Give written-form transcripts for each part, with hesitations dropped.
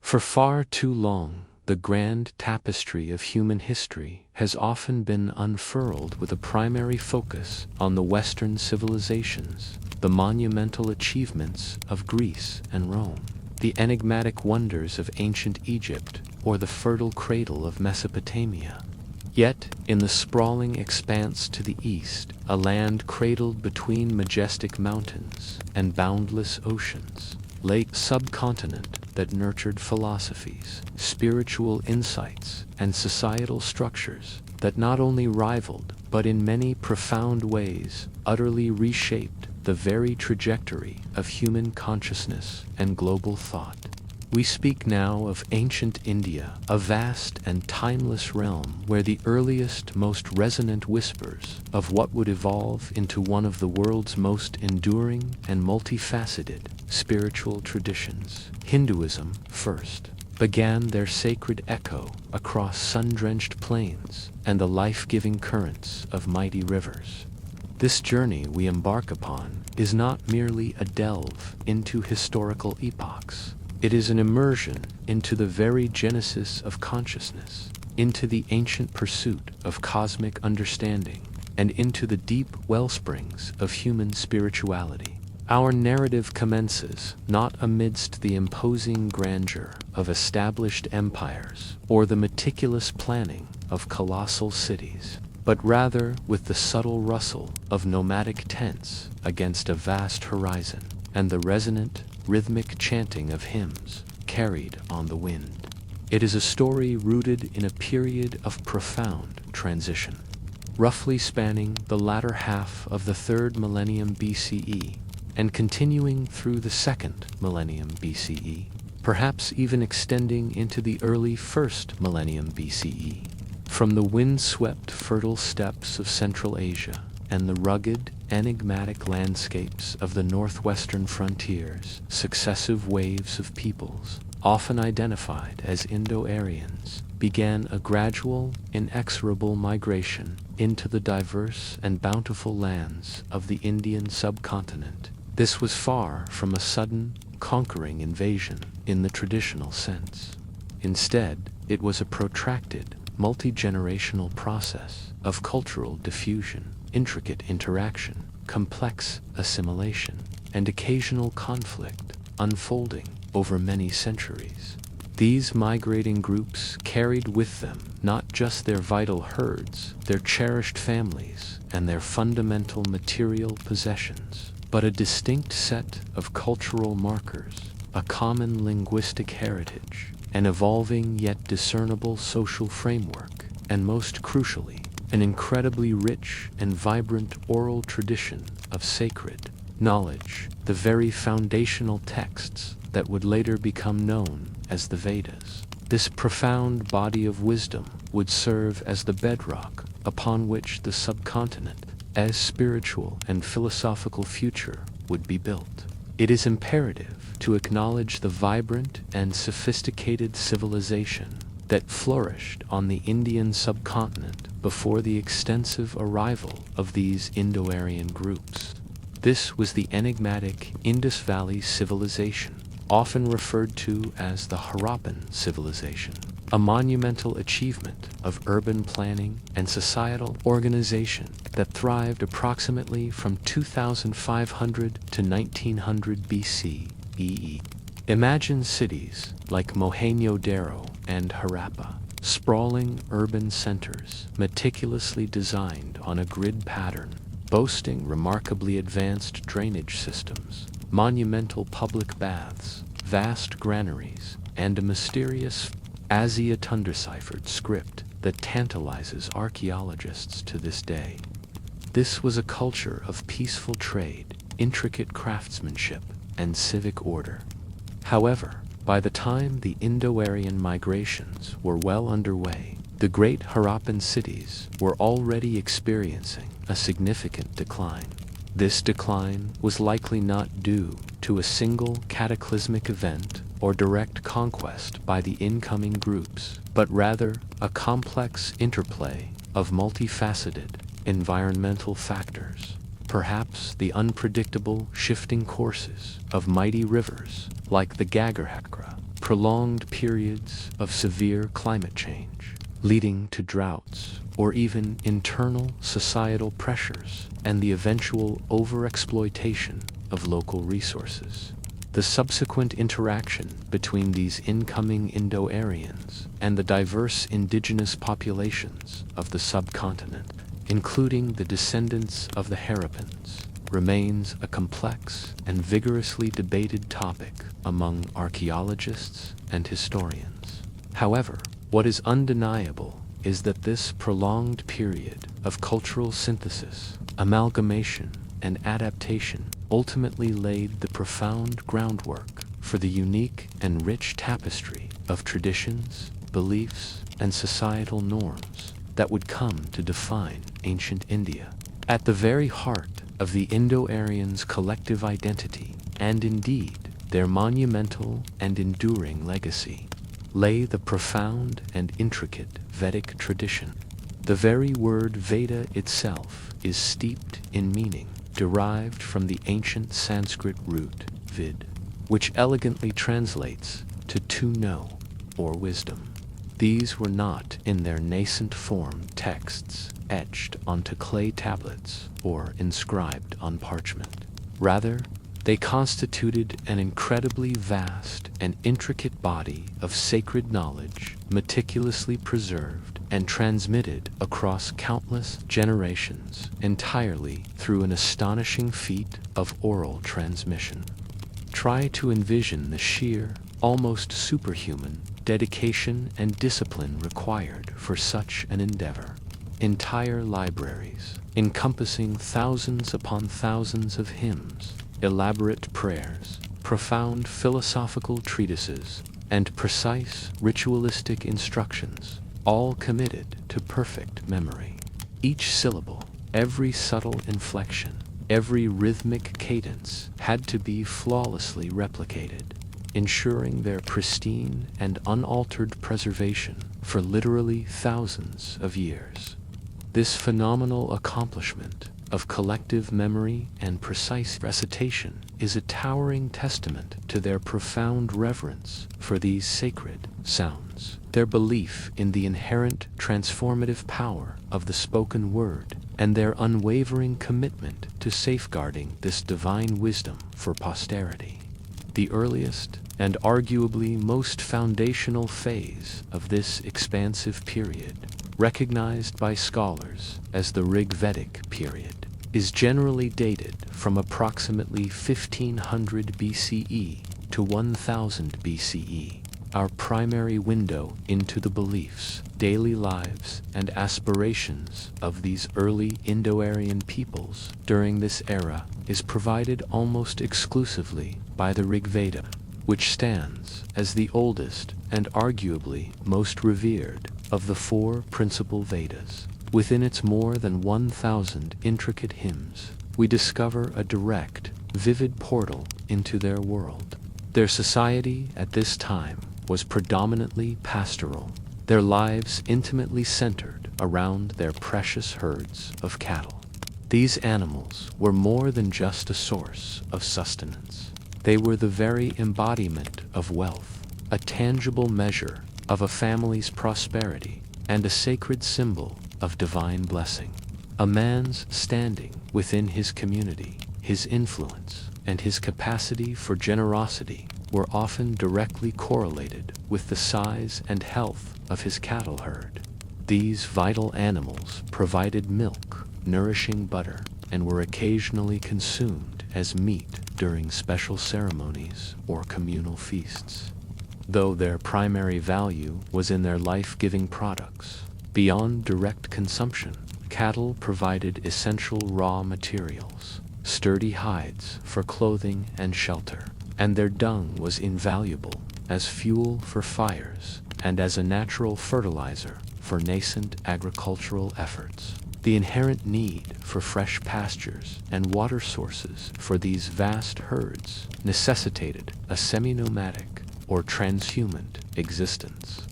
For far too long, the grand tapestry of human history has often been unfurled with a primary focus on the Western civilizations, the monumental achievements of Greece and Rome, the enigmatic wonders of ancient Egypt, or the fertile cradle of Mesopotamia. Yet, in the sprawling expanse to the east, a land cradled between majestic mountains and boundless oceans, lay a subcontinent that nurtured philosophies, spiritual insights, and societal structures that not only rivaled, but in many profound ways utterly reshaped the very trajectory of human consciousness and global thought. We speak now of ancient India, a vast and timeless realm where the earliest, most resonant whispers of what would evolve into one of the world's most enduring and multifaceted spiritual traditions, Hinduism first, began their sacred echo across sun-drenched plains and the life-giving currents of mighty rivers. This journey we embark upon is not merely a delve into historical epochs. It is an immersion into the very genesis of consciousness, into the ancient pursuit of cosmic understanding, and into the deep wellsprings of human spirituality. Our narrative commences not amidst the imposing grandeur of established empires or the meticulous planning of colossal cities, but rather with the subtle rustle of nomadic tents against a vast horizon and the resonant, rhythmic chanting of hymns carried on the wind. It is a story rooted in a period of profound transition, roughly spanning the latter half of the 3rd millennium BCE and continuing through the 2nd millennium BCE, perhaps even extending into the early 1st millennium BCE. From the wind-swept fertile steppes of Central Asia and the rugged, enigmatic landscapes of the northwestern frontiers, successive waves of peoples, often identified as Indo-Aryans, began a gradual, inexorable migration into the diverse and bountiful lands of the Indian subcontinent. This was far from a sudden, conquering invasion in the traditional sense. Instead, it was a protracted, multi-generational process of cultural diffusion, intricate interaction, complex assimilation, and occasional conflict unfolding over many centuries. These migrating groups carried with them not just their vital herds, their cherished families, and their fundamental material possessions, but a distinct set of cultural markers, a common linguistic heritage, an evolving yet discernible social framework, and most crucially, an incredibly rich and vibrant oral tradition of sacred knowledge, the very foundational texts that would later become known as the Vedas. This profound body of wisdom would serve as the bedrock upon which the subcontinent, as spiritual and philosophical future, would be built. It is imperative to acknowledge the vibrant and sophisticated civilization that flourished on the Indian subcontinent before the extensive arrival of these Indo-Aryan groups. This was the enigmatic Indus Valley civilization, often referred to as the Harappan civilization, a monumental achievement of urban planning and societal organization that thrived approximately from 2500 to 1900 BCE. Imagine cities like Mohenjo-Daro and Harappa, sprawling urban centers meticulously designed on a grid pattern, boasting remarkably advanced drainage systems, monumental public baths, vast granaries, and a mysterious, as-yet undeciphered script that tantalizes archaeologists to this day. This was a culture of peaceful trade, intricate craftsmanship, and civic order. However, by the time the Indo-Aryan migrations were well underway, the great Harappan cities were already experiencing a significant decline. This decline was likely not due to a single cataclysmic event or direct conquest by the incoming groups, but rather a complex interplay of multifaceted environmental factors. Perhaps the unpredictable shifting courses of mighty rivers like the Gagarhakra prolonged periods of severe climate change, leading to droughts or even internal societal pressures and the eventual overexploitation of local resources. The subsequent interaction between these incoming Indo-Aryans and the diverse indigenous populations of the subcontinent, including the descendants of the Harappans, remains a complex and vigorously debated topic among archaeologists and historians. However, what is undeniable is that this prolonged period of cultural synthesis, amalgamation, and adaptation ultimately laid the profound groundwork for the unique and rich tapestry of traditions, beliefs, and societal norms that would come to define ancient India. At the very heart of the Indo-Aryans' collective identity, and indeed their monumental and enduring legacy, lay the profound and intricate Vedic tradition. The very word Veda itself is steeped in meaning, derived from the ancient Sanskrit root vid, which elegantly translates to know, or wisdom. These were not in their nascent form texts etched onto clay tablets or inscribed on parchment. Rather, they constituted an incredibly vast and intricate body of sacred knowledge, meticulously preserved and transmitted across countless generations entirely through an astonishing feat of oral transmission. Try to envision the sheer, almost superhuman, dedication and discipline required for such an endeavor. Entire libraries, encompassing thousands upon thousands of hymns, elaborate prayers, profound philosophical treatises, and precise ritualistic instructions, all committed to perfect memory. Each syllable, every subtle inflection, every rhythmic cadence had to be flawlessly replicated, ensuring their pristine and unaltered preservation for literally thousands of years. This phenomenal accomplishment of collective memory and precise recitation is a towering testament to their profound reverence for these sacred sounds, their belief in the inherent transformative power of the spoken word, and their unwavering commitment to safeguarding this divine wisdom for posterity. The earliest and arguably most foundational phase of this expansive period, recognized by scholars as the Rigvedic period, is generally dated from approximately 1500 BCE to 1000 BCE. Our primary window into the beliefs, daily lives, and aspirations of these early Indo-Aryan peoples during this era is provided almost exclusively by the Rigveda, which stands as the oldest and arguably most revered of the four principal Vedas. Within its more than 1,000 intricate hymns, we discover a direct, vivid portal into their world. Their society at this time was predominantly pastoral, their lives intimately centered around their precious herds of cattle. These animals were more than just a source of sustenance. They were the very embodiment of wealth, a tangible measure of a family's prosperity, and a sacred symbol of divine blessing. A man's standing within his community, his influence, and his capacity for generosity were often directly correlated with the size and health of his cattle herd. These vital animals provided milk, nourishing butter, and were occasionally consumed as meat during special ceremonies or communal feasts. Though their primary value was in their life-giving products, beyond direct consumption, cattle provided essential raw materials, sturdy hides for clothing and shelter, and their dung was invaluable as fuel for fires and as a natural fertilizer for nascent agricultural efforts. The inherent need for fresh pastures and water sources for these vast herds necessitated a semi-nomadic or transhuman existence.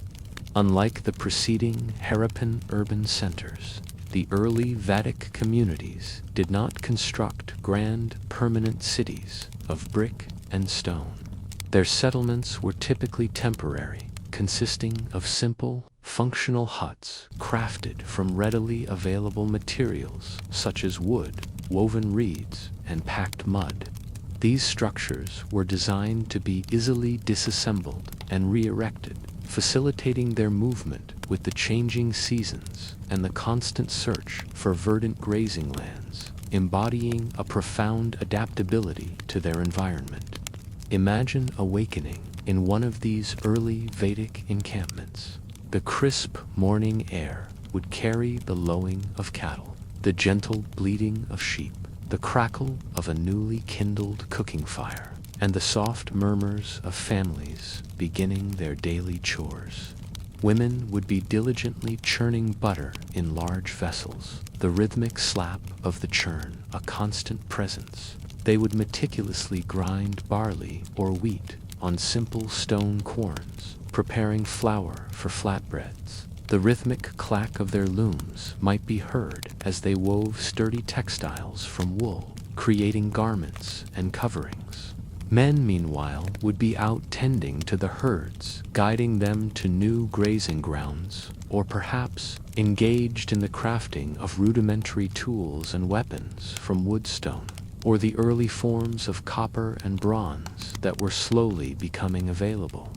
Unlike the preceding Harappan urban centers, the early Vedic communities did not construct grand, permanent cities of brick and stone. Their settlements were typically temporary, consisting of simple, functional huts crafted from readily available materials such as wood, woven reeds, and packed mud. These structures were designed to be easily disassembled and re-erected, facilitating their movement with the changing seasons and the constant search for verdant grazing lands, embodying a profound adaptability to their environment. Imagine awakening in one of these early Vedic encampments. The crisp morning air would carry the lowing of cattle, the gentle bleating of sheep, the crackle of a newly kindled cooking fire, and the soft murmurs of families beginning their daily chores. Women would be diligently churning butter in large vessels, the rhythmic slap of the churn a constant presence. They would meticulously grind barley or wheat on simple stone querns, preparing flour for flatbreads. The rhythmic clack of their looms might be heard as they wove sturdy textiles from wool, creating garments and coverings. Men, meanwhile, would be out tending to the herds, guiding them to new grazing grounds, or perhaps engaged in the crafting of rudimentary tools and weapons from woodstone, or the early forms of copper and bronze that were slowly becoming available.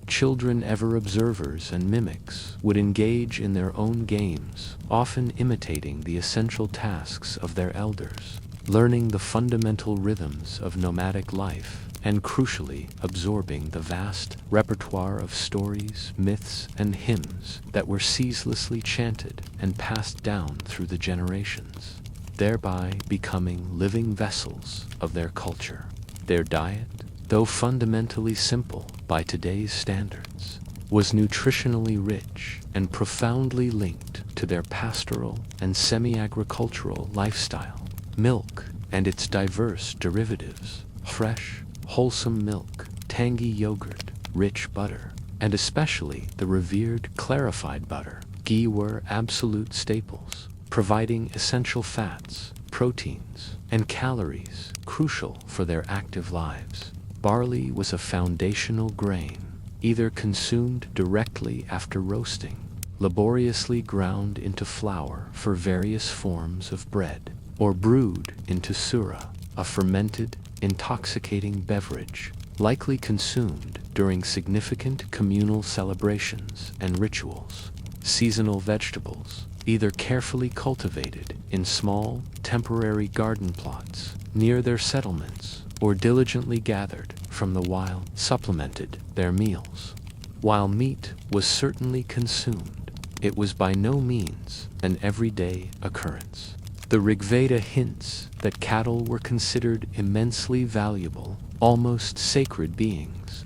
Children, ever observers and mimics, would engage in their own games, often imitating the essential tasks of their elders, learning the fundamental rhythms of nomadic life, and crucially absorbing the vast repertoire of stories, myths, and hymns that were ceaselessly chanted and passed down through the generations, thereby becoming living vessels of their culture. Their diet, though fundamentally simple by today's standards, was nutritionally rich and profoundly linked to their pastoral and semi-agricultural lifestyle. Milk and its diverse derivatives, fresh, wholesome milk, tangy yogurt, rich butter, and especially the revered clarified butter, ghee, were absolute staples, providing essential fats, proteins, and calories crucial for their active lives. Barley was a foundational grain, either consumed directly after roasting, laboriously ground into flour for various forms of bread, or brewed into sura, a fermented, intoxicating beverage, likely consumed during significant communal celebrations and rituals. Seasonal vegetables, either carefully cultivated in small, temporary garden plots near their settlements, or diligently gathered from the wild, supplemented their meals. While meat was certainly consumed, it was by no means an everyday occurrence. The Rigveda hints that cattle were considered immensely valuable, almost sacred beings.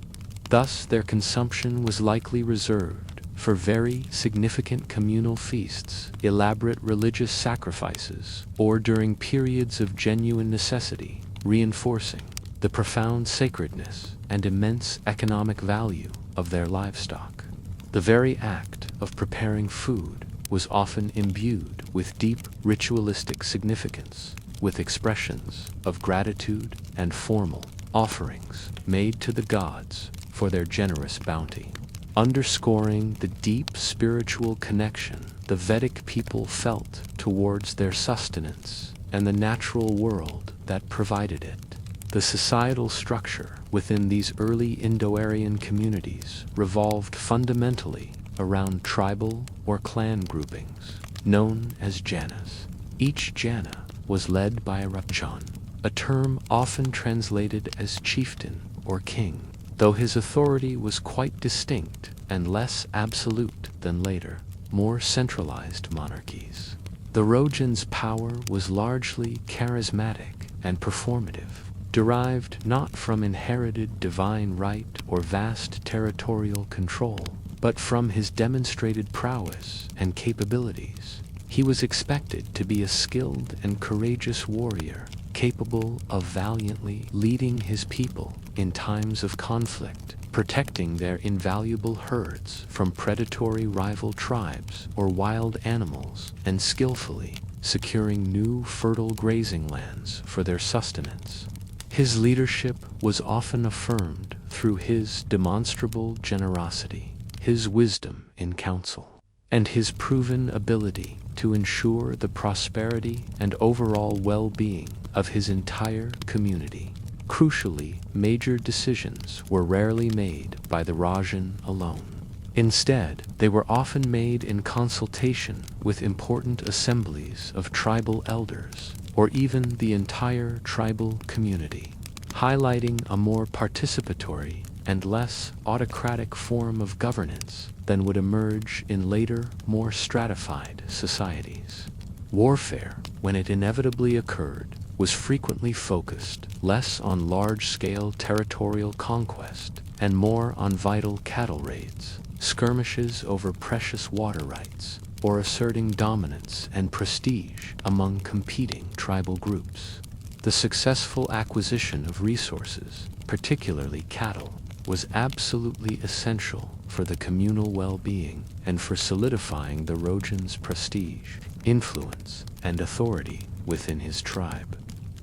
Thus, their consumption was likely reserved for very significant communal feasts, elaborate religious sacrifices, or during periods of genuine necessity, reinforcing the profound sacredness and immense economic value of their livestock. The very act of preparing food was often imbued with deep ritualistic significance, with expressions of gratitude and formal offerings made to the gods for their generous bounty. Underscoring the deep spiritual connection the Vedic people felt towards their sustenance and the natural world that provided it. The societal structure within these early Indo-Aryan communities revolved fundamentally around tribal or clan groupings, known as janas. Each jana was led by a Rapchan, a term often translated as chieftain or king, though his authority was quite distinct and less absolute than later, more centralized monarchies. The Rojan's power was largely charismatic and performative, derived not from inherited divine right or vast territorial control, but from his demonstrated prowess and capabilities. He was expected to be a skilled and courageous warrior, capable of valiantly leading his people in times of conflict, protecting their invaluable herds from predatory rival tribes or wild animals, and skillfully securing new fertile grazing lands for their sustenance. His leadership was often affirmed through his demonstrable generosity, his wisdom in counsel, and his proven ability to ensure the prosperity and overall well-being of his entire community. Crucially, major decisions were rarely made by the Rajan alone. Instead, they were often made in consultation with important assemblies of tribal elders, or even the entire tribal community, highlighting a more participatory and less autocratic form of governance than would emerge in later, more stratified societies. Warfare, when it inevitably occurred, was frequently focused less on large-scale territorial conquest and more on vital cattle raids, skirmishes over precious water rights, or asserting dominance and prestige among competing tribal groups. The successful acquisition of resources, particularly cattle, was absolutely essential for the communal well-being and for solidifying the Rajan's prestige, influence, and authority within his tribe.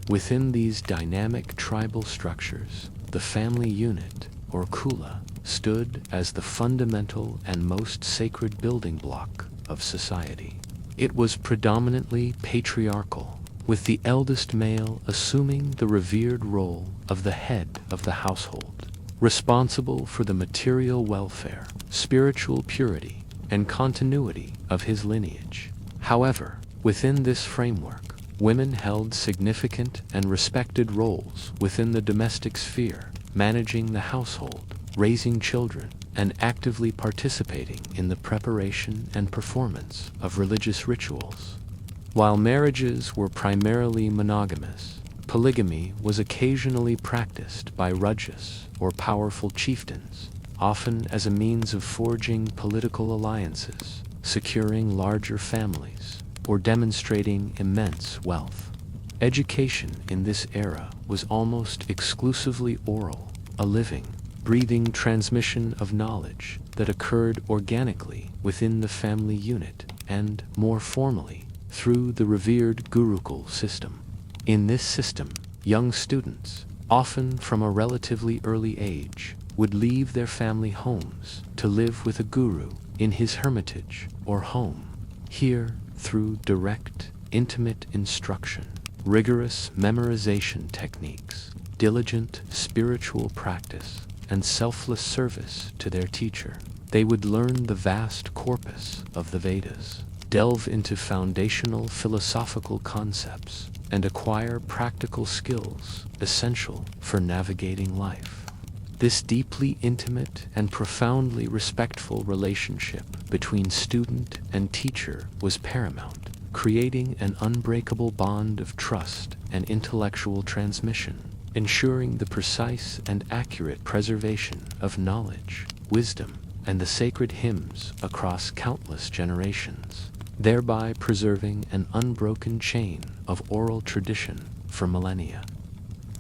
Within these dynamic tribal structures, the family unit, or kula, stood as the fundamental and most sacred building block of society. It was predominantly patriarchal, with the eldest male assuming the revered role of the head of the household, responsible for the material welfare, spiritual purity, and continuity of his lineage. However, within this framework, women held significant and respected roles within the domestic sphere, managing the household, raising children, and actively participating in the preparation and performance of religious rituals. While marriages were primarily monogamous, polygamy was occasionally practiced by rajas or powerful chieftains, often as a means of forging political alliances, securing larger families, or demonstrating immense wealth. Education in this era was almost exclusively oral, a living, breathing transmission of knowledge that occurred organically within the family unit and, more formally, through the revered Gurukul system. In this system, young students, often from a relatively early age, would leave their family homes to live with a guru in his hermitage or home. Here, through direct, intimate instruction, rigorous memorization techniques, diligent spiritual practice, and selfless service to their teacher, they would learn the vast corpus of the Vedas, delve into foundational philosophical concepts, and acquire practical skills essential for navigating life. This deeply intimate and profoundly respectful relationship between student and teacher was paramount, creating an unbreakable bond of trust and intellectual transmission, ensuring the precise and accurate preservation of knowledge, wisdom, and the sacred hymns across countless generations, thereby preserving an unbroken chain of oral tradition for millennia.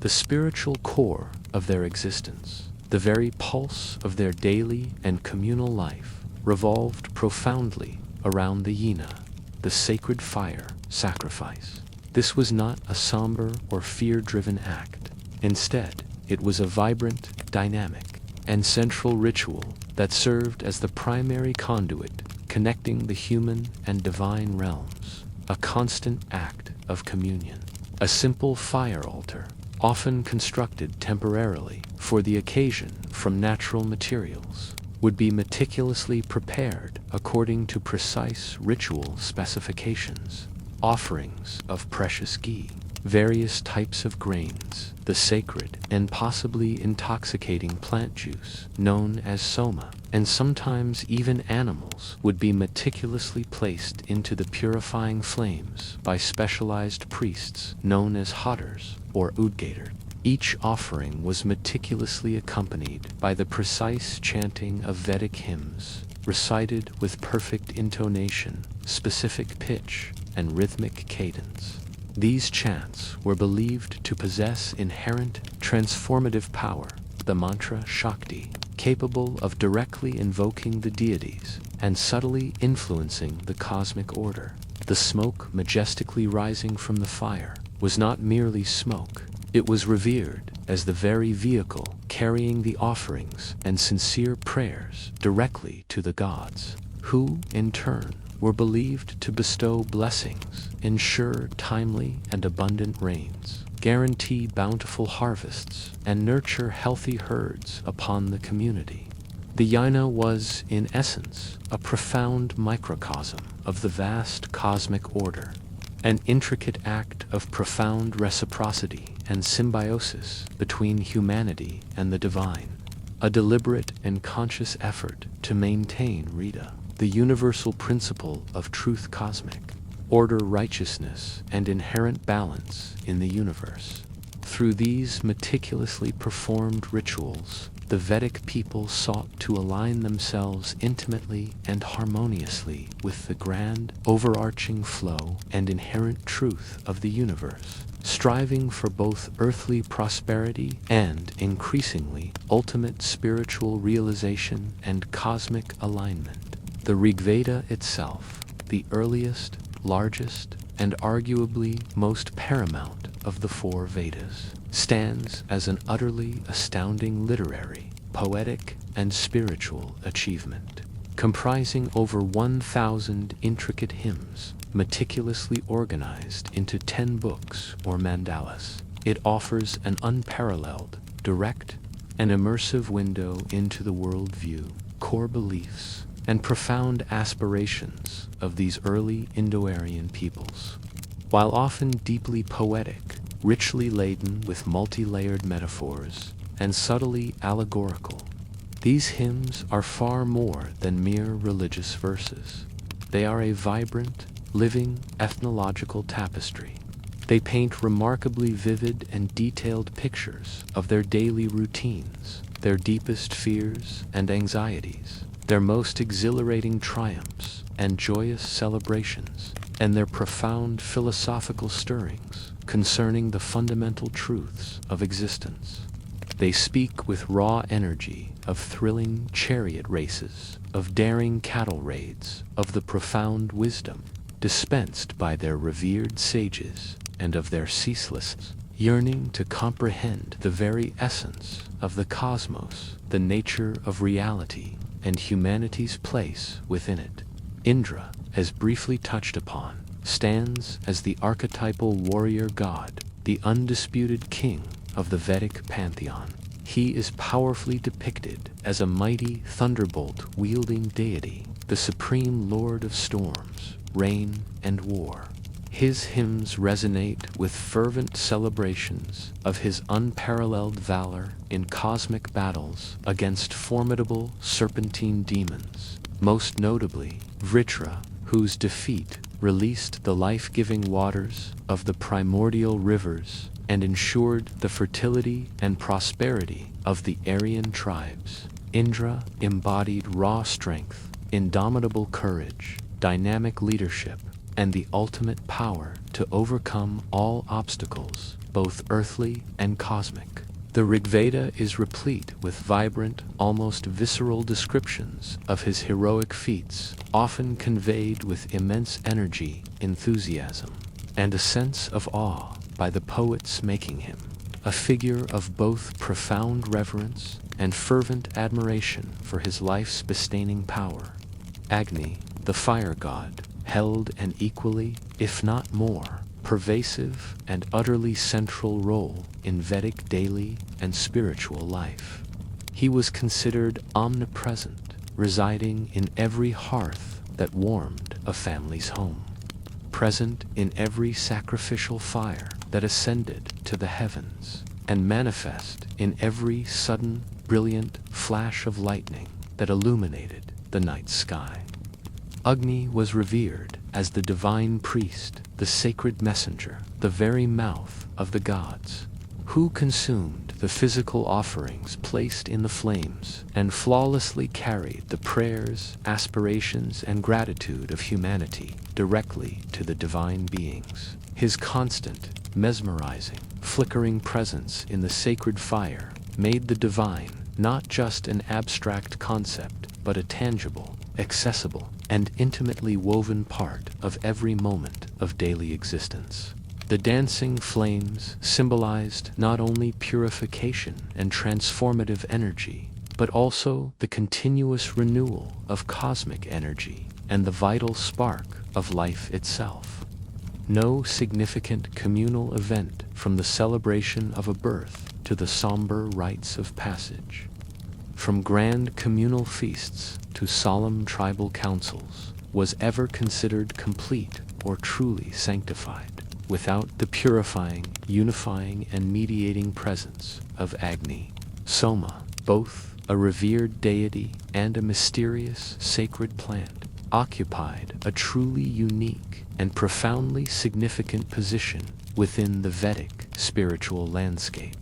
The spiritual core of their existence, the very pulse of their daily and communal life, revolved profoundly around the yina, the sacred fire sacrifice. This was not a somber or fear-driven act. Instead, it was a vibrant, dynamic, and central ritual that served as the primary conduit connecting the human and divine realms, a constant act of communion. A simple fire altar, often constructed temporarily for the occasion from natural materials, would be meticulously prepared according to precise ritual specifications. Offerings of precious ghee, various types of grains, the sacred and possibly intoxicating plant juice known as soma, and sometimes even animals would be meticulously placed into the purifying flames by specialized priests known as hodders or udgaters. Each offering was meticulously accompanied by the precise chanting of Vedic hymns, recited with perfect intonation, specific pitch, and rhythmic cadence. These chants were believed to possess inherent transformative power, the mantra Shakti, capable of directly invoking the deities and subtly influencing the cosmic order. The smoke majestically rising from the fire was not merely smoke, It was revered as the very vehicle carrying the offerings and sincere prayers directly to the gods, who, in turn, were believed to bestow blessings, ensure timely and abundant rains, guarantee bountiful harvests, and nurture healthy herds upon the community. The yajna was, in essence, a profound microcosm of the vast cosmic order, an intricate act of profound reciprocity and symbiosis between humanity and the divine, a deliberate and conscious effort to maintain Rita, the universal principle of truth cosmic, order, righteousness, and inherent balance in the universe. Through these meticulously performed rituals, the Vedic people sought to align themselves intimately and harmoniously with the grand, overarching flow and inherent truth of the universe, striving for both earthly prosperity and, increasingly, ultimate spiritual realization and cosmic alignment. The Rigveda itself, the earliest, largest, and arguably most paramount of the four Vedas, stands as an utterly astounding literary, poetic, and spiritual achievement. Comprising over 1,000 intricate hymns, meticulously organized into 10 books or mandalas, it offers an unparalleled, direct, and immersive window into the worldview, core beliefs, and profound aspirations of these early Indo-Aryan peoples. While often deeply poetic, richly laden with multi-layered metaphors, and subtly allegorical, these hymns are far more than mere religious verses. They are a vibrant, living, ethnological tapestry. They paint remarkably vivid and detailed pictures of their daily routines, their deepest fears and anxieties, their most exhilarating triumphs and joyous celebrations, and their profound philosophical stirrings concerning the fundamental truths of existence. They speak with raw energy of thrilling chariot races, of daring cattle raids, of the profound wisdom dispensed by their revered sages, and of their ceaseless yearning to comprehend the very essence of the cosmos, the nature of reality, and humanity's place within it. Indra, as briefly touched upon, stands as the archetypal warrior god, the undisputed king of the Vedic pantheon. He is powerfully depicted as a mighty thunderbolt-wielding deity, the supreme lord of storms, rain, and war. His hymns resonate with fervent celebrations of his unparalleled valor in cosmic battles against formidable serpentine demons, most notably Vritra, whose defeat released the life-giving waters of the primordial rivers and ensured the fertility and prosperity of the Aryan tribes. Indra embodied raw strength, indomitable courage, dynamic leadership, and the ultimate power to overcome all obstacles, both earthly and cosmic. The Rigveda is replete with vibrant, almost visceral descriptions of his heroic feats, often conveyed with immense energy, enthusiasm, and a sense of awe by the poets making him a figure of both profound reverence and fervent admiration for his life's sustaining power. Agni, the fire god, held an equally, if not more, pervasive and utterly central role in Vedic daily and spiritual life. He was considered omnipresent, residing in every hearth that warmed a family's home, present in every sacrificial fire that ascended to the heavens, and manifest in every sudden, brilliant flash of lightning that illuminated the night sky. Agni was revered as the divine priest, the sacred messenger, the very mouth of the gods, who consumed the physical offerings placed in the flames and flawlessly carried the prayers, aspirations, and gratitude of humanity directly to the divine beings. His constant, mesmerizing, flickering presence in the sacred fire made the divine not just an abstract concept, but a tangible, accessible, and intimately woven part of every moment of daily existence. The dancing flames symbolized not only purification and transformative energy, but also the continuous renewal of cosmic energy and the vital spark of life itself. No significant communal event, from the celebration of a birth to the somber rites of passage, from grand communal feasts to solemn tribal councils, was ever considered complete or truly sanctified without the purifying, unifying, and mediating presence of Agni, Soma, both a revered deity and a mysterious sacred plant, occupied a truly unique and profoundly significant position within the Vedic spiritual landscape.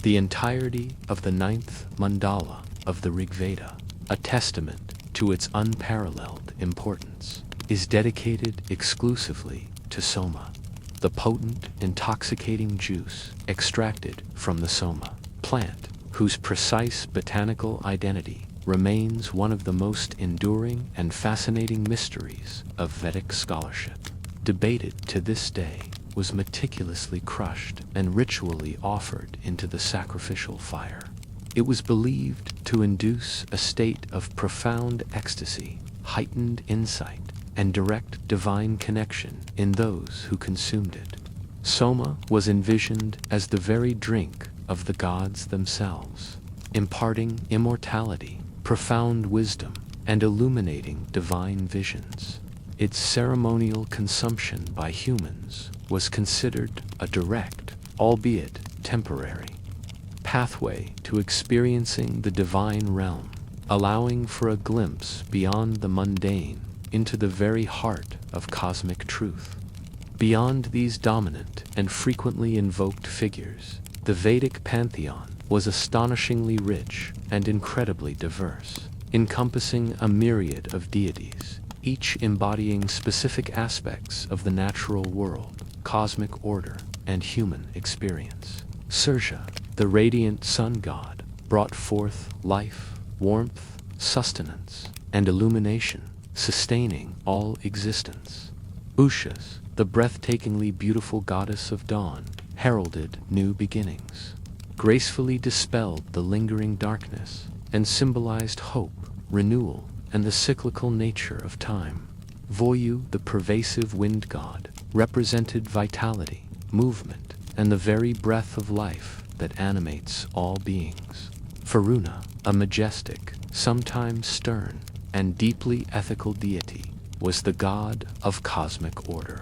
The entirety of the 9th mandala of the Rigveda, a testament to its unparalleled importance, is dedicated exclusively to Soma, the potent, intoxicating juice extracted from the Soma plant, whose precise botanical identity remains one of the most enduring and fascinating mysteries of Vedic scholarship. Debated to this day, was meticulously crushed and ritually offered into the sacrificial fire. It was believed to induce a state of profound ecstasy, heightened insight, and direct divine connection in those who consumed it. Soma was envisioned as the very drink of the gods themselves, imparting immortality, profound wisdom, and illuminating divine visions. Its ceremonial consumption by humans was considered a direct, albeit temporary, pathway to experiencing the divine realm, allowing for a glimpse beyond the mundane into the very heart of cosmic truth. Beyond these dominant and frequently invoked figures, the Vedic pantheon was astonishingly rich and incredibly diverse, encompassing a myriad of deities, each embodying specific aspects of the natural world, cosmic order, and human experience. Surya, the radiant sun god, brought forth life, warmth, sustenance, and illumination, sustaining all existence. Ushas, the breathtakingly beautiful goddess of dawn, heralded new beginnings, gracefully dispelled the lingering darkness, and symbolized hope, renewal, and the cyclical nature of time. Vayu, the pervasive wind god, represented vitality, movement, and the very breath of life that animates all beings. Varuna, a majestic, sometimes stern, and deeply ethical deity, was the god of cosmic order,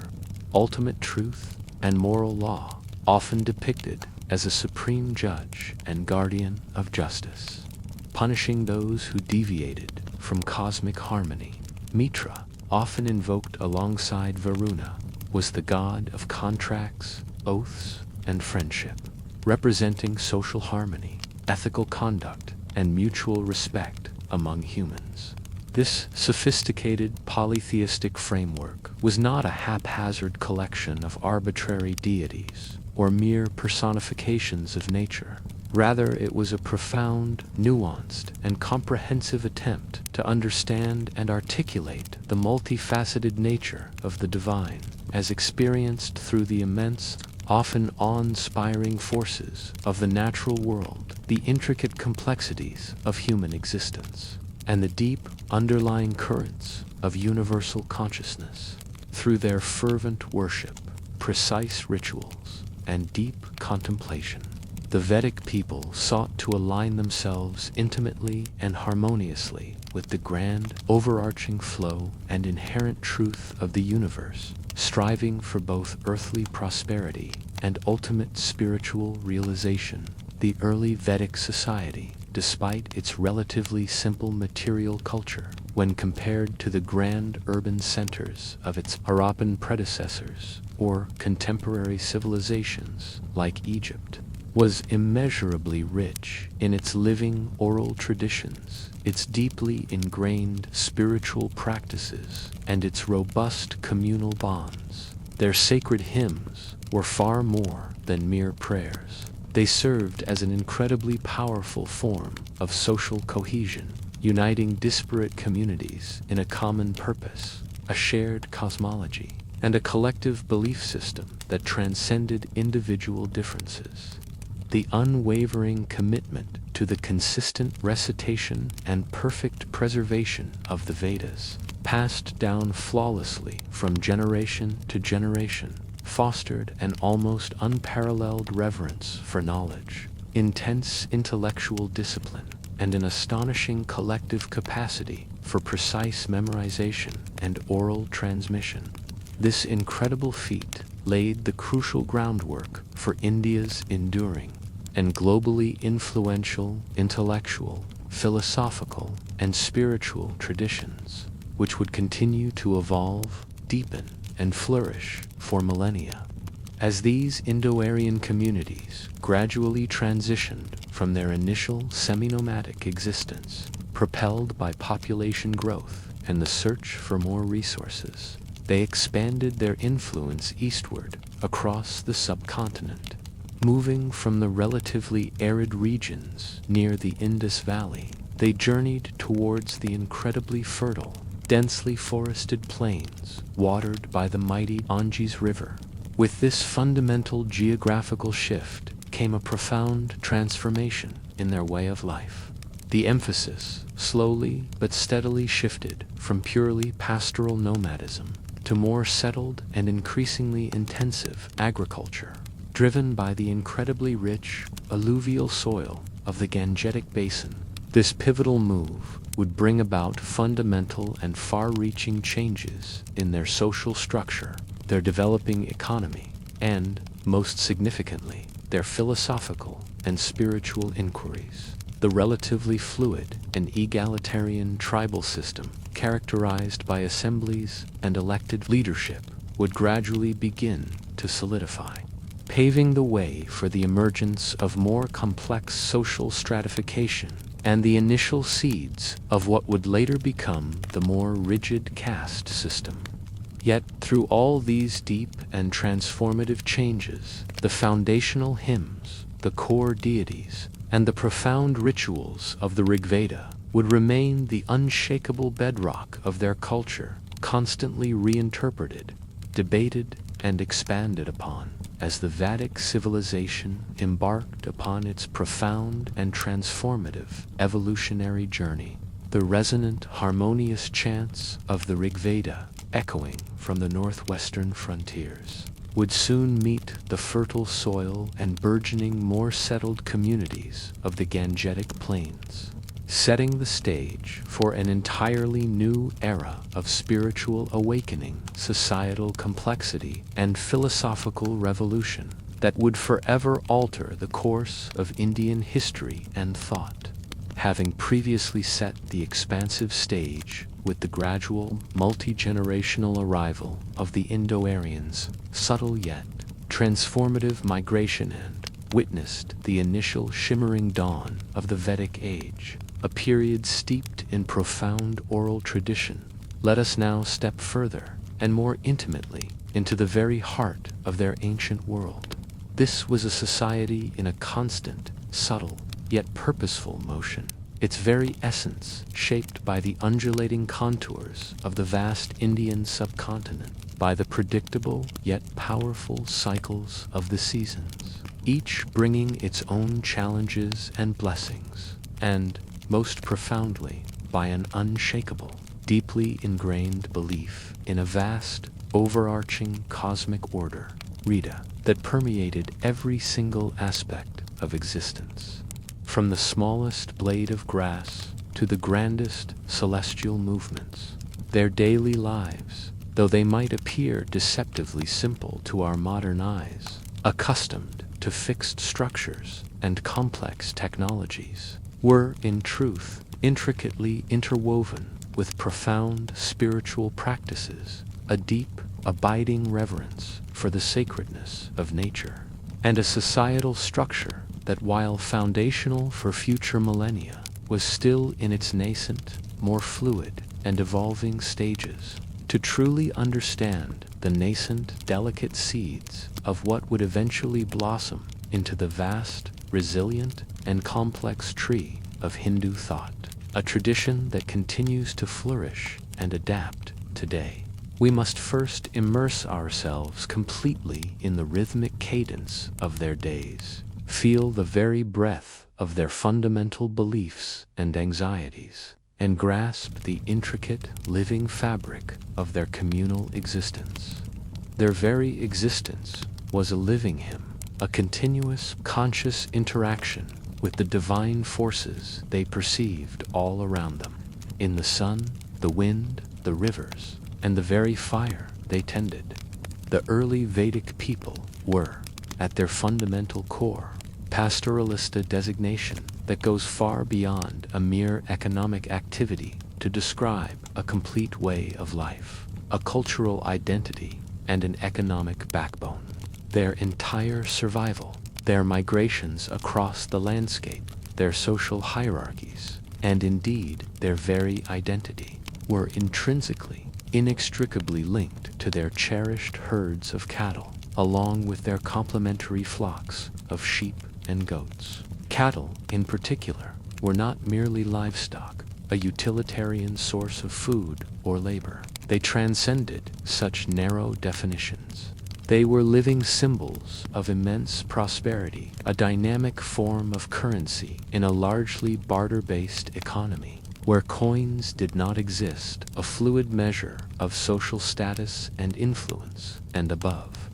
ultimate truth, and moral law, often depicted as a supreme judge and guardian of justice, punishing those who deviated from cosmic harmony. Mitra, often invoked alongside Varuna, was the god of contracts, oaths, and friendship, representing social harmony, ethical conduct, and mutual respect among humans. This sophisticated polytheistic framework was not a haphazard collection of arbitrary deities or mere personifications of nature. Rather, it was a profound, nuanced, and comprehensive attempt to understand and articulate the multifaceted nature of the divine, as experienced through the immense, often awe-inspiring forces of the natural world, the intricate complexities of human existence, and the deep underlying currents of universal consciousness. Through their fervent worship, precise rituals, and deep contemplation, the Vedic people sought to align themselves intimately and harmoniously with the grand, overarching flow and inherent truth of the universe, striving for both earthly prosperity and ultimate spiritual realization. The early Vedic society, despite its relatively simple material culture, when compared to the grand urban centers of its Harappan predecessors or contemporary civilizations like Egypt, was immeasurably rich in its living oral traditions, its deeply ingrained spiritual practices, and its robust communal bonds. Their sacred hymns were far more than mere prayers. They served as an incredibly powerful form of social cohesion, uniting disparate communities in a common purpose, a shared cosmology. and a collective belief system that transcended individual differences. The unwavering commitment to the consistent recitation and perfect preservation of the Vedas, passed down flawlessly from generation to generation, fostered an almost unparalleled reverence for knowledge, intense intellectual discipline, and an astonishing collective capacity for precise memorization and oral transmission. This incredible feat laid the crucial groundwork for India's enduring and globally influential intellectual, philosophical, and spiritual traditions, which would continue to evolve, deepen, and flourish for millennia. As these Indo-Aryan communities gradually transitioned from their initial semi-nomadic existence, propelled by population growth and the search for more resources, they expanded their influence eastward across the subcontinent. Moving from the relatively arid regions near the Indus Valley, they journeyed towards the incredibly fertile, densely forested plains watered by the mighty Ganges River. With this fundamental geographical shift came a profound transformation in their way of life. The emphasis slowly but steadily shifted from purely pastoral nomadism to more settled and increasingly intensive agriculture, driven by the incredibly rich alluvial soil of the Gangetic Basin. This pivotal move would bring about fundamental and far-reaching changes in their social structure, their developing economy, and, most significantly, their philosophical and spiritual inquiries. The relatively fluid and egalitarian tribal system, characterized by assemblies and elected leadership, would gradually begin to solidify, paving the way for the emergence of more complex social stratification and the initial seeds of what would later become the more rigid caste system. Yet, through all these deep and transformative changes, the foundational hymns, the core deities, and the profound rituals of the Rigveda would remain the unshakable bedrock of their culture, constantly reinterpreted, debated, and expanded upon as the Vedic civilization embarked upon its profound and transformative evolutionary journey. The resonant, harmonious chants of the Rigveda, echoing from the northwestern frontiers, would soon meet the fertile soil and burgeoning, more settled communities of the Gangetic Plains, setting the stage for an entirely new era of spiritual awakening, societal complexity, and philosophical revolution that would forever alter the course of Indian history and thought. Having previously set the expansive stage with the gradual, multi-generational arrival of the Indo-Aryans, subtle yet transformative migration, and witnessed the initial shimmering dawn of the Vedic age, a period steeped in profound oral tradition, let us now step further and more intimately into the very heart of their ancient world. This was a society in a constant, subtle, yet purposeful motion, its very essence shaped by the undulating contours of the vast Indian subcontinent, by the predictable yet powerful cycles of the seasons, each bringing its own challenges and blessings, and, most profoundly, by an unshakable, deeply ingrained belief in a vast, overarching cosmic order, Veda, that permeated every single aspect of existence. From the smallest blade of grass to the grandest celestial movements, their daily lives, though they might appear deceptively simple to our modern eyes, accustomed to fixed structures and complex technologies, were, in truth, intricately interwoven with profound spiritual practices, a deep, abiding reverence for the sacredness of nature, and a societal structure that, while foundational for future millennia, was still in its nascent, more fluid, and evolving stages. To truly understand the nascent, delicate seeds of what would eventually blossom into the vast, resilient, and complex tree of Hindu thought, a tradition that continues to flourish and adapt today. we must first immerse ourselves completely in the rhythmic cadence of their days, feel the very breath of their fundamental beliefs and anxieties, and grasp the intricate, living fabric of their communal existence. Their very existence was a living hymn, a continuous, conscious interaction with the divine forces they perceived all around them, in the sun, the wind, the rivers, and the very fire they tended. The early Vedic people were, at their fundamental core, pastoralist, a designation that goes far beyond a mere economic activity to describe a complete way of life, a cultural identity, and an economic backbone. Their entire survival, their migrations across the landscape, their social hierarchies, and indeed their very identity, were intrinsically, inextricably linked to their cherished herds of cattle, along with their complementary flocks of sheep and goats. Cattle, in particular, were not merely livestock, a utilitarian source of food or labor. They transcended such narrow definitions. They were living symbols of immense prosperity, a dynamic form of currency in a largely barter-based economy, where coins did not exist, a fluid measure of social status and influence, and above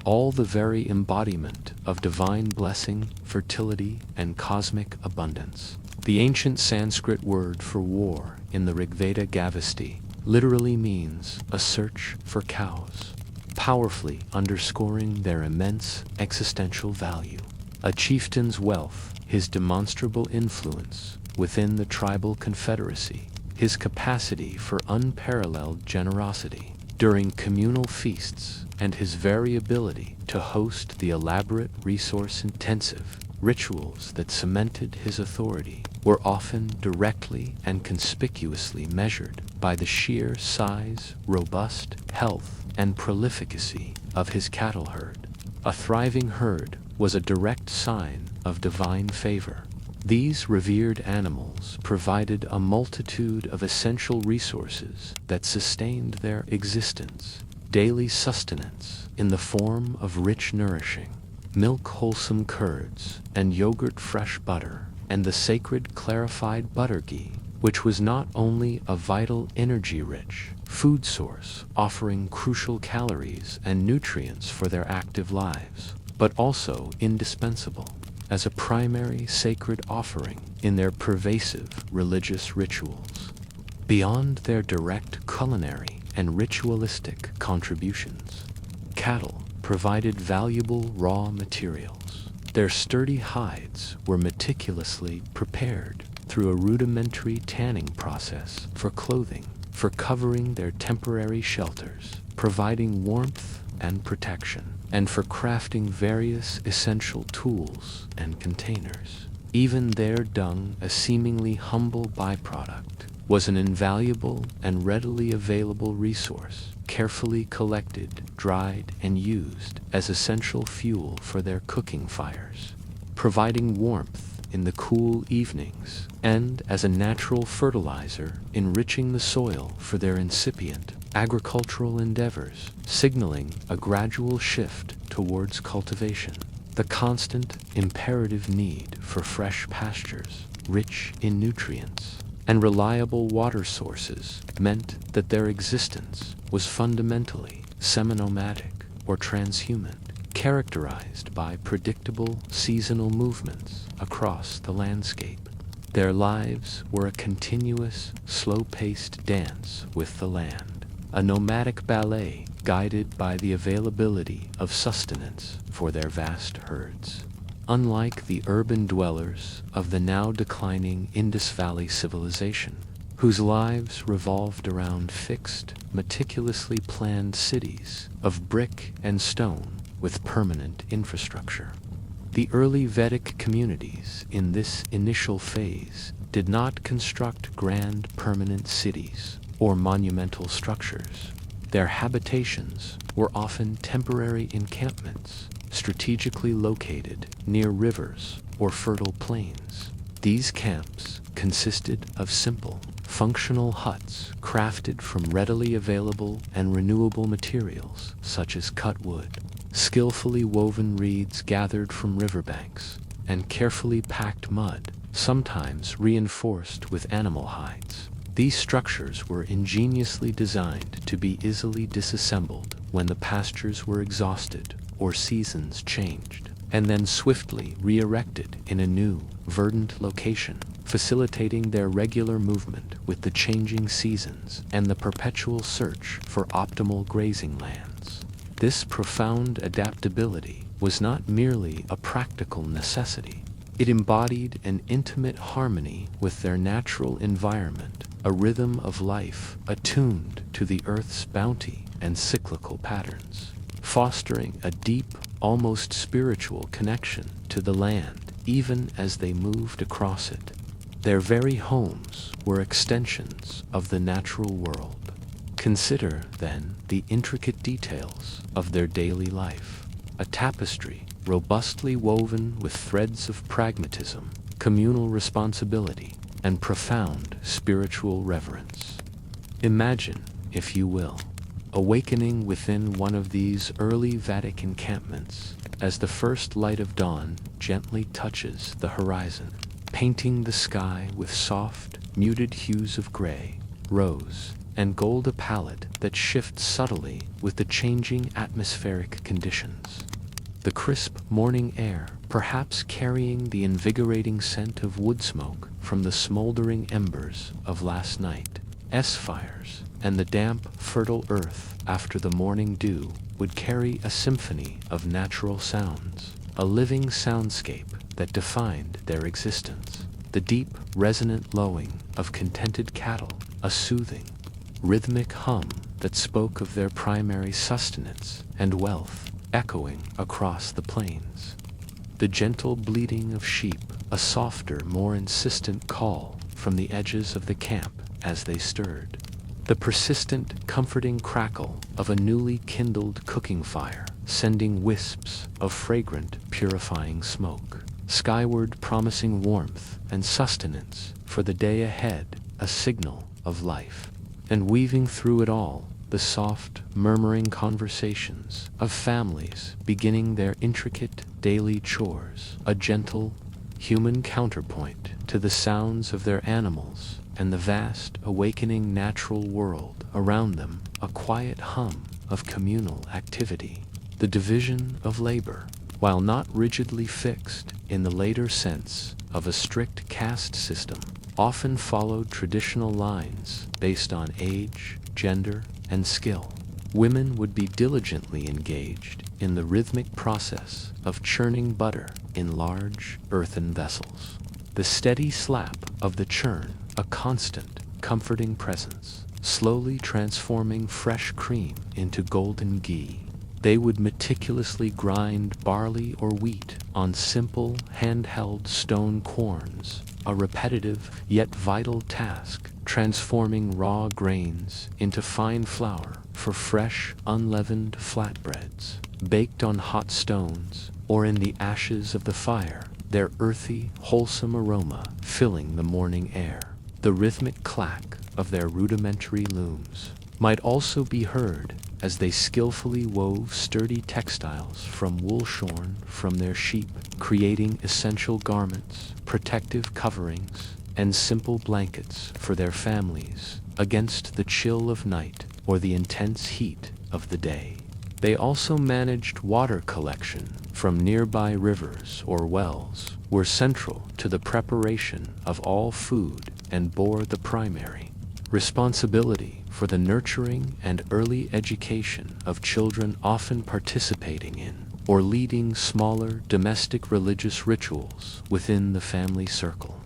all, the very embodiment of divine blessing, fertility, and cosmic abundance. The ancient Sanskrit word for war in the Rigveda Gavasti literally means a search for cows, powerfully underscoring their immense existential value. A chieftain's wealth, his demonstrable influence within the tribal confederacy, his capacity for unparalleled generosity during communal feasts, and his very ability to host the elaborate, resource-intensive rituals that cemented his authority, were often directly and conspicuously measured by the sheer size, robust health, and prolificacy of his cattle herd. A thriving herd was a direct sign of divine favor. These revered animals provided a multitude of essential resources that sustained their existence, daily sustenance in the form of rich nourishing milk, wholesome curds, and yogurt, fresh butter, and the sacred clarified butter ghee, which was not only a vital, energy-rich food source offering crucial calories and nutrients for their active lives, but also indispensable as a primary sacred offering in their pervasive religious rituals. Beyond their direct culinary and ritualistic contributions, cattle provided valuable raw materials. Their sturdy hides were meticulously prepared through a rudimentary tanning process for clothing, for covering their temporary shelters, providing warmth and protection, and for crafting various essential tools and containers. Even their dung, a seemingly humble byproduct, was an invaluable and readily available resource, carefully collected, dried, and used as essential fuel for their cooking fires, providing warmth in the cool evenings, and as a natural fertilizer, enriching the soil for their incipient agricultural endeavors, signaling a gradual shift towards cultivation. The constant, imperative need for fresh pastures, rich in nutrients, and reliable water sources meant that their existence was fundamentally semi-nomadic or transhuman, characterized by predictable seasonal movements across the landscape. Their lives were a continuous, slow-paced dance with the land, a nomadic ballet guided by the availability of sustenance for their vast herds. Unlike the urban dwellers of the now declining Indus Valley civilization, whose lives revolved around fixed, meticulously planned cities of brick and stone with permanent infrastructure, the early Vedic communities in this initial phase did not construct grand permanent cities or monumental structures. Their habitations were often temporary encampments, strategically located near rivers or fertile plains. These camps consisted of simple, functional huts crafted from readily available and renewable materials such as cut wood, skillfully woven reeds gathered from riverbanks, and carefully packed mud, sometimes reinforced with animal hides. These structures were ingeniously designed to be easily disassembled when the pastures were exhausted or seasons changed, and then swiftly re-erected in a new, verdant location, facilitating their regular movement with the changing seasons and the perpetual search for optimal grazing lands. This profound adaptability was not merely a practical necessity. It embodied an intimate harmony with their natural environment, a rhythm of life attuned to the earth's bounty and cyclical patterns, fostering a deep, almost spiritual connection to the land even as they moved across it. Their very homes were extensions of the natural world. Consider, then, the intricate details of their daily life. A tapestry robustly woven with threads of pragmatism, communal responsibility, and profound spiritual reverence. Imagine, if you will, awakening within one of these early Vedic encampments as the first light of dawn gently touches the horizon, painting the sky with soft, muted hues of gray, rose, and gold, a palette that shifts subtly with the changing atmospheric conditions. The crisp morning air, perhaps carrying the invigorating scent of wood smoke from the smoldering embers of last night's fires, and the damp, fertile earth after the morning dew, would carry a symphony of natural sounds, a living soundscape that defined their existence. The deep, resonant lowing of contented cattle, a soothing, rhythmic hum that spoke of their primary sustenance and wealth, echoing across the plains. The gentle bleating of sheep, a softer, more insistent call from the edges of the camp as they stirred. The persistent, comforting crackle of a newly kindled cooking fire, sending wisps of fragrant, purifying smoke, skyward promising warmth and sustenance for the day ahead, a signal of life. And weaving through it all, the soft, murmuring conversations of families beginning their intricate daily chores, a gentle, human counterpoint to the sounds of their animals and the vast, awakening natural world around them, a quiet hum of communal activity. The division of labor, while not rigidly fixed in the later sense of a strict caste system, often followed traditional lines based on age, gender, and skill. Women would be diligently engaged in the rhythmic process of churning butter in large earthen vessels. The steady slap of the churn, a constant, comforting presence, slowly transforming fresh cream into golden ghee. They would meticulously grind barley or wheat on simple, handheld stone querns, a repetitive yet vital task, transforming raw grains into fine flour for fresh, unleavened flatbreads, baked on hot stones or in the ashes of the fire, their earthy, wholesome aroma filling the morning air. The rhythmic clack of their rudimentary looms might also be heard as they skillfully wove sturdy textiles from wool shorn from their sheep, creating essential garments, protective coverings, and simple blankets for their families against the chill of night or the intense heat of the day. They also managed water collection from nearby rivers or wells, were central to the preparation of all food, and bore the primary responsibility for the nurturing and early education of children, often participating in or leading smaller domestic religious rituals within the family circle.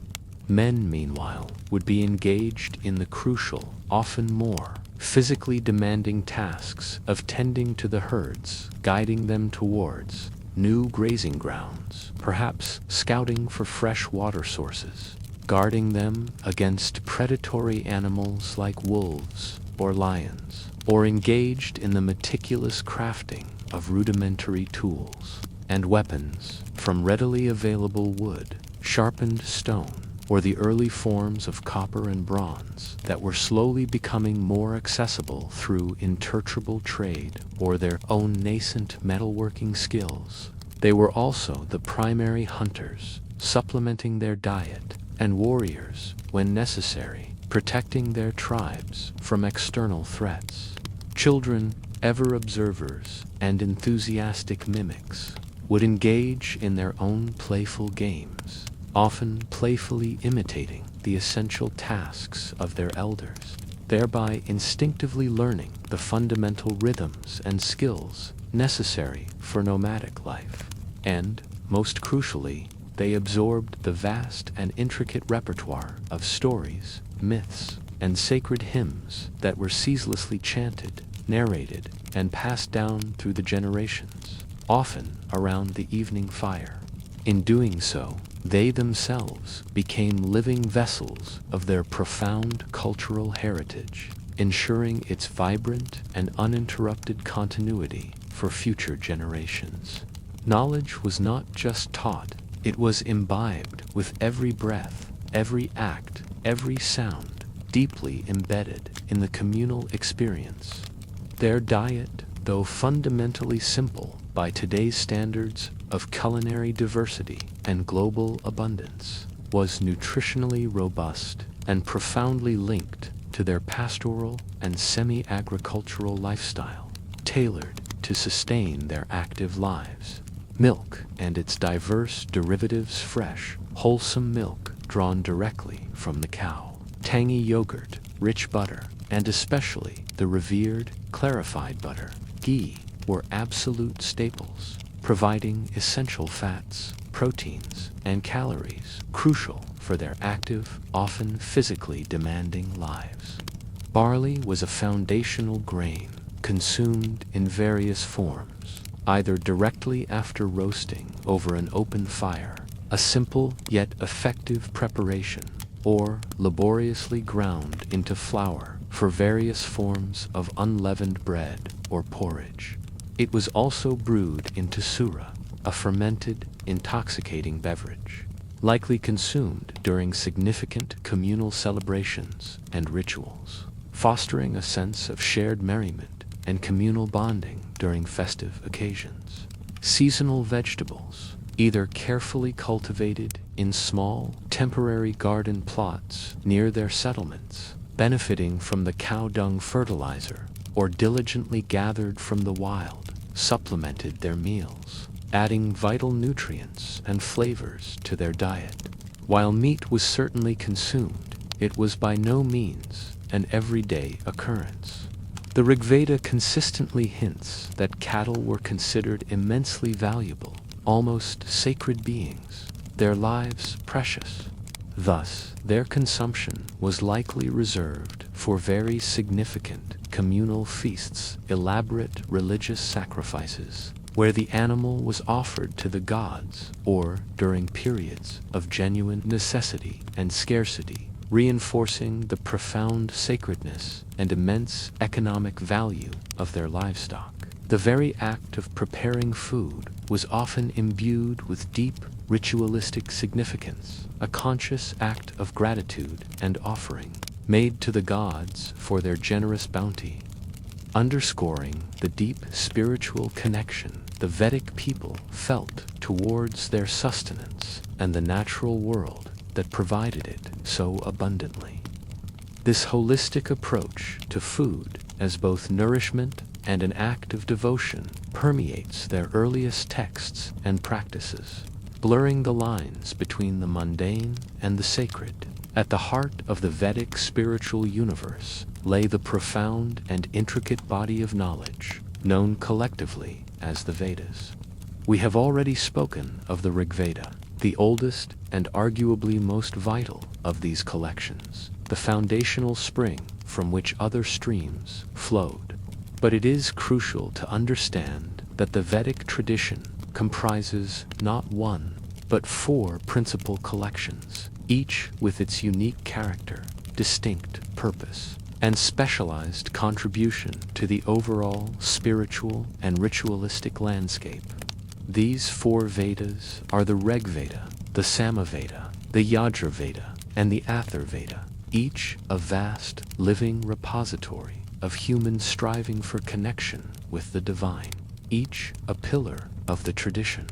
Men, meanwhile, would be engaged in the crucial, often more physically demanding tasks of tending to the herds, guiding them towards new grazing grounds, perhaps scouting for fresh water sources, guarding them against predatory animals like wolves or lions, or engaged in the meticulous crafting of rudimentary tools and weapons from readily available wood, sharpened stone, or the early forms of copper and bronze that were slowly becoming more accessible through intertribal trade or their own nascent metalworking skills. They were also the primary hunters, supplementing their diet, and warriors, when necessary, protecting their tribes from external threats. Children, ever observers, and enthusiastic mimics, would engage in their own playful games, often playfully imitating the essential tasks of their elders, thereby instinctively learning the fundamental rhythms and skills necessary for nomadic life. And, most crucially, they absorbed the vast and intricate repertoire of stories, myths, and sacred hymns that were ceaselessly chanted, narrated, and passed down through the generations, often around the evening fire. In doing so, they themselves became living vessels of their profound cultural heritage, ensuring its vibrant and uninterrupted continuity for future generations. Knowledge was not just taught, it was imbibed with every breath, every act, every sound, deeply embedded in the communal experience. Their diet, though fundamentally simple by today's standards of culinary diversity and global abundance, was nutritionally robust and profoundly linked to their pastoral and semi-agricultural lifestyle, tailored to sustain their active lives. Milk and its diverse derivatives: fresh, wholesome milk drawn directly from the cow, tangy yogurt, rich butter, and especially the revered clarified butter, ghee, were absolute staples, providing essential fats, proteins, and calories crucial for their active, often physically demanding lives. Barley was a foundational grain, consumed in various forms, either directly after roasting over an open fire, a simple yet effective preparation, or laboriously ground into flour for various forms of unleavened bread or porridge. It was also brewed into sura, a fermented, intoxicating beverage, likely consumed during significant communal celebrations and rituals, fostering a sense of shared merriment and communal bonding during festive occasions. Seasonal vegetables, either carefully cultivated in small, temporary garden plots near their settlements, benefiting from the cow dung fertilizer, or diligently gathered from the wild, supplemented their meals, adding vital nutrients and flavors to their diet. While meat was certainly consumed, it was by no means an everyday occurrence. The Rigveda consistently hints that cattle were considered immensely valuable, almost sacred beings, their lives precious. Thus, their consumption was likely reserved for very significant communal feasts, elaborate religious sacrifices, where the animal was offered to the gods, or during periods of genuine necessity and scarcity, reinforcing the profound sacredness and immense economic value of their livestock. The very act of preparing food was often imbued with deep ritualistic significance, a conscious act of gratitude and offering, made to the gods for their generous bounty. Underscoring the deep spiritual connection the Vedic people felt towards their sustenance and the natural world that provided it so abundantly. This holistic approach to food as both nourishment and an act of devotion permeates their earliest texts and practices, blurring the lines between the mundane and the sacred. At the heart of the Vedic spiritual universe lay the profound and intricate body of knowledge known collectively as the Vedas. We have already spoken of the Rigveda, the oldest and arguably most vital of these collections, the foundational spring from which other streams flowed. But it is crucial to understand that the Vedic tradition comprises not one, but 4 principal collections, each with its unique character, distinct purpose, and specialized contribution to the overall spiritual and ritualistic landscape. These 4 Vedas are the Rigveda, the Samaveda, the Yajurveda, and the Atharvaveda, each a vast, living repository of humans striving for connection with the divine, each a pillar of the tradition.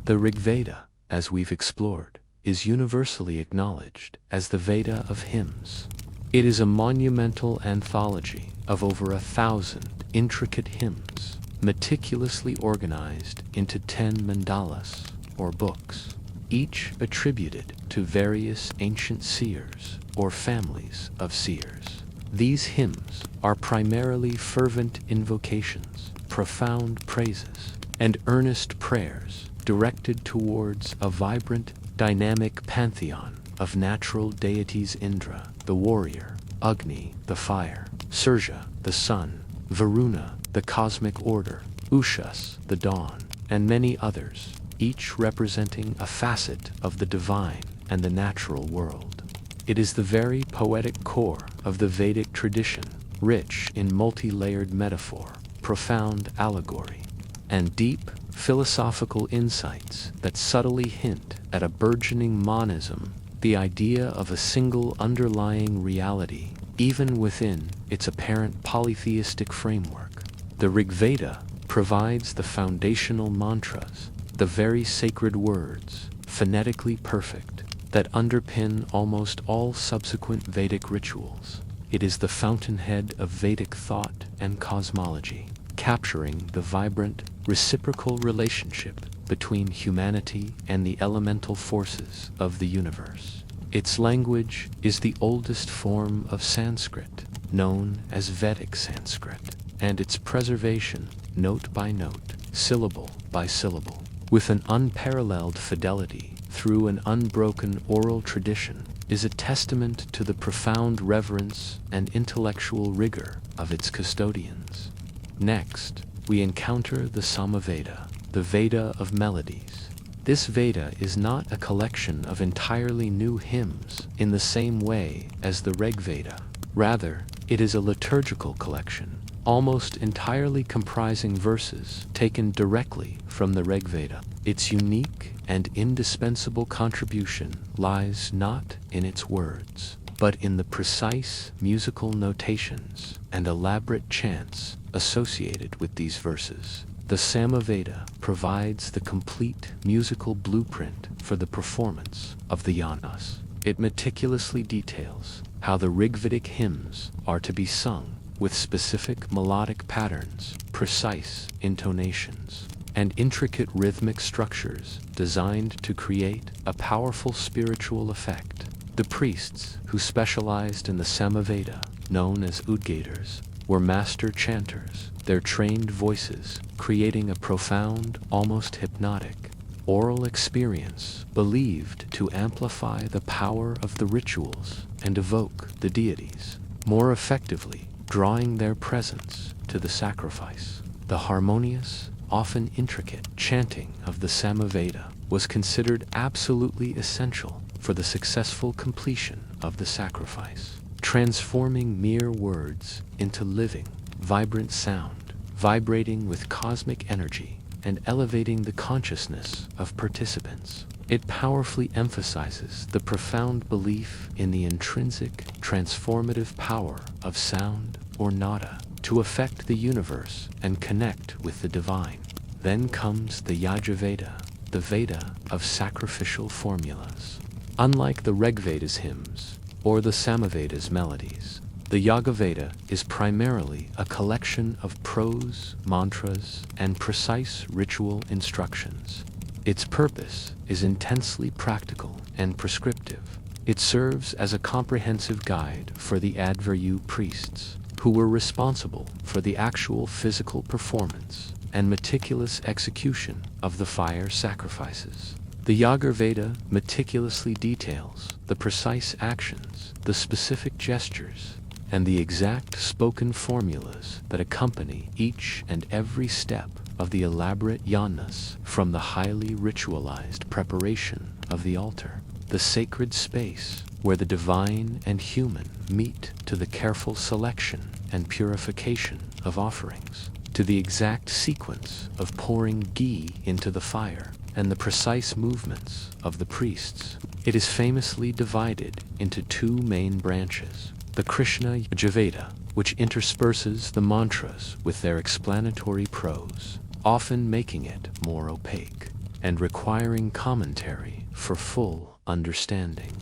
The Rigveda, as we've explored, is universally acknowledged as the Veda of hymns. It is a monumental anthology of over 1,000 intricate hymns, meticulously organized into 10 mandalas, or books, each attributed to various ancient seers or families of seers. These hymns are primarily fervent invocations, profound praises, and earnest prayers directed towards a vibrant, dynamic pantheon of natural deities: Indra, the warrior; Agni, the fire; Surya, the sun; Varuna, the cosmic order; Ushas, the dawn, and many others, each representing a facet of the divine and the natural world. It is the very poetic core of the Vedic tradition, rich in multi-layered metaphor, profound allegory, and deep philosophical insights that subtly hint at a burgeoning monism, the idea of a single underlying reality, even within its apparent polytheistic framework. The Rigveda provides the foundational mantras, the very sacred words, phonetically perfect, that underpin almost all subsequent Vedic rituals. It is the fountainhead of Vedic thought and cosmology, capturing the vibrant, reciprocal relationship between humanity and the elemental forces of the universe. Its language is the oldest form of Sanskrit, known as Vedic Sanskrit, and its preservation, note by note, syllable by syllable, with an unparalleled fidelity through an unbroken oral tradition, is a testament to the profound reverence and intellectual rigor of its custodians. Next, we encounter the Samaveda, the Veda of melodies. This Veda is not a collection of entirely new hymns in the same way as the Rigveda. Rather, it is a liturgical collection, almost entirely comprising verses taken directly from the Rigveda. Its unique and indispensable contribution lies not in its words, but in the precise musical notations and elaborate chants associated with these verses. The Samaveda provides the complete musical blueprint for the performance of the yanas. It meticulously details how the Rigvedic hymns are to be sung with specific melodic patterns, precise intonations, and intricate rhythmic structures designed to create a powerful spiritual effect. The priests who specialized in the Samaveda, known as Udgators, were master chanters, their trained voices creating a profound, almost hypnotic, oral experience believed to amplify the power of the rituals and evoke the deities more effectively, drawing their presence to the sacrifice. The harmonious, often intricate chanting of the Samaveda was considered absolutely essential for the successful completion of the sacrifice, transforming mere words into living, vibrant sound, vibrating with cosmic energy and elevating the consciousness of participants. It powerfully emphasizes the profound belief in the intrinsic, transformative power of sound or nada to affect the universe and connect with the divine. Then comes the Yajurveda, the Veda of sacrificial formulas. Unlike the Rigveda's hymns or the Samaveda's melodies, the Yajurveda is primarily a collection of prose, mantras, and precise ritual instructions. Its purpose is intensely practical and prescriptive. It serves as a comprehensive guide for the Atharvaveda priests, who were responsible for the actual physical performance and meticulous execution of the fire sacrifices. The Yajurveda meticulously details the precise actions, the specific gestures, and the exact spoken formulas that accompany each and every step of the elaborate yanas, from the highly ritualized preparation of the altar, the sacred space where the divine and human meet, to the careful selection and purification of offerings, to the exact sequence of pouring ghee into the fire, and the precise movements of the priests. It is famously divided into two main branches: the Krishna Yajurveda, which intersperses the mantras with their explanatory prose, often making it more opaque and requiring commentary for full understanding,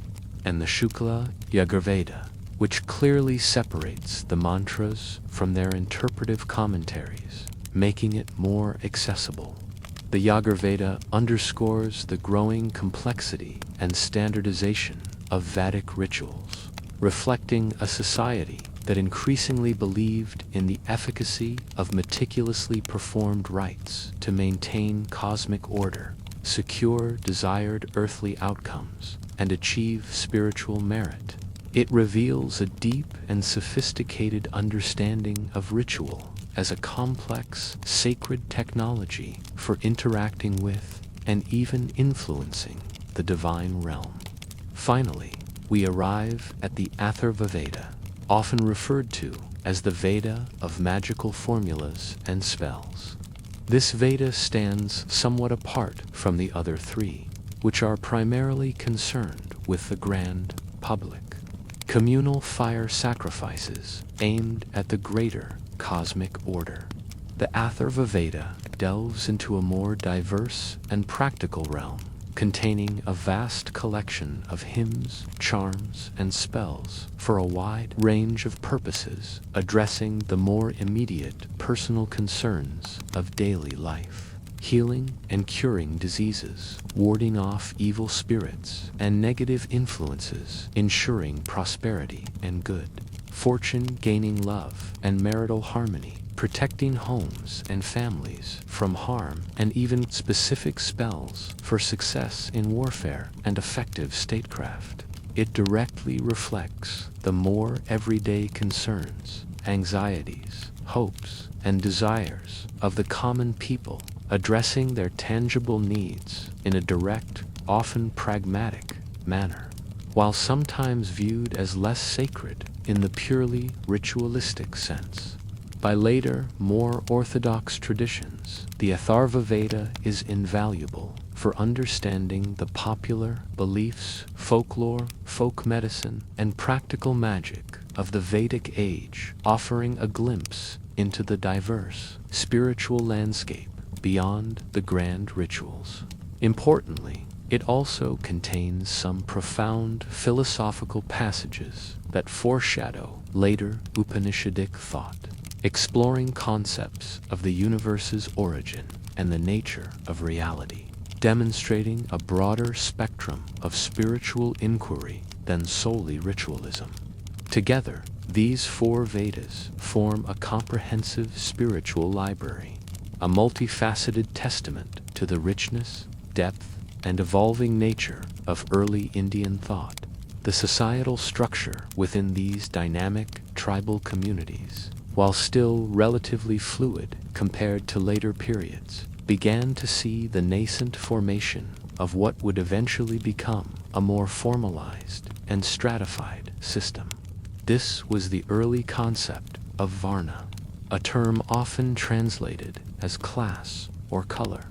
and the Shukla Yajurveda, which clearly separates the mantras from their interpretive commentaries, making it more accessible. The Yajurveda underscores the growing complexity and standardization of Vedic rituals, reflecting a society that increasingly believed in the efficacy of meticulously performed rites to maintain cosmic order, secure desired earthly outcomes, and achieve spiritual merit. It reveals a deep and sophisticated understanding of ritual as a complex, sacred technology for interacting with and even influencing the divine realm. Finally, we arrive at the Atharvaveda, often referred to as the Veda of magical formulas and spells. This Veda stands somewhat apart from the other three, which are primarily concerned with the grand public. Communal fire sacrifices aimed at the greater cosmic order. The Atharvaveda delves into a more diverse and practical realm, containing a vast collection of hymns, charms, and spells for a wide range of purposes, addressing the more immediate personal concerns of daily life, healing and curing diseases, warding off evil spirits and negative influences, ensuring prosperity and good fortune, gaining love and marital harmony, protecting homes and families from harm, and even specific spells for success in warfare and effective statecraft. It directly reflects the more everyday concerns, anxieties, hopes, and desires of the common people, addressing their tangible needs in a direct, often pragmatic manner. While sometimes viewed as less sacred in the purely ritualistic sense, by later, more orthodox traditions, the Atharvaveda is invaluable for understanding the popular beliefs, folklore, folk medicine, and practical magic of the Vedic age, offering a glimpse into the diverse spiritual landscape beyond the grand rituals. Importantly, it also contains some profound philosophical passages that foreshadow later Upanishadic thought, exploring concepts of the universe's origin and the nature of reality, demonstrating a broader spectrum of spiritual inquiry than solely ritualism. Together, these four Vedas form a comprehensive spiritual library, a multifaceted testament to the richness, depth, and evolving nature of early Indian thought. The societal structure within these dynamic tribal communities, while still relatively fluid compared to later periods, began to see the nascent formation of what would eventually become a more formalized and stratified system. This was the early concept of Varna, a term often translated as class or color,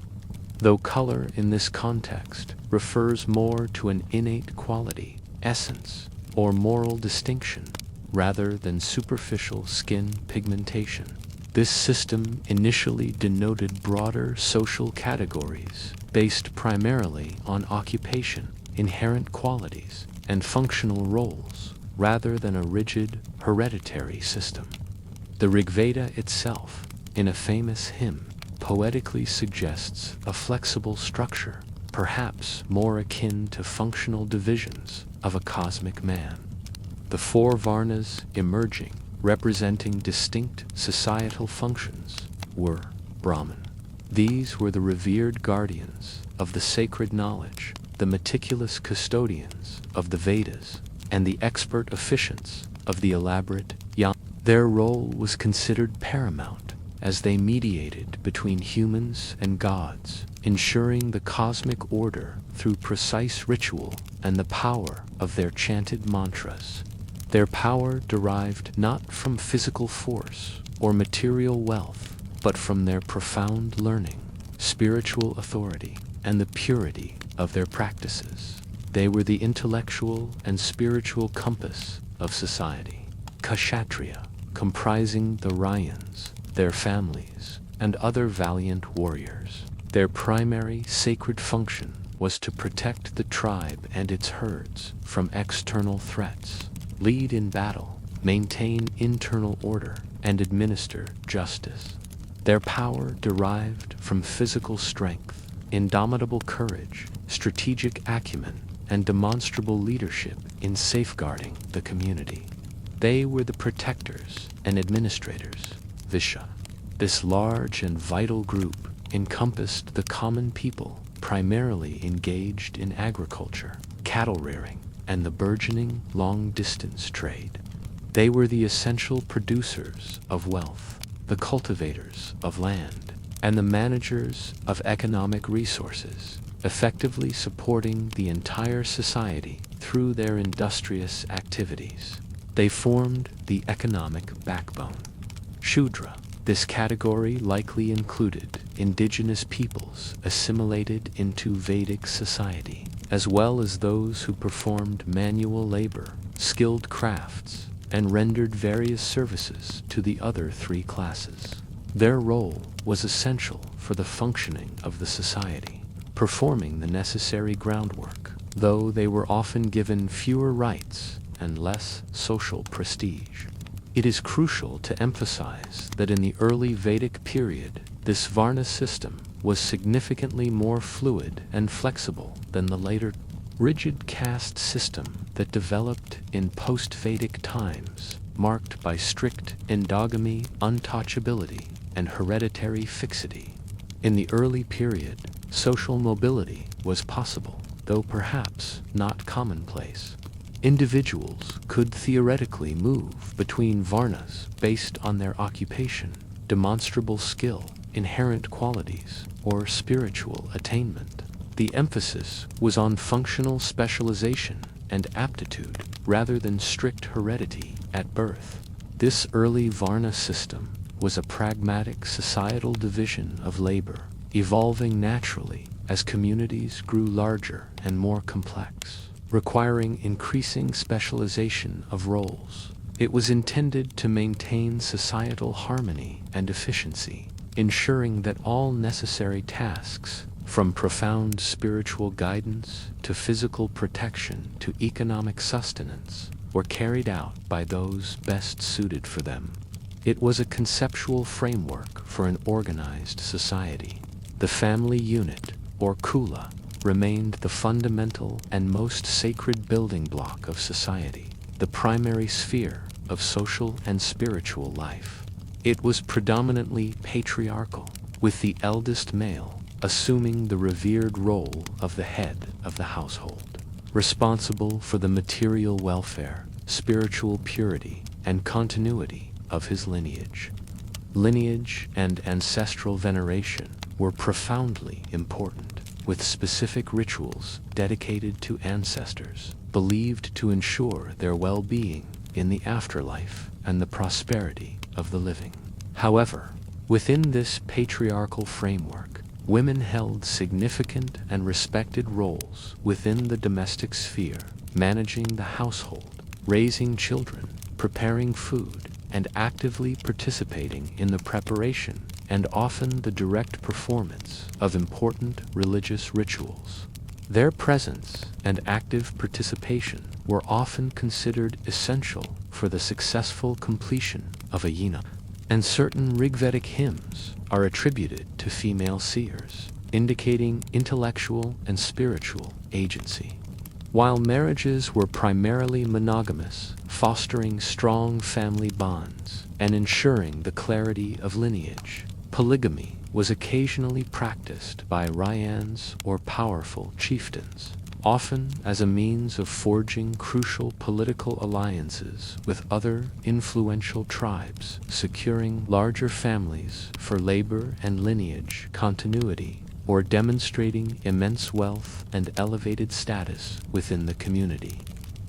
though color in this context refers more to an innate quality, essence, or moral distinction rather than superficial skin pigmentation. This system initially denoted broader social categories based primarily on occupation, inherent qualities, and functional roles, rather than a rigid, hereditary system. The Rigveda itself, in a famous hymn, poetically suggests a flexible structure, perhaps more akin to functional divisions of a cosmic man. The four Varnas emerging, representing distinct societal functions, were Brahman. These were the revered guardians of the sacred knowledge, the meticulous custodians of the Vedas, and the expert officiants of the elaborate Yajna. Their role was considered paramount as they mediated between humans and gods, ensuring the cosmic order through precise ritual and the power of their chanted mantras. Their power derived not from physical force or material wealth, but from their profound learning, spiritual authority, and the purity of their practices. They were the intellectual and spiritual compass of society. Kshatriya, comprising the Ryans, their families, and other valiant warriors. Their primary sacred function was to protect the tribe and its herds from external threats, lead in battle, maintain internal order, and administer justice. Their power derived from physical strength, indomitable courage, strategic acumen, and demonstrable leadership in safeguarding the community. They were the protectors and administrators. Vishya. This large and vital group encompassed the common people primarily engaged in agriculture, cattle rearing, and the burgeoning long-distance trade. They were the essential producers of wealth, the cultivators of land, and the managers of economic resources, effectively supporting the entire society through their industrious activities. They formed the economic backbone. Shudra. This category likely included indigenous peoples assimilated into Vedic society, as well as those who performed manual labor, skilled crafts, and rendered various services to the other three classes. Their role was essential for the functioning of the society, performing the necessary groundwork, though they were often given fewer rights and less social prestige. It is crucial to emphasize that in the early Vedic period, this Varna system was significantly more fluid and flexible than the later rigid caste system that developed in post-Vedic times, marked by strict endogamy, untouchability, and hereditary fixity. In the early period, social mobility was possible, though perhaps not commonplace. Individuals could theoretically move between varnas based on their occupation, demonstrable skill, inherent qualities, or spiritual attainment. The emphasis was on functional specialization and aptitude rather than strict heredity at birth. This early varna system was a pragmatic societal division of labor, evolving naturally as communities grew larger and more complex, requiring increasing specialization of roles. It was intended to maintain societal harmony and efficiency, ensuring that all necessary tasks, from profound spiritual guidance to physical protection to economic sustenance, were carried out by those best suited for them. It was a conceptual framework for an organized society. The family unit, or kula, remained the fundamental and most sacred building block of society, the primary sphere of social and spiritual life. It was predominantly patriarchal, with the eldest male assuming the revered role of the head of the household, responsible for the material welfare, spiritual purity, and continuity of his lineage. Lineage and ancestral veneration were profoundly important, with specific rituals dedicated to ancestors, believed to ensure their well-being in the afterlife and the prosperity of the living. However, within this patriarchal framework, women held significant and respected roles within the domestic sphere, managing the household, raising children, preparing food, and actively participating in the preparation and often the direct performance of important religious rituals. Their presence and active participation were often considered essential for the successful completion of a yajna, and certain Rigvedic hymns are attributed to female seers, indicating intellectual and spiritual agency. While marriages were primarily monogamous, fostering strong family bonds and ensuring the clarity of lineage, polygamy was occasionally practiced by Ryans or powerful chieftains, often as a means of forging crucial political alliances with other influential tribes, securing larger families for labor and lineage continuity, or demonstrating immense wealth and elevated status within the community.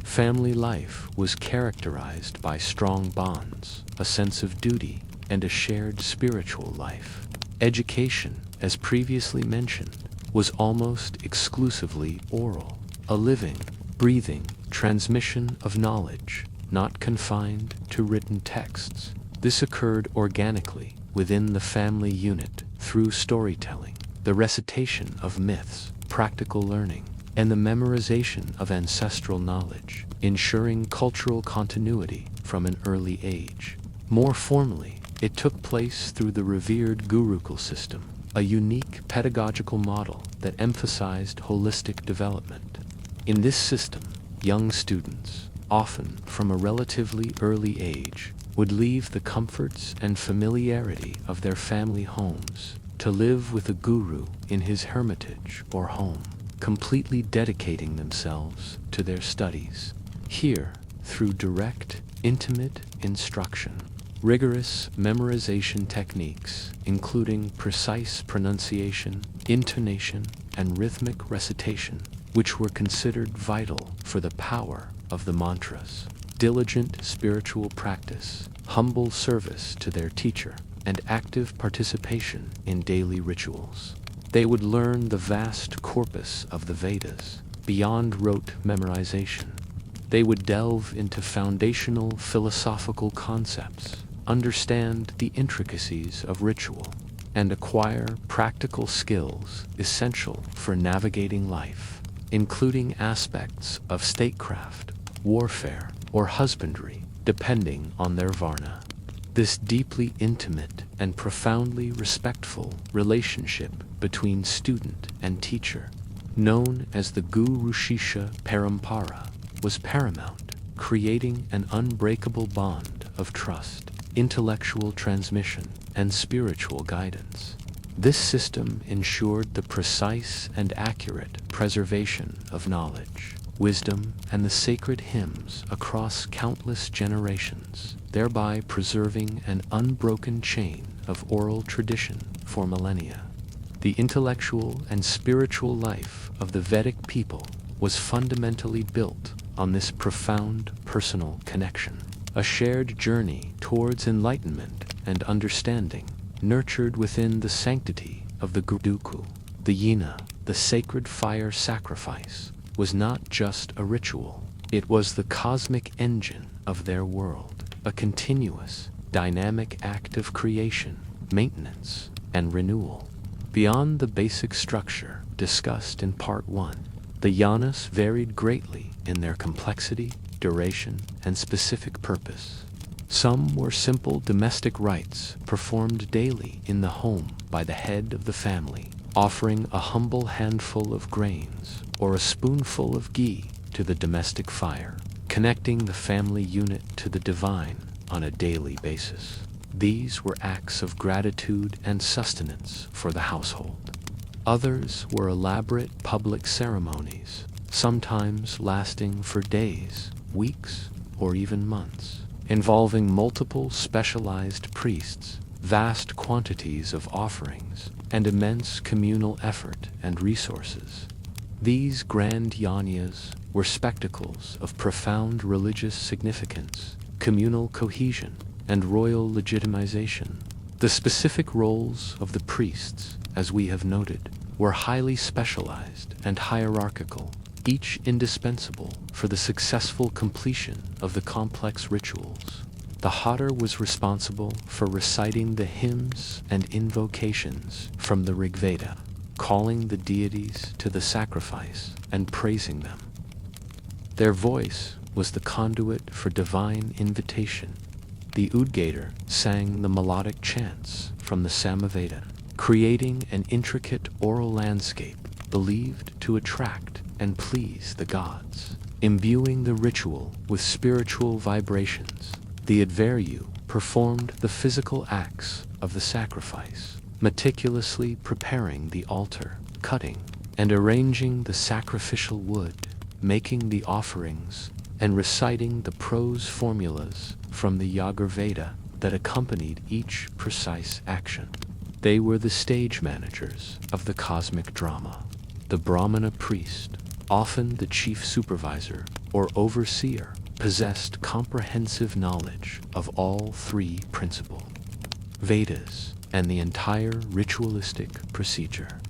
Family life was characterized by strong bonds, a sense of duty, and a shared spiritual life. Education, as previously mentioned, was almost exclusively oral, a living, breathing transmission of knowledge, not confined to written texts. This occurred organically within the family unit through storytelling, the recitation of myths, practical learning, and the memorization of ancestral knowledge, ensuring cultural continuity from an early age. More formally, it took place through the revered Gurukul system, a unique pedagogical model that emphasized holistic development. In this system, young students, often from a relatively early age, would leave the comforts and familiarity of their family homes to live with a guru in his hermitage or home, completely dedicating themselves to their studies. Here, through direct, intimate instruction, rigorous memorization techniques, including precise pronunciation, intonation, and rhythmic recitation, which were considered vital for the power of the mantras, diligent spiritual practice, humble service to their teacher, and active participation in daily rituals. They would learn the vast corpus of the Vedas, beyond rote memorization. They would delve into foundational philosophical concepts, understand the intricacies of ritual, and acquire practical skills essential for navigating life, including aspects of statecraft, warfare, or husbandry, depending on their varna. This deeply intimate and profoundly respectful relationship between student and teacher, known as the Guru-Shishya Parampara, was paramount, creating an unbreakable bond of trust, intellectual transmission, and spiritual guidance. This system ensured the precise and accurate preservation of knowledge, wisdom, and the sacred hymns across countless generations, thereby preserving an unbroken chain of oral tradition for millennia. The intellectual and spiritual life of the Vedic people was fundamentally built on this profound personal connection, a shared journey towards enlightenment and understanding, nurtured within the sanctity of the Gurukul. The yina, the sacred fire sacrifice, was not just a ritual. It was the cosmic engine of their world, a continuous, dynamic act of creation, maintenance, and renewal. Beyond the basic structure discussed in Part 1, the yanas varied greatly in their complexity, duration, and specific purpose. Some were simple domestic rites performed daily in the home by the head of the family, offering a humble handful of grains or a spoonful of ghee to the domestic fire, connecting the family unit to the divine on a daily basis. These were acts of gratitude and sustenance for the household. Others were elaborate public ceremonies, sometimes lasting for days, weeks, or even months, involving multiple specialized priests, vast quantities of offerings, and immense communal effort and resources. These grand yajnas were spectacles of profound religious significance, communal cohesion, and royal legitimization. The specific roles of the priests, as we have noted, were highly specialized and hierarchical, each indispensable for the successful completion of the complex rituals. The Hatter was responsible for reciting the hymns and invocations from the Rigveda, calling the deities to the sacrifice and praising them. Their voice was the conduit for divine invitation. The Udgator sang the melodic chants from the Samaveda, creating an intricate oral landscape believed to attract and please the gods, imbuing the ritual with spiritual vibrations. The Adveryu performed the physical acts of the sacrifice, meticulously preparing the altar, cutting and arranging the sacrificial wood, making the offerings, and reciting the prose formulas from the Yajurveda that accompanied each precise action. They were the stage managers of the cosmic drama. The Brahmana priest, often the chief supervisor or overseer, possessed comprehensive knowledge of all three principal Vedas and the entire ritualistic procedure.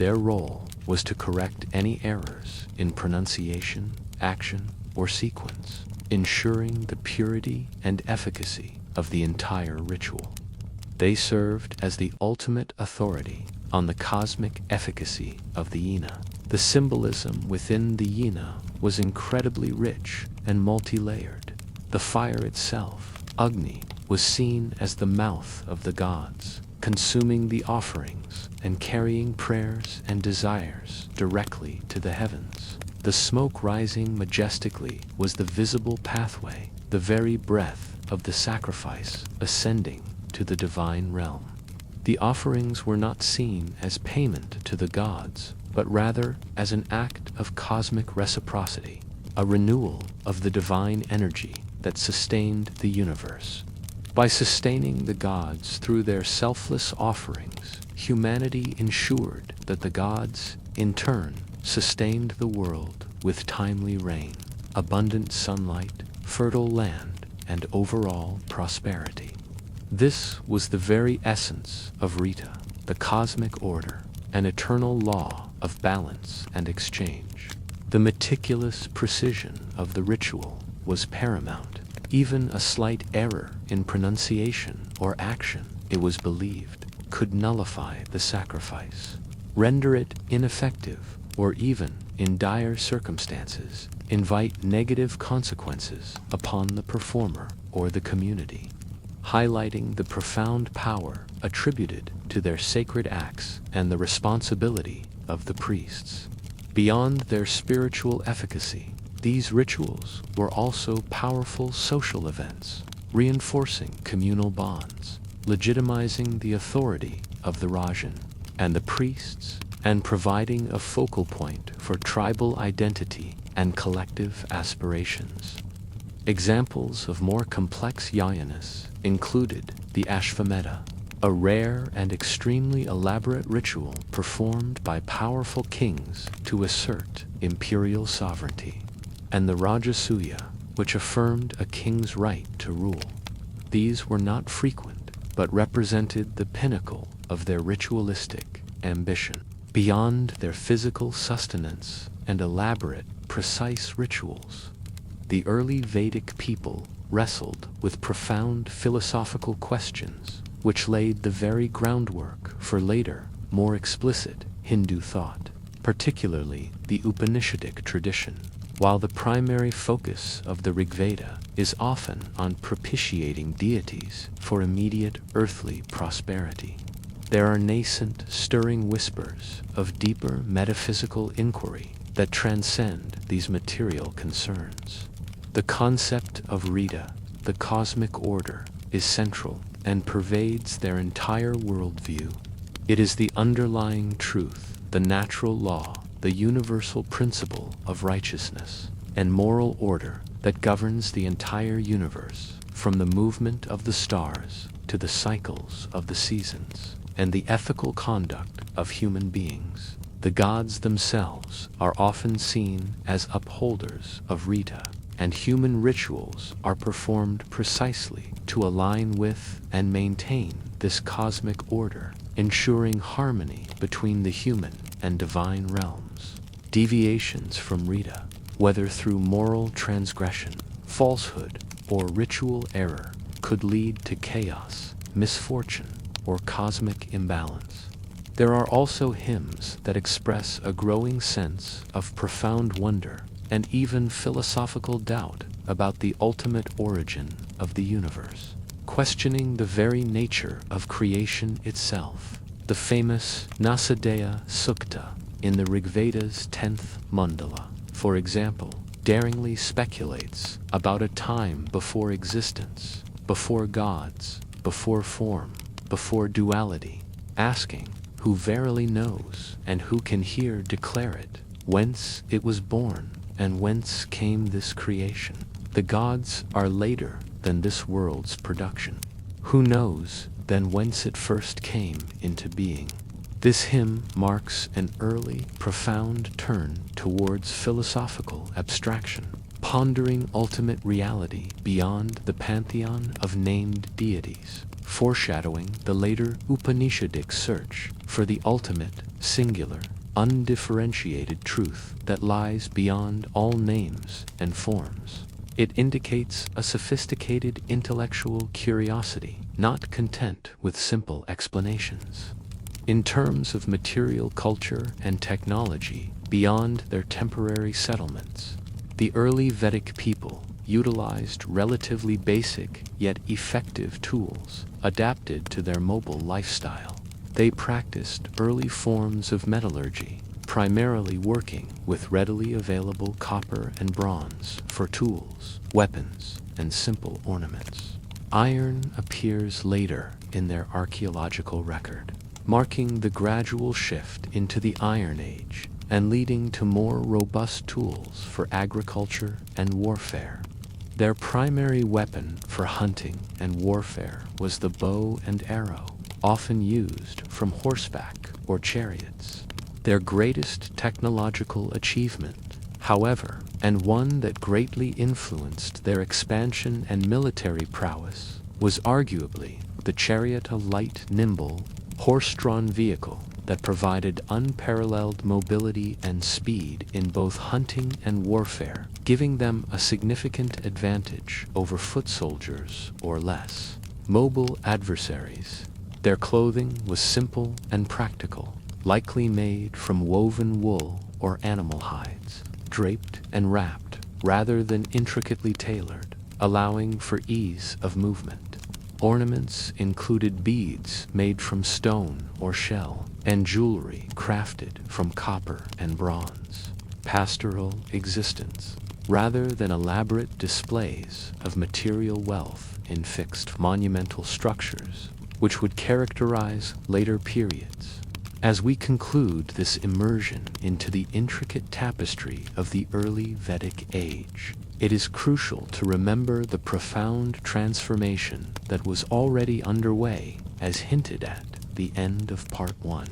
Their role was to correct any errors in pronunciation, action, or sequence, ensuring the purity and efficacy of the entire ritual. They served as the ultimate authority on the cosmic efficacy of the yina. The symbolism within the yina was incredibly rich and multi-layered. The fire itself, Agni, was seen as the mouth of the gods, consuming the offerings and carrying prayers and desires directly to the heavens. The smoke rising majestically was the visible pathway, the very breath of the sacrifice ascending to the divine realm. The offerings were not seen as payment to the gods, but rather as an act of cosmic reciprocity, a renewal of the divine energy that sustained the universe. By sustaining the gods through their selfless offerings, humanity ensured that the gods, in turn, sustained the world with timely rain, abundant sunlight, fertile land, and overall prosperity. This was the very essence of Rita, the cosmic order, an eternal law of balance and exchange. The meticulous precision of the ritual was paramount. Even a slight error in pronunciation or action, it was believed, could nullify the sacrifice, render it ineffective, or even, in dire circumstances, invite negative consequences upon the performer or the community, highlighting the profound power attributed to their sacred acts and the responsibility of the priests. Beyond their spiritual efficacy, these rituals were also powerful social events, reinforcing communal bonds, legitimizing the authority of the Rajan and the priests, and providing a focal point for tribal identity and collective aspirations. Examples of more complex yajanas included the Ashvamedha, a rare and extremely elaborate ritual performed by powerful kings to assert imperial sovereignty, and the Rajasuya, which affirmed a king's right to rule. These were not frequent, but represented the pinnacle of their ritualistic ambition. Beyond their physical sustenance and elaborate, precise rituals, the early Vedic people wrestled with profound philosophical questions, which laid the very groundwork for later, more explicit Hindu thought, particularly the Upanishadic tradition. While the primary focus of the Rigveda is often on propitiating deities for immediate earthly prosperity, there are nascent, stirring whispers of deeper metaphysical inquiry that transcend these material concerns. The concept of Rita, the cosmic order, is central and pervades their entire worldview. It is the underlying truth, the natural law, the universal principle of righteousness and moral order that governs the entire universe, from the movement of the stars to the cycles of the seasons, and the ethical conduct of human beings. The gods themselves are often seen as upholders of Rita, and human rituals are performed precisely to align with and maintain this cosmic order, ensuring harmony between the human and divine realms. Deviations from Rita, whether through moral transgression, falsehood, or ritual error, could lead to chaos, misfortune, or cosmic imbalance. There are also hymns that express a growing sense of profound wonder and even philosophical doubt about the ultimate origin of the universe, questioning the very nature of creation itself. The famous Nasadaya Sukta in the Rigveda's 10th mandala, for example, daringly speculates about a time before existence, before gods, before form, before duality, asking, who verily knows, and who can here declare it, whence it was born, and whence came this creation? The gods are later than this world's production. Who knows then whence it first came into being? This hymn marks an early, profound turn towards philosophical abstraction, pondering ultimate reality beyond the pantheon of named deities, foreshadowing the later Upanishadic search for for the ultimate, singular, undifferentiated truth that lies beyond all names and forms. It indicates a sophisticated intellectual curiosity, not content with simple explanations. In terms of material culture and technology, beyond their temporary settlements, the early Vedic people utilized relatively basic yet effective tools adapted to their mobile lifestyle. They practiced early forms of metallurgy, primarily working with readily available copper and bronze for tools, weapons, and simple ornaments. Iron appears later in their archaeological record, marking the gradual shift into the Iron Age and leading to more robust tools for agriculture and warfare. Their primary weapon for hunting and warfare was the bow and arrow, often used from horseback or chariots. Their greatest technological achievement, however, and one that greatly influenced their expansion and military prowess, was arguably the chariot, a light, nimble, horse-drawn vehicle that provided unparalleled mobility and speed in both hunting and warfare, giving them a significant advantage over foot soldiers or less mobile adversaries. Their clothing was simple and practical, likely made from woven wool or animal hides, draped and wrapped rather than intricately tailored, allowing for ease of movement. Ornaments included beads made from stone or shell, and jewelry crafted from copper and bronze. Pastoral existence, rather than elaborate displays of material wealth in fixed monumental structures, which would characterize later periods. As we conclude this immersion into the intricate tapestry of the early Vedic age, it is crucial to remember the profound transformation that was already underway, as hinted at the end of Part 1.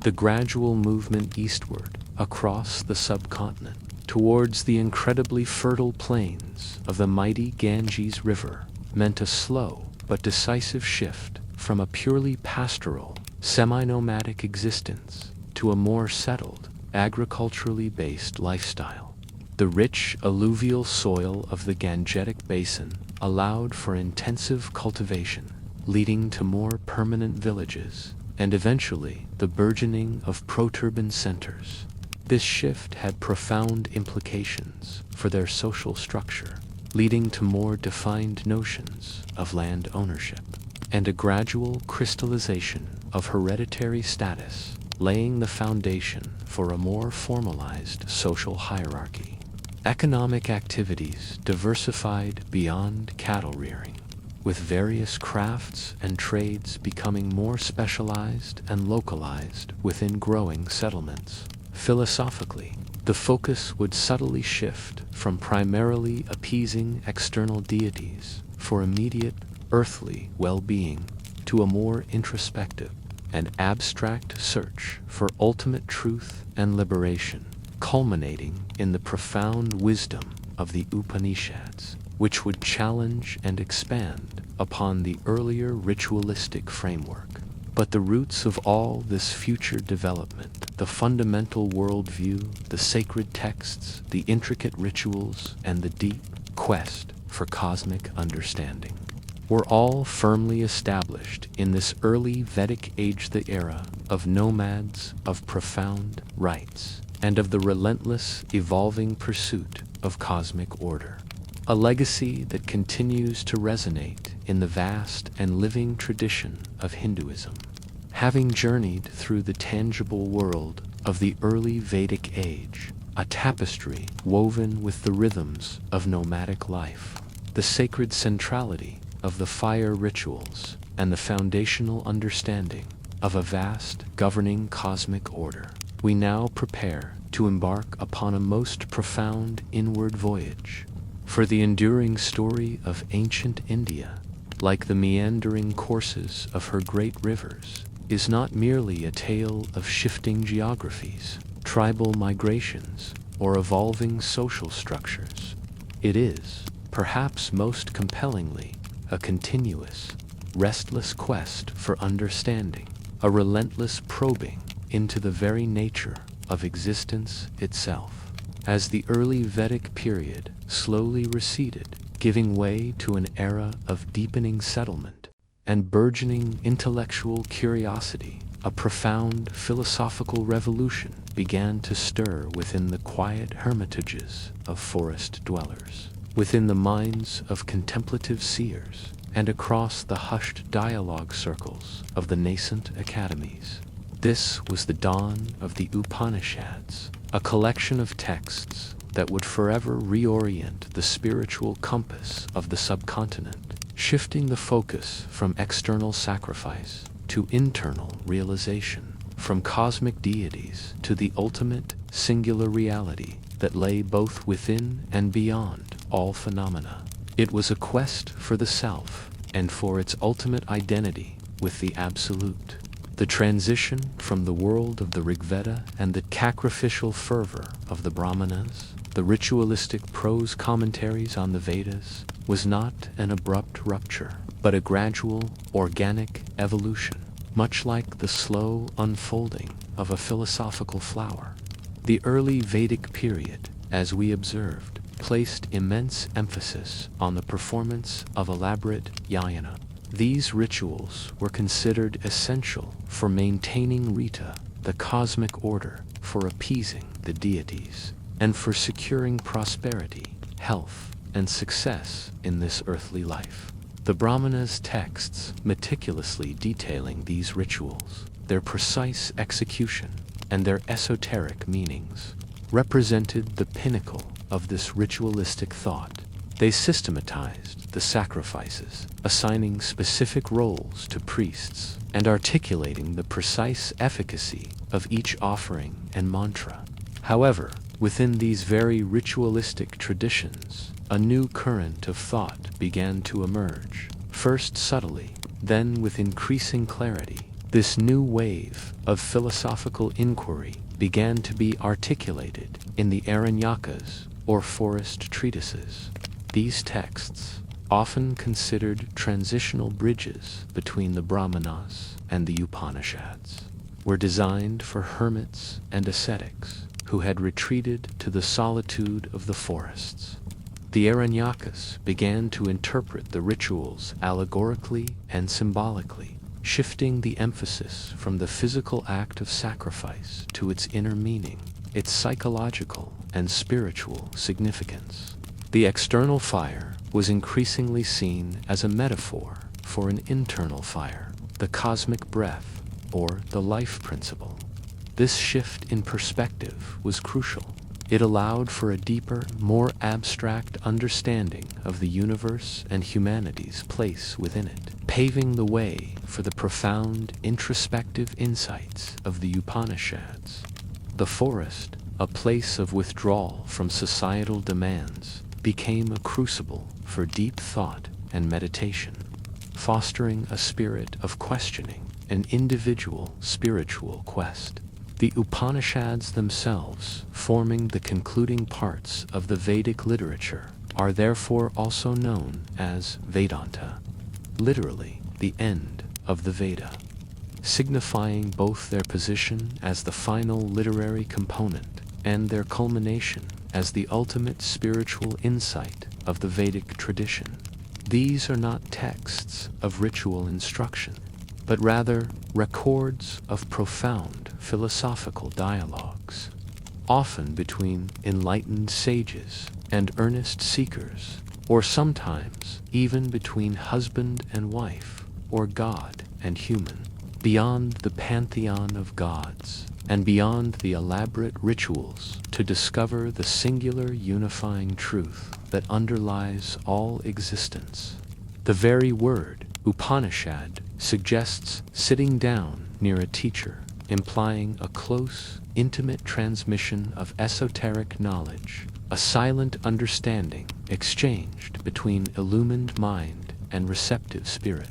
The gradual movement eastward across the subcontinent towards the incredibly fertile plains of the mighty Ganges River meant a slow but decisive shift from a purely pastoral, semi-nomadic existence to a more settled, agriculturally based lifestyle. The rich alluvial soil of the Gangetic Basin allowed for intensive cultivation, leading to more permanent villages, and eventually the burgeoning of proturban centers. This shift had profound implications for their social structure, leading to more defined notions of land ownership, and a gradual crystallization of hereditary status, laying the foundation for a more formalized social hierarchy. Economic activities diversified beyond cattle rearing, with various crafts and trades becoming more specialized and localized within growing settlements. Philosophically, the focus would subtly shift from primarily appeasing external deities for immediate earthly well-being to a more introspective and abstract search for ultimate truth and liberation, culminating in the profound wisdom of the Upanishads, which would challenge and expand upon the earlier ritualistic framework. But the roots of all this future development, the fundamental worldview, the sacred texts, the intricate rituals, and the deep quest for cosmic understanding, were all firmly established in this early Vedic age, the era of nomads, of profound rites, and of the relentless, evolving pursuit of cosmic order. A legacy that continues to resonate in the vast and living tradition of Hinduism. Having journeyed through the tangible world of the early Vedic age, a tapestry woven with the rhythms of nomadic life, the sacred centrality of the fire rituals, and the foundational understanding of a vast governing cosmic order, we now prepare to embark upon a most profound inward voyage. For the enduring story of ancient India, like the meandering courses of her great rivers, is not merely a tale of shifting geographies, tribal migrations, or evolving social structures. It is, perhaps most compellingly, a continuous, restless quest for understanding, a relentless probing into the very nature of existence itself. As the early Vedic period slowly receded, giving way to an era of deepening settlement and burgeoning intellectual curiosity, a profound philosophical revolution began to stir within the quiet hermitages of forest dwellers, within the minds of contemplative seers, and across the hushed dialogue circles of the nascent academies. This was the dawn of the Upanishads, a collection of texts that would forever reorient the spiritual compass of the subcontinent, shifting the focus from external sacrifice to internal realization, from cosmic deities to the ultimate singular reality that lay both within and beyond all phenomena. It was a quest for the self and for its ultimate identity with the Absolute. The transition from the world of the Rigveda and the sacrificial fervor of the Brahmanas, the ritualistic prose commentaries on the Vedas, was not an abrupt rupture, but a gradual, organic evolution, much like the slow unfolding of a philosophical flower. The early Vedic period, as we observed, placed immense emphasis on the performance of elaborate yajna. These rituals were considered essential for maintaining Rita, the cosmic order, for appeasing the deities, and for securing prosperity, health, and success in this earthly life. The Brahmanas' texts meticulously detailing these rituals, their precise execution, and their esoteric meanings, represented the pinnacle of this ritualistic thought. They systematized the sacrifices, assigning specific roles to priests, and articulating the precise efficacy of each offering and mantra. However, within these very ritualistic traditions, a new current of thought began to emerge, first subtly, then with increasing clarity. This new wave of philosophical inquiry began to be articulated in the Aranyakas, or forest treatises. These texts, often considered transitional bridges between the Brahmanas and the Upanishads, were designed for hermits and ascetics who had retreated to the solitude of the forests. The Aranyakas began to interpret the rituals allegorically and symbolically, shifting the emphasis from the physical act of sacrifice to its inner meaning, its psychological and spiritual significance. The external fire was increasingly seen as a metaphor for an internal fire, the cosmic breath, or the life principle. This shift in perspective was crucial. It allowed for a deeper, more abstract understanding of the universe and humanity's place within it, paving the way for the profound introspective insights of the Upanishads. The forest, a place of withdrawal from societal demands, became a crucible for deep thought and meditation, fostering a spirit of questioning, an individual spiritual quest. The Upanishads themselves, forming the concluding parts of the Vedic literature, are therefore also known as Vedanta, literally the end of the Veda, signifying both their position as the final literary component and their culmination as the ultimate spiritual insight of the Vedic tradition. These are not texts of ritual instruction, but rather records of profound philosophical dialogues, often between enlightened sages and earnest seekers, or sometimes even between husband and wife, or God and human. Beyond the pantheon of gods, and beyond the elaborate rituals, to discover the singular unifying truth that underlies all existence. The very word Upanishad suggests sitting down near a teacher, implying a close, intimate transmission of esoteric knowledge, a silent understanding exchanged between illumined mind and receptive spirit.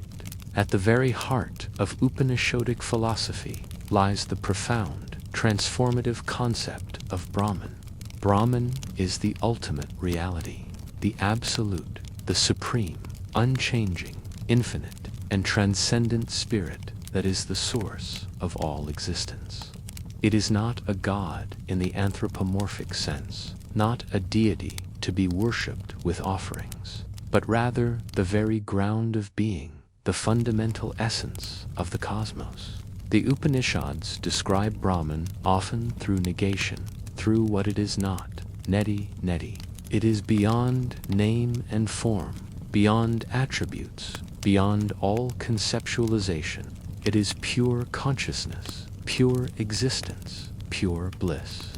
At the very heart of Upanishadic philosophy lies the profound, transformative concept of Brahman. Brahman is the ultimate reality, the absolute, the supreme, unchanging, infinite, and transcendent spirit, that is the source of all existence. It is not a god in the anthropomorphic sense, not a deity to be worshipped with offerings, but rather the very ground of being, the fundamental essence of the cosmos. The Upanishads describe Brahman often through negation, through what it is not, neti, neti. It is beyond name and form, beyond attributes, beyond all conceptualization. It is pure consciousness, pure existence, pure bliss.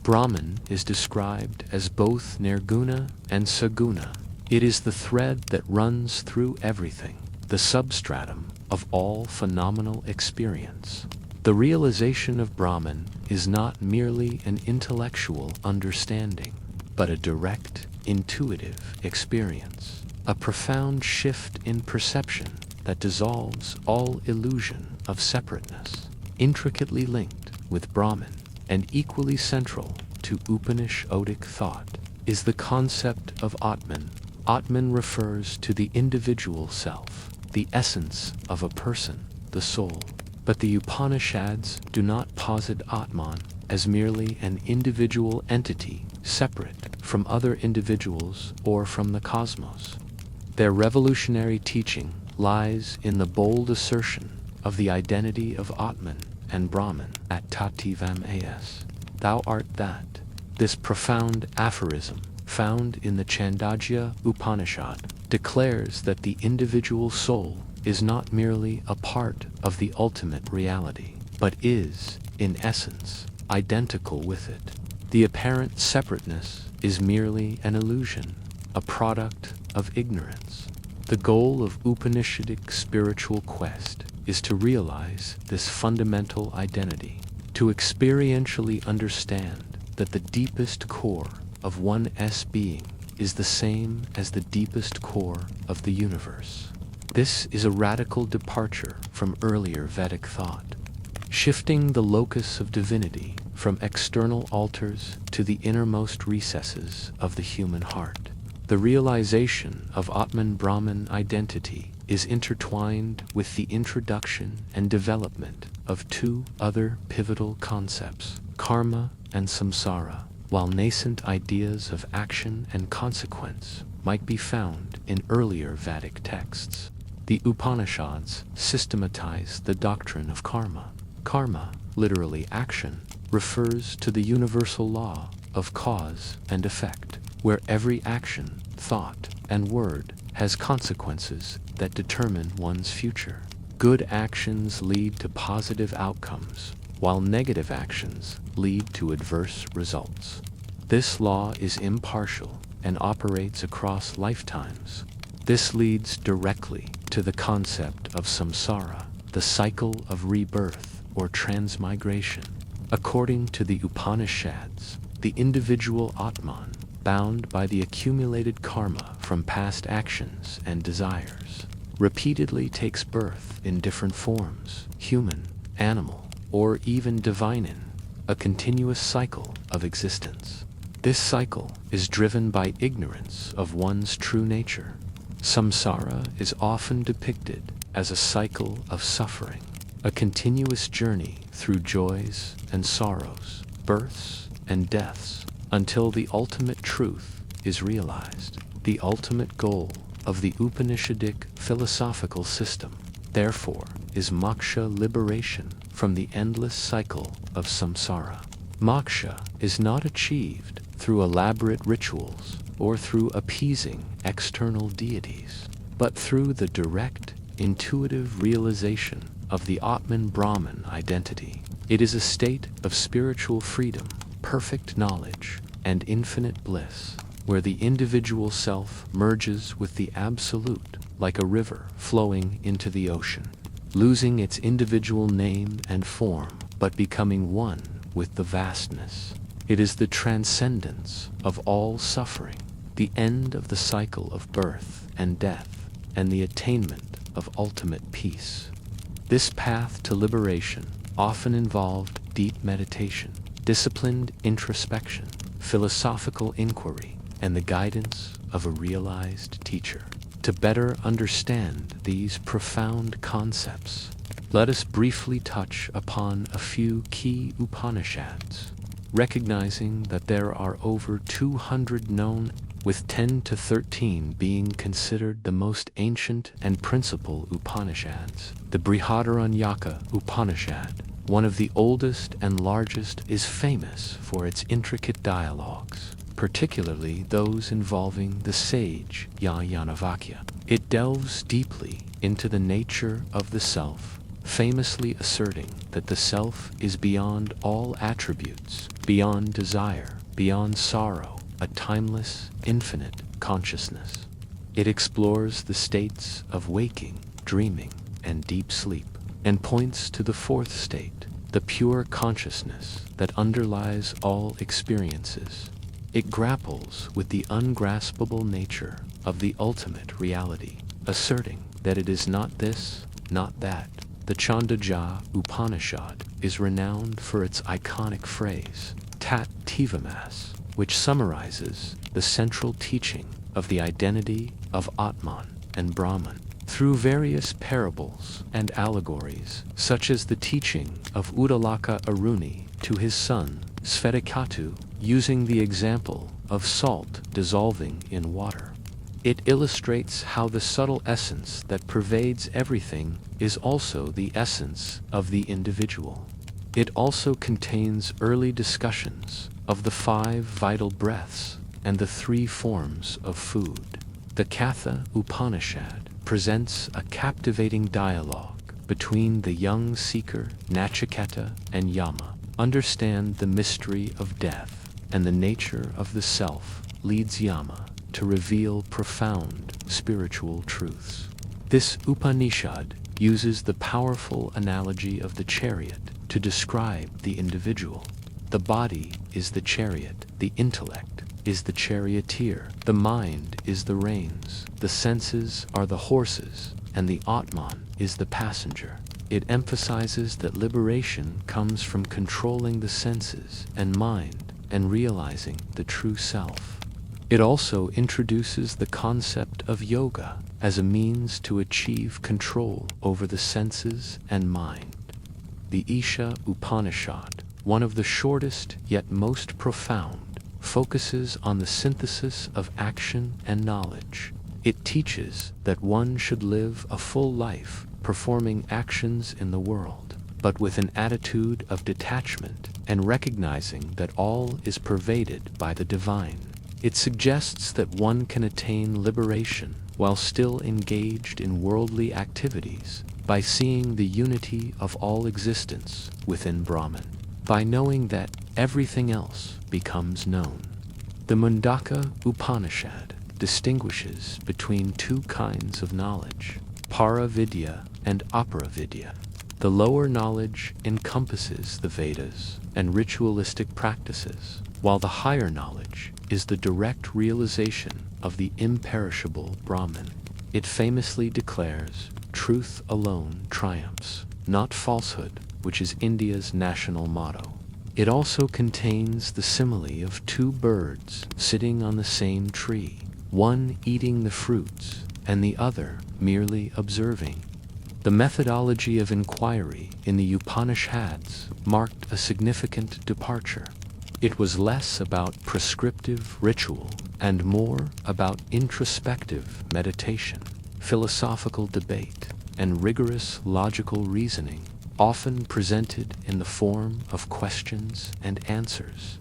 Brahman is described as both nirguna and saguna. It is the thread that runs through everything, the substratum of all phenomenal experience. The realization of Brahman is not merely an intellectual understanding, but a direct, intuitive experience, a profound shift in perception that dissolves all illusion of separateness. Intricately linked with Brahman and equally central to Upanishadic thought is the concept of Atman. Atman refers to the individual self, the essence of a person, the soul. But the Upanishads do not posit Atman as merely an individual entity separate from other individuals or from the cosmos. Their revolutionary teaching lies in the bold assertion of the identity of Atman and Brahman at Tativam as. Thou art that. This profound aphorism, found in the Chandogya Upanishad, declares that the individual soul is not merely a part of the ultimate reality, but is, in essence, identical with it. The apparent separateness is merely an illusion, a product of ignorance. The goal of Upanishadic spiritual quest is to realize this fundamental identity, to experientially understand that the deepest core of one's being is the same as the deepest core of the universe. This is a radical departure from earlier Vedic thought, shifting the locus of divinity from external altars to the innermost recesses of the human heart. The realization of Atman-Brahman identity is intertwined with the introduction and development of two other pivotal concepts, karma and samsara. While nascent ideas of action and consequence might be found in earlier Vedic texts, the Upanishads systematize the doctrine of karma. Karma, literally action, refers to the universal law of cause and effect, where every action, thought, and word has consequences that determine one's future. Good actions lead to positive outcomes, while negative actions lead to adverse results. This law is impartial and operates across lifetimes. This leads directly to the concept of samsara, the cycle of rebirth or transmigration. According to the Upanishads, the individual Atman, bound by the accumulated karma from past actions and desires, repeatedly takes birth in different forms, human, animal, or even divine, in a continuous cycle of existence. This cycle is driven by ignorance of one's true nature. Samsara is often depicted as a cycle of suffering, a continuous journey through joys and sorrows, births and deaths, until the ultimate truth is realized. The ultimate goal of the Upanishadic philosophical system, therefore, is moksha, liberation from the endless cycle of samsara. Moksha is not achieved through elaborate rituals or through appeasing external deities, but through the direct, intuitive realization of the Atman-Brahman identity. It is a state of spiritual freedom, perfect knowledge, and infinite bliss, where the individual self merges with the absolute like a river flowing into the ocean, losing its individual name and form, but becoming one with the vastness. It is the transcendence of all suffering, the end of the cycle of birth and death, and the attainment of ultimate peace. This path to liberation often involved deep meditation, disciplined introspection, philosophical inquiry, and the guidance of a realized teacher. To better understand these profound concepts, Let us briefly touch upon a few key Upanishads, recognizing that there are over 200 known, with 10 to 13 being considered the most ancient and principal Upanishads. The Brihadaranyaka Upanishad, one of the oldest and largest, is famous for its intricate dialogues, particularly those involving the sage Yajanavakya. It delves deeply into the nature of the self, famously asserting that the self is beyond all attributes, beyond desire, beyond sorrow, a timeless, infinite consciousness. It explores the states of waking, dreaming, and deep sleep, and points to the fourth state, the pure consciousness that underlies all experiences. It grapples with the ungraspable nature of the ultimate reality, asserting that it is not this, not that. The Chandogya Upanishad is renowned for its iconic phrase, Tat Tivamas, which summarizes the central teaching of the identity of Atman and Brahman. Through various parables and allegories, such as the teaching of Uddalaka Aruni to his son Svetakatu, using the example of salt dissolving in water. It illustrates how the subtle essence that pervades everything is also the essence of the individual. It also contains early discussions of the 5 vital breaths and the 3 forms of food. The Katha Upanishad presents a captivating dialogue between the young seeker Nachiketa and Yama. Understand the mystery of death and the nature of the self leads Yama to reveal profound spiritual truths. This Upanishad uses the powerful analogy of the chariot to describe the individual. The body is the chariot, the intellect is the charioteer, the mind is the reins, the senses are the horses, and the Atman is the passenger. It emphasizes that liberation comes from controlling the senses and mind and realizing the true self. It also introduces the concept of yoga as a means to achieve control over the senses and mind. The Isha Upanishad, one of the shortest yet most profound, focuses on the synthesis of action and knowledge. It teaches that one should live a full life performing actions in the world, but with an attitude of detachment and recognizing that all is pervaded by the divine. It suggests that one can attain liberation while still engaged in worldly activities by seeing the unity of all existence within Brahman, by knowing that everything else becomes known. The Mundaka Upanishad distinguishes between 2 kinds of knowledge, Paravidya and Aparavidya. The lower knowledge encompasses the Vedas and ritualistic practices, while the higher knowledge is the direct realization of the imperishable Brahman. It famously declares, "Truth alone triumphs, not falsehood," which is India's national motto. It also contains the simile of 2 birds sitting on the same tree, one eating the fruits and the other merely observing. The methodology of inquiry in the Upanishads marked a significant departure. It was less about prescriptive ritual and more about introspective meditation, philosophical debate, and rigorous logical reasoning, often presented in the form of questions and answers.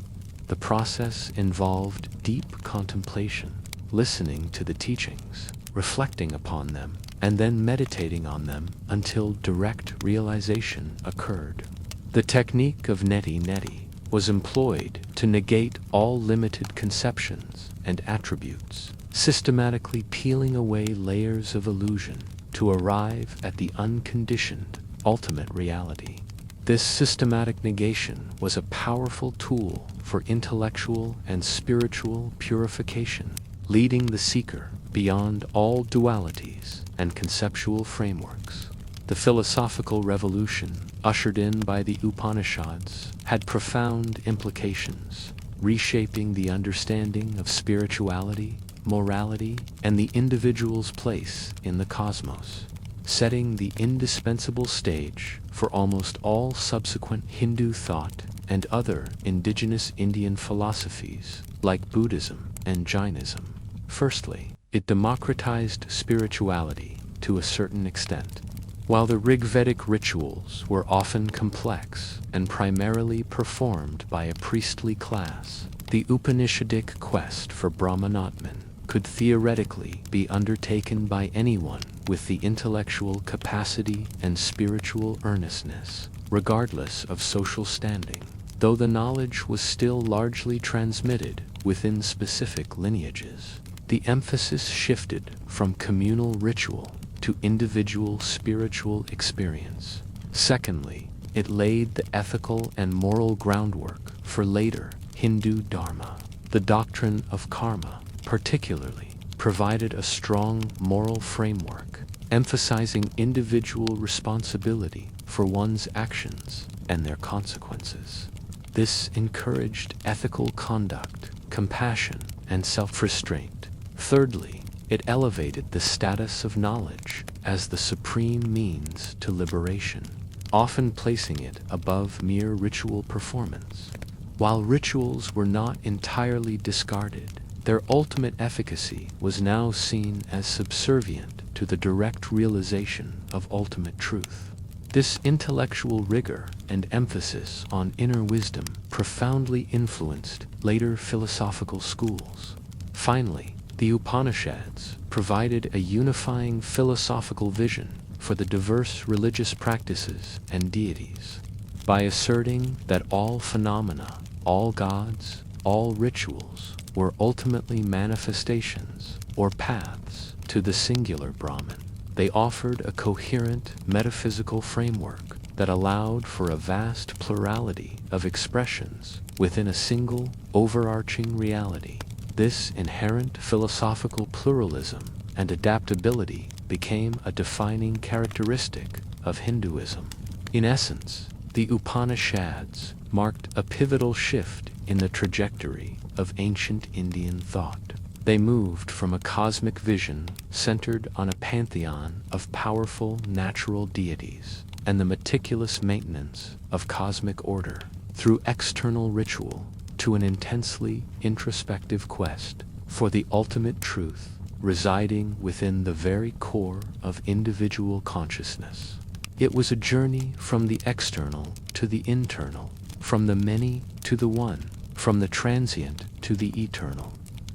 The process involved deep contemplation, listening to the teachings, reflecting upon them, and then meditating on them until direct realization occurred. The technique of neti-neti was employed to negate all limited conceptions and attributes, systematically peeling away layers of illusion to arrive at the unconditioned, ultimate reality. This systematic negation was a powerful tool for intellectual and spiritual purification, leading the seeker beyond all dualities and conceptual frameworks. The philosophical revolution ushered in by the Upanishads had profound implications, reshaping the understanding of spirituality, morality, and the individual's place in the cosmos. setting the indispensable stage for almost all subsequent Hindu thought and other indigenous Indian philosophies like Buddhism and Jainism. Firstly, it democratized spirituality to a certain extent. While the Rigvedic rituals were often complex and primarily performed by a priestly class, the Upanishadic quest for Brahman Atman could theoretically be undertaken by anyone with the intellectual capacity and spiritual earnestness, regardless of social standing, though the knowledge was still largely transmitted within specific lineages. The emphasis shifted from communal ritual to individual spiritual experience. Secondly, it laid the ethical and moral groundwork for later Hindu Dharma. The doctrine of karma, particularly, provided a strong moral framework, emphasizing individual responsibility for one's actions and their consequences. This encouraged ethical conduct, compassion, and self-restraint. Thirdly, it elevated the status of knowledge as the supreme means to liberation, often placing it above mere ritual performance. While rituals were not entirely discarded, their ultimate efficacy was now seen as subservient to the direct realization of ultimate truth. This intellectual rigor and emphasis on inner wisdom profoundly influenced later philosophical schools. Finally, the Upanishads provided a unifying philosophical vision for the diverse religious practices and deities. By asserting that all phenomena, all gods, all rituals were ultimately manifestations or paths to the singular Brahman, they offered a coherent metaphysical framework that allowed for a vast plurality of expressions within a single overarching reality. This inherent philosophical pluralism and adaptability became a defining characteristic of Hinduism. In essence, the Upanishads marked a pivotal shift in the trajectory of ancient Indian thought. They moved from a cosmic vision centered on a pantheon of powerful natural deities and the meticulous maintenance of cosmic order through external ritual to an intensely introspective quest for the ultimate truth residing within the very core of individual consciousness. It was a journey from the external to the internal, from the many to the one, from the transient to the eternal.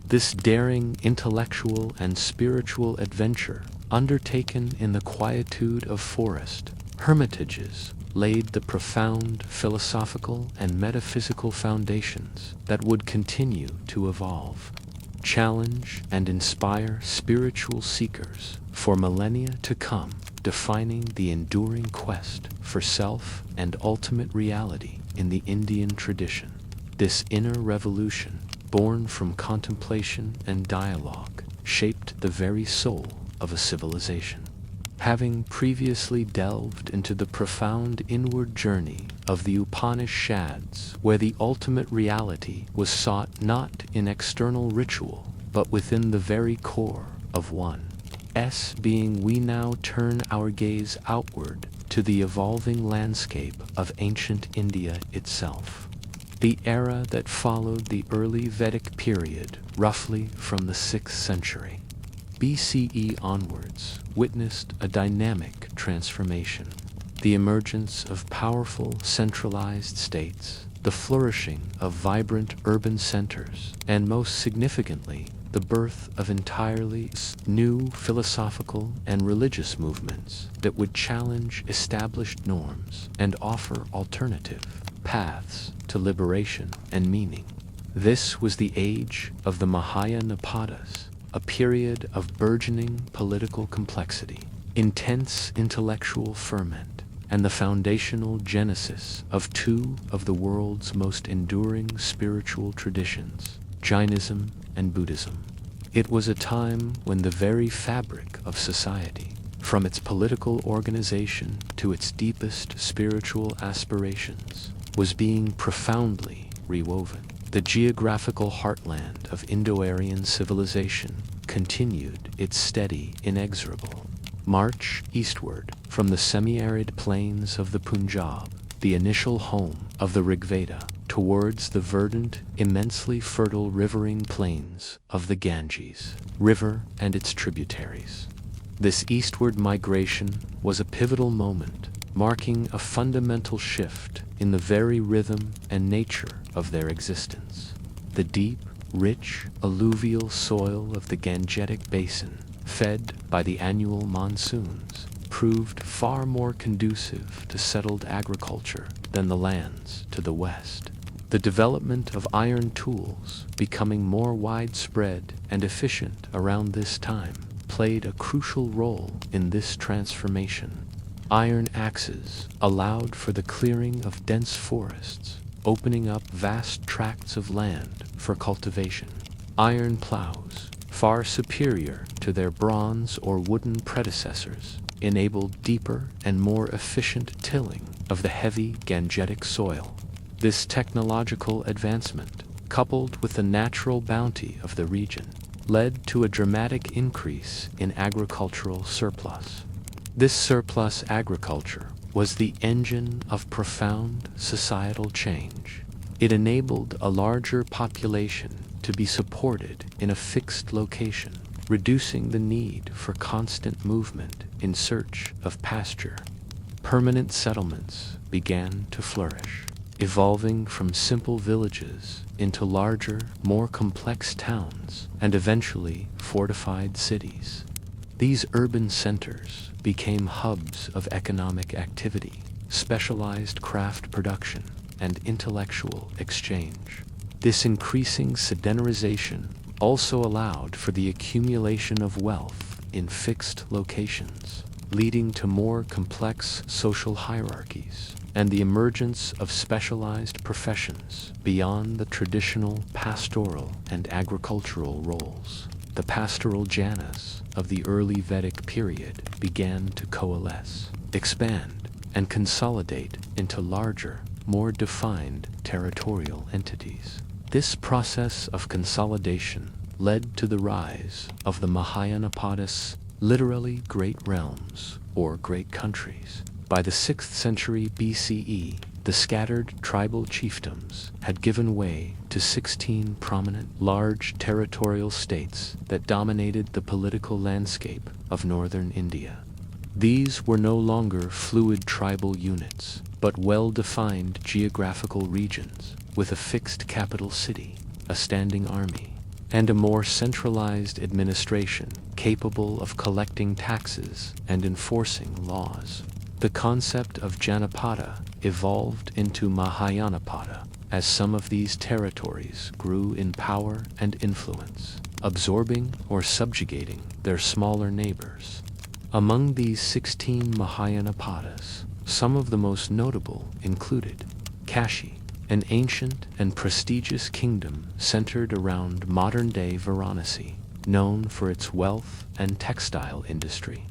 This daring intellectual and spiritual adventure, undertaken in the quietude of forest hermitages, laid the profound philosophical and metaphysical foundations that would continue to evolve, challenge, and inspire spiritual seekers for millennia to come, defining the enduring quest for self and ultimate reality in the Indian tradition. This inner revolution, born from contemplation and dialogue, shaped the very soul of a civilization. Having previously delved into the profound inward journey of the Upanishads, where the ultimate reality was sought not in external ritual, but within the very core of one's being, we now turn our gaze outward to the evolving landscape of ancient India itself. The era that followed the early Vedic period, roughly from the 6th century BCE onwards, witnessed a dynamic transformation. The emergence of powerful centralized states, the flourishing of vibrant urban centers, and most significantly, the birth of entirely new philosophical and religious movements that would challenge established norms and offer alternative paths to liberation and meaning. This was the age of the Mahayanapadas, a period of burgeoning political complexity, intense intellectual ferment, and the foundational genesis of two of the world's most enduring spiritual traditions, Jainism and Buddhism. It was a time when the very fabric of society, from its political organization to its deepest spiritual aspirations, was being profoundly rewoven. The geographical heartland of Indo-Aryan civilization continued its steady, inexorable march eastward from the semi-arid plains of the Punjab, the initial home of the Rigveda, towards the verdant, immensely fertile riverine plains of the Ganges River and its tributaries. This eastward migration was a pivotal moment, marking a fundamental shift in the very rhythm and nature of their existence. The deep, rich, alluvial soil of the Gangetic Basin, fed by the annual monsoons, proved far more conducive to settled agriculture than the lands to the west. The development of iron tools, becoming more widespread and efficient around this time, played a crucial role in this transformation. Iron axes allowed for the clearing of dense forests, opening up vast tracts of land for cultivation. Iron plows, far superior to their bronze or wooden predecessors, enabled deeper and more efficient tilling of the heavy Gangetic soil. This technological advancement, coupled with the natural bounty of the region, led to a dramatic increase in agricultural surplus. This surplus agriculture was the engine of profound societal change. It enabled a larger population to be supported in a fixed location, reducing the need for constant movement in search of pasture. Permanent settlements began to flourish, evolving from simple villages into larger, more complex towns and eventually fortified cities. These urban centers became hubs of economic activity, specialized craft production, and intellectual exchange. This increasing sedentarization also allowed for the accumulation of wealth in fixed locations, leading to more complex social hierarchies and the emergence of specialized professions beyond the traditional pastoral and agricultural roles. The pastoral jhanas of the early Vedic period began to coalesce, expand, and consolidate into larger, more defined territorial entities. This process of consolidation led to the rise of the Mahayanapadas, literally great realms or great countries. By the 6th century BCE, the scattered tribal chiefdoms had given way to 16 prominent, large territorial states that dominated the political landscape of northern India. These were no longer fluid tribal units, but well-defined geographical regions with a fixed capital city, a standing army, and a more centralized administration capable of collecting taxes and enforcing laws. The concept of Janapada evolved into Mahayanapada as some of these territories grew in power and influence, absorbing or subjugating their smaller neighbors. Among these 16 Mahayanapadas, some of the most notable included Kashi, an ancient and prestigious kingdom centered around modern-day Varanasi, known for its wealth and textile industry.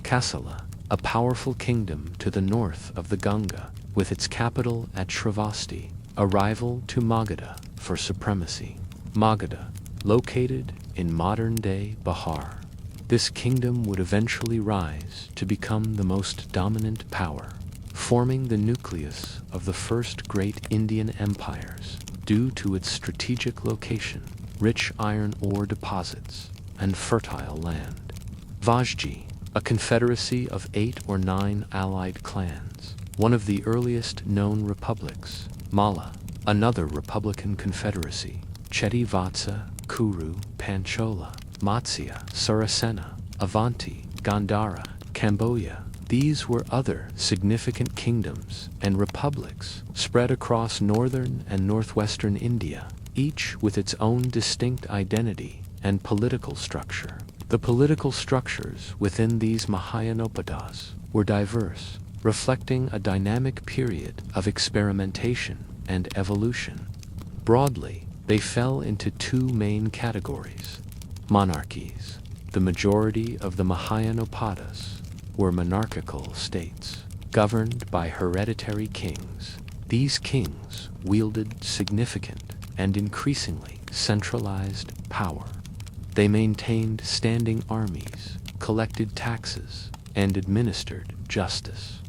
Kasala, a powerful kingdom to the north of the Ganga, with its capital at Shravasti, a rival to Magadha for supremacy. Magadha, located in modern-day Bihar. This kingdom would eventually rise to become the most dominant power, forming the nucleus of the first great Indian empires due to its strategic location, rich iron ore deposits, and fertile land. Vajji, a confederacy of 8 or 9 allied clans, one of the earliest known republics. Malla, another republican confederacy. Chetty Vatsa, Kuru, Panchola, Matsya, Sarasena, Avanti, Gandhara, Cambodia. These were other significant kingdoms and republics spread across northern and northwestern India, each with its own distinct identity and political structure. The political structures within these Mahayanopadas were diverse, reflecting a dynamic period of experimentation and evolution. Broadly, they fell into 2 main categories. Monarchies. The majority of the Mahayanopadas were monarchical states, governed by hereditary kings. These kings wielded significant and increasingly centralized power. They maintained standing armies, collected taxes, and administered justice.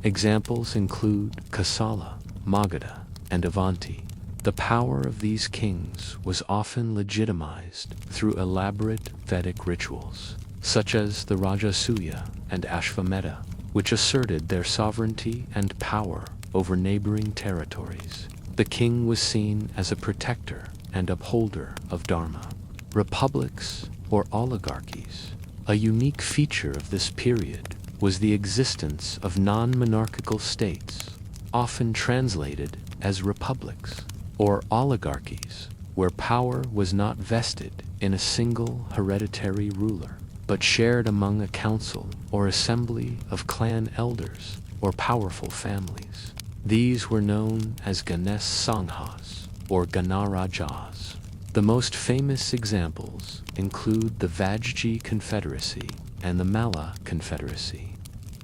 Examples include Kosala, Magadha, and Avanti. The power of these kings was often legitimized through elaborate Vedic rituals, such as the Rajasuya and Ashvamedha, which asserted their sovereignty and power over neighboring territories. The king was seen as a protector and upholder of Dharma. Republics, or oligarchies. A unique feature of this period was the existence of non-monarchical states, often translated as republics, or oligarchies, where power was not vested in a single hereditary ruler, but shared among a council or assembly of clan elders or powerful families. These were known as Ganesh Sanghas, or Ganarajas. The most famous examples include the Vajji Confederacy and the Malla Confederacy.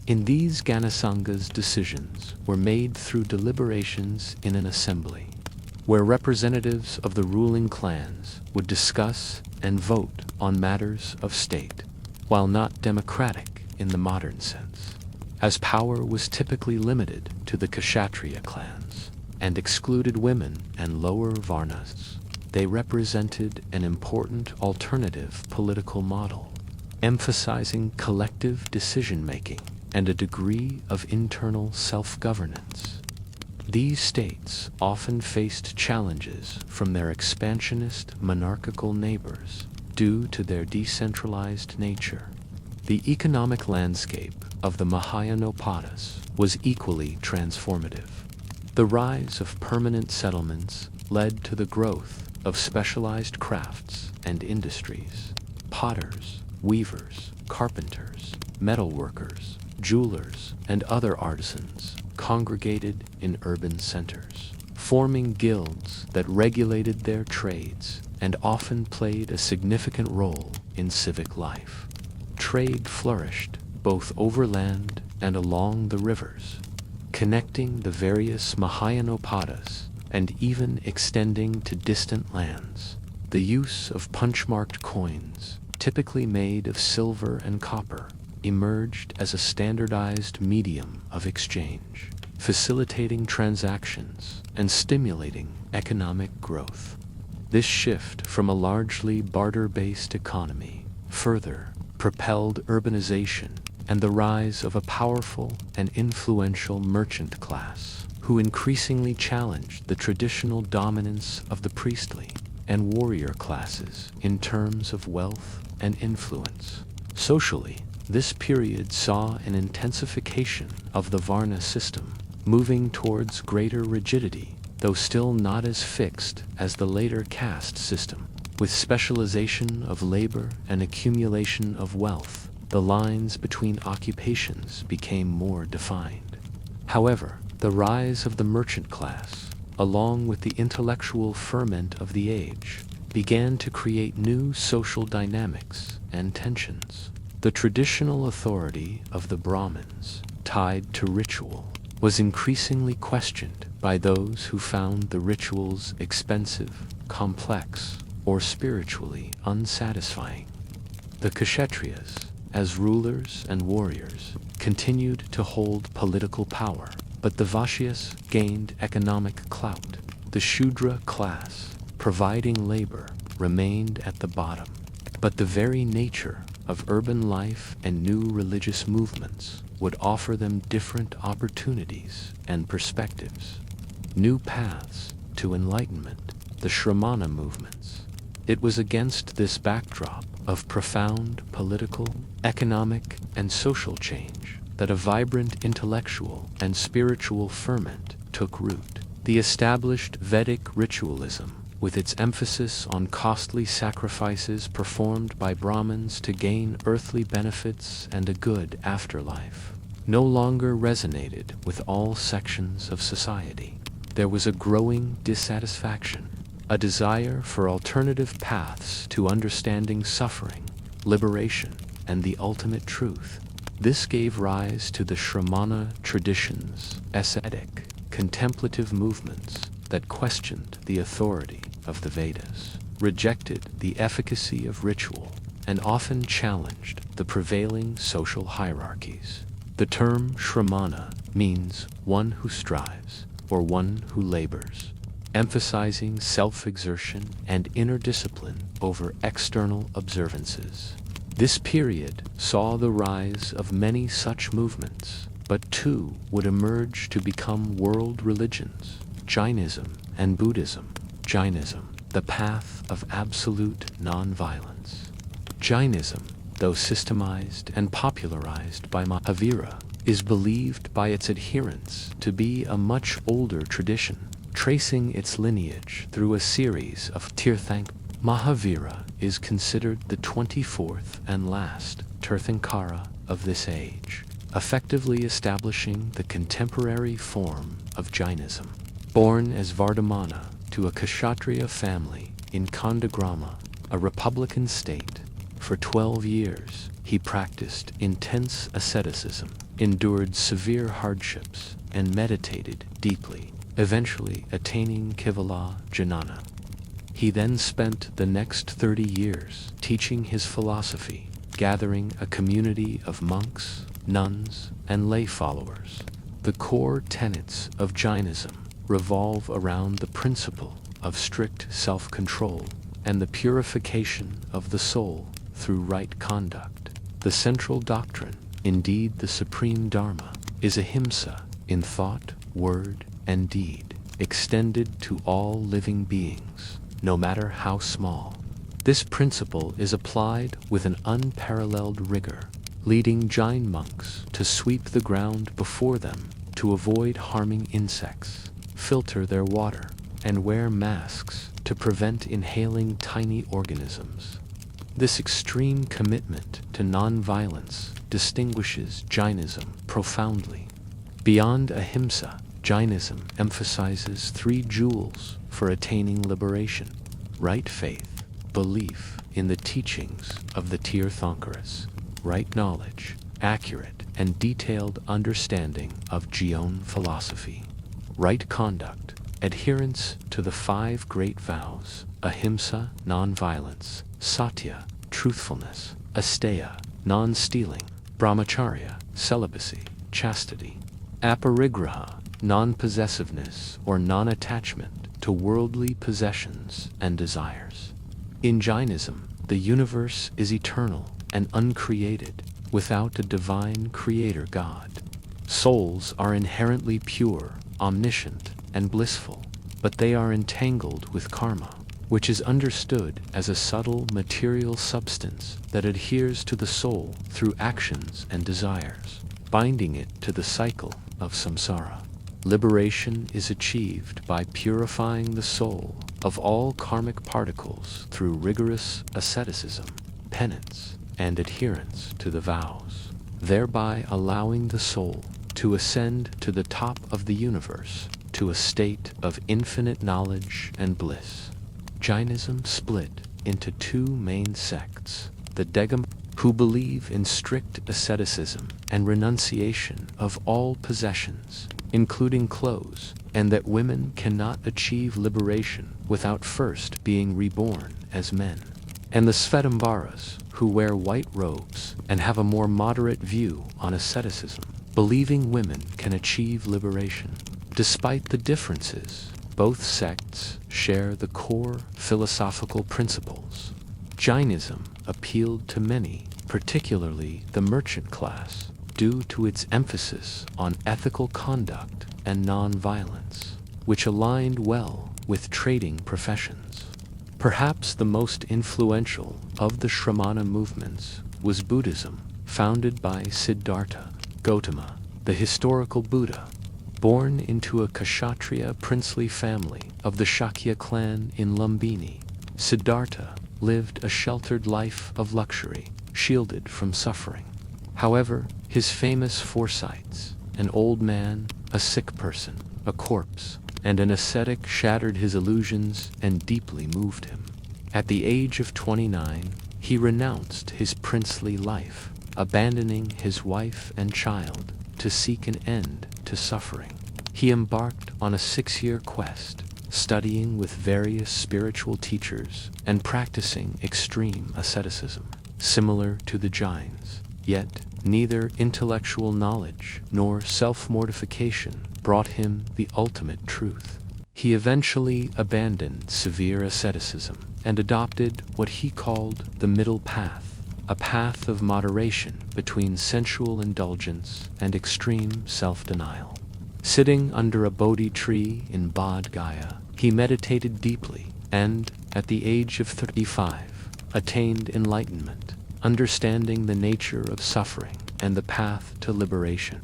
In these Ganasangas, decisions were made through deliberations in an assembly, where representatives of the ruling clans would discuss and vote on matters of state, while not democratic in the modern sense, as power was typically limited to the Kshatriya clans and excluded women and lower Varnas. They represented an important alternative political model, emphasizing collective decision-making and a degree of internal self-governance. These states often faced challenges from their expansionist monarchical neighbors due to their decentralized nature. The economic landscape of the Mahayanopadas was equally transformative. The rise of permanent settlements led to the growth of specialized crafts and industries. Potters, weavers, carpenters, metalworkers, jewelers, and other artisans congregated in urban centers, forming guilds that regulated their trades and often played a significant role in civic life. Trade flourished both overland and along the rivers, connecting the various Mahayanopadas and even extending to distant lands. The use of punch-marked coins, typically made of silver and copper, emerged as a standardized medium of exchange, facilitating transactions and stimulating economic growth. This shift from a largely barter-based economy further propelled urbanization and the rise of a powerful and influential merchant class, who increasingly challenged the traditional dominance of the priestly and warrior classes in terms of wealth and influence. Socially, this period saw an intensification of the Varna system, moving towards greater rigidity, though still not as fixed as the later caste system. With specialization of labor and accumulation of wealth, the lines between occupations became more defined. However, the rise of the merchant class, along with the intellectual ferment of the age, began to create new social dynamics and tensions. The traditional authority of the Brahmins, tied to ritual, was increasingly questioned by those who found the rituals expensive, complex, or spiritually unsatisfying. The Kshatriyas, as rulers and warriors, continued to hold political power, but the Vaishyas gained economic clout. The Shudra class, providing labor, remained at the bottom. But the very nature of urban life and new religious movements would offer them different opportunities and perspectives. New paths to enlightenment, the Shramana movements. It was against this backdrop of profound political, economic, and social change that a vibrant intellectual and spiritual ferment took root. The established Vedic ritualism, with its emphasis on costly sacrifices performed by Brahmins to gain earthly benefits and a good afterlife, no longer resonated with all sections of society. There was a growing dissatisfaction, a desire for alternative paths to understanding suffering, liberation, and the ultimate truth. This gave rise to the Shramana traditions, ascetic, contemplative movements that questioned the authority of the Vedas, rejected the efficacy of ritual, and often challenged the prevailing social hierarchies. The term Shramana means one who strives, or one who labors, emphasizing self-exertion and inner discipline over external observances. This period saw the rise of many such movements, but two would emerge to become world religions: Jainism and Buddhism. Jainism, the path of absolute non-violence. Jainism, though systemized and popularized by Mahavira, is believed by its adherents to be a much older tradition, tracing its lineage through a series of Tirthankara. Mahavira is considered the 24th and last Tirthankara of this age, effectively establishing the contemporary form of Jainism. Born as Vardhamana to a Kshatriya family in Kandagrama, a republican state, for 12 years he practiced intense asceticism, endured severe hardships, and meditated deeply, eventually attaining Kevala Jnana. He then spent the next 30 years teaching his philosophy, gathering a community of monks, nuns, and lay followers. The core tenets of Jainism revolve around the principle of strict self-control and the purification of the soul through right conduct. The central doctrine, indeed the supreme Dharma, is ahimsa in thought, word, and deed, extended to all living beings, no matter how small. This principle is applied with an unparalleled rigor, leading Jain monks to sweep the ground before them to avoid harming insects, filter their water, and wear masks to prevent inhaling tiny organisms. This extreme commitment to non-violence distinguishes Jainism profoundly. Beyond ahimsa, Jainism emphasizes three jewels for attaining liberation: right faith, belief in the teachings of the Tirthankaras, right knowledge, accurate and detailed understanding of Jion philosophy, right conduct, adherence to the 5 great vows: ahimsa, non-violence; satya, truthfulness; asteya, non-stealing; brahmacharya, celibacy, chastity; aparigraha, non-possessiveness or non-attachment to worldly possessions and desires. In Jainism, the universe is eternal and uncreated, without a divine creator God. Souls are inherently pure, omniscient, and blissful, but they are entangled with karma, which is understood as a subtle material substance that adheres to the soul through actions and desires, binding it to the cycle of samsara. Liberation is achieved by purifying the soul of all karmic particles through rigorous asceticism, penance, and adherence to the vows, thereby allowing the soul to ascend to the top of the universe, to a state of infinite knowledge and bliss. Jainism split into 2 main sects: the Degam, who believe in strict asceticism and renunciation of all possessions, including clothes, and that women cannot achieve liberation without first being reborn as men; and the Svetambaras, who wear white robes and have a more moderate view on asceticism, believing women can achieve liberation. Despite the differences, both sects share the core philosophical principles. Jainism appealed to many, particularly the merchant class, due to its emphasis on ethical conduct and non-violence, which aligned well with trading professions. Perhaps the most influential of the Shramana movements was Buddhism, founded by Siddhartha Gautama, the historical Buddha. Born into a Kshatriya princely family of the Shakya clan in Lumbini, Siddhartha lived a sheltered life of luxury, shielded from suffering. However, his famous foresights, an old man, a sick person, a corpse, and an ascetic shattered his illusions and deeply moved him. At the age of 29, he renounced his princely life, abandoning his wife and child to seek an end to suffering. He embarked on a 6-year quest, studying with various spiritual teachers and practicing extreme asceticism. similar to the Jains. Yet, neither intellectual knowledge nor self-mortification brought him the ultimate truth. He eventually abandoned severe asceticism and adopted what he called the middle path, a path of moderation between sensual indulgence and extreme self-denial. Sitting under a Bodhi tree in Bodh Gaya, he meditated deeply and, at the age of 35, attained enlightenment, understanding the nature of suffering and the path to liberation.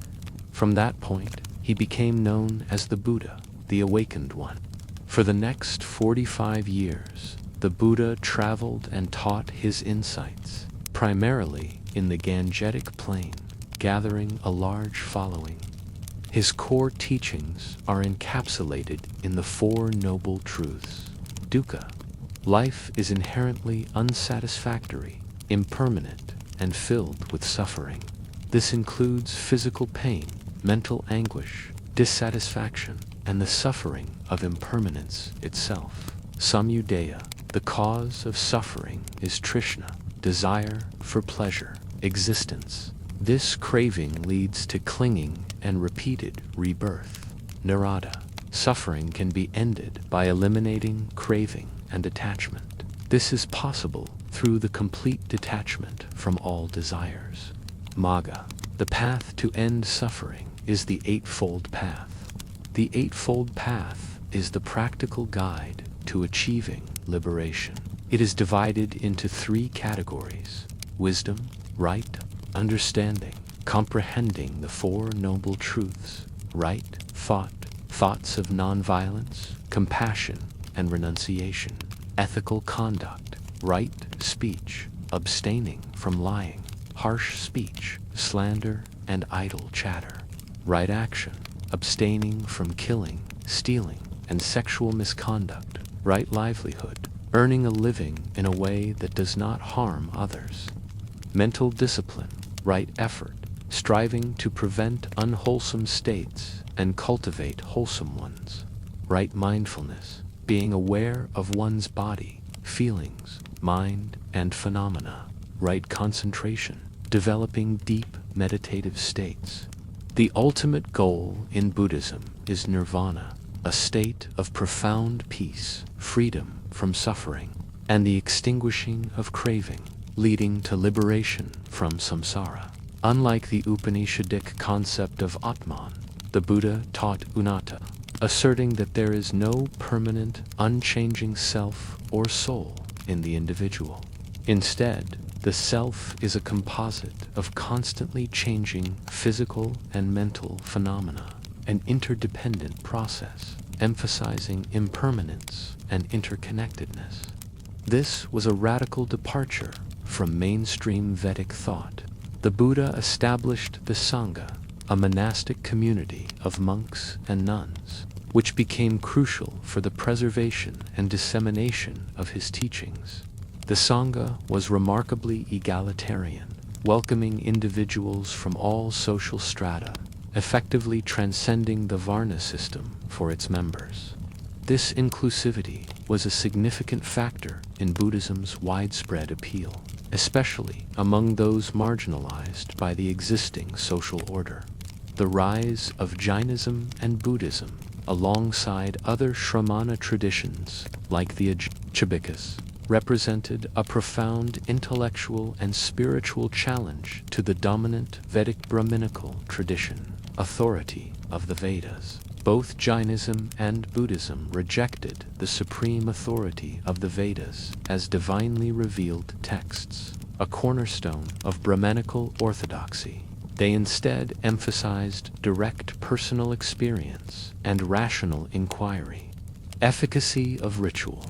From that point, he became known as the Buddha, the Awakened One. For the next 45 years, the Buddha traveled and taught his insights, primarily in the Gangetic Plain, gathering a large following. His core teachings are encapsulated in the Four Noble Truths. Dukkha. Life is inherently unsatisfactory, impermanent, and filled with suffering. This includes physical pain, mental anguish, dissatisfaction, and the suffering of impermanence itself. Samudaya. The cause of suffering is trishna, desire for pleasure, existence. This craving leads to clinging and repeated rebirth. Nirada. Suffering can be ended by eliminating craving and attachment. This is possible through the complete detachment from all desires. Magga. The path to end suffering is the Eightfold Path. The Eightfold Path is the practical guide to achieving liberation. It is divided into 3 categories: wisdom, right understanding, comprehending the Four Noble Truths, right thought, thoughts of nonviolence, compassion, and renunciation, ethical conduct, right speech, abstaining from lying, harsh speech, slander, and idle chatter, right action, abstaining from killing, stealing, and sexual misconduct, right livelihood, earning a living in a way that does not harm others, mental discipline, right effort, striving to prevent unwholesome states and cultivate wholesome ones, right mindfulness, being aware of one's body, feelings, mind, and phenomena, right concentration, developing deep meditative states. The ultimate goal in Buddhism is nirvana, a state of profound peace, freedom from suffering, and the extinguishing of craving, leading to liberation from samsara. Unlike the Upanishadic concept of Atman, the Buddha taught unnata, asserting that there is no permanent, unchanging self or soul in the individual. Instead, the self is a composite of constantly changing physical and mental phenomena, an interdependent process, emphasizing impermanence and interconnectedness. This was a radical departure from mainstream Vedic thought. The Buddha established the Sangha, a monastic community of monks and nuns, which became crucial for the preservation and dissemination of his teachings. The Sangha was remarkably egalitarian, welcoming individuals from all social strata, effectively transcending the Varna system for its members. This inclusivity was a significant factor in Buddhism's widespread appeal, especially among those marginalized by the existing social order. The rise of Jainism and Buddhism, alongside other Shramana traditions like the Ajvakas, represented a profound intellectual and spiritual challenge to the dominant Vedic Brahminical tradition, authority of the Vedas. Both Jainism and Buddhism rejected the supreme authority of the Vedas as divinely revealed texts, a cornerstone of Brahmanical orthodoxy. They instead emphasized direct personal experience and rational inquiry. Efficacy of ritual.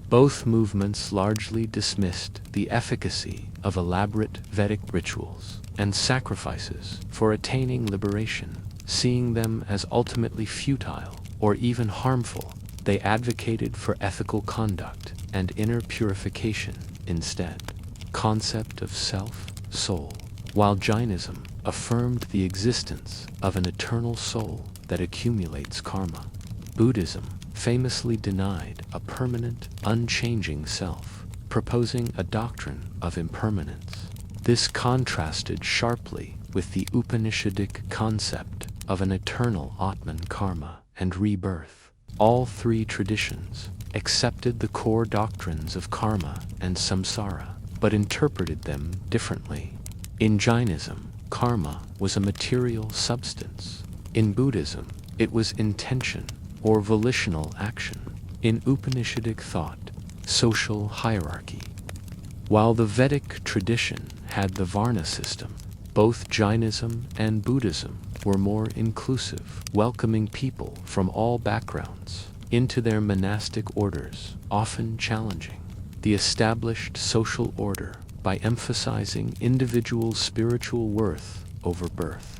Both movements largely dismissed the efficacy of elaborate Vedic rituals and sacrifices for attaining liberation, seeing them as ultimately futile or even harmful. They advocated for ethical conduct and inner purification instead. Concept of self, soul. While Jainism affirmed the existence of an eternal soul that accumulates karma, Buddhism famously denied a permanent, unchanging self, proposing a doctrine of impermanence. This contrasted sharply with the Upanishadic concept of an eternal Atman karma and rebirth. All three traditions accepted the core doctrines of karma and samsara, but interpreted them differently. In Jainism, karma was a material substance. In Buddhism, it was intention or volitional action. In Upanishadic thought, social hierarchy. While the Vedic tradition had the Varna system, both Jainism and Buddhism were more inclusive, welcoming people from all backgrounds into their monastic orders, often challenging the established social order by emphasizing individual spiritual worth over birth.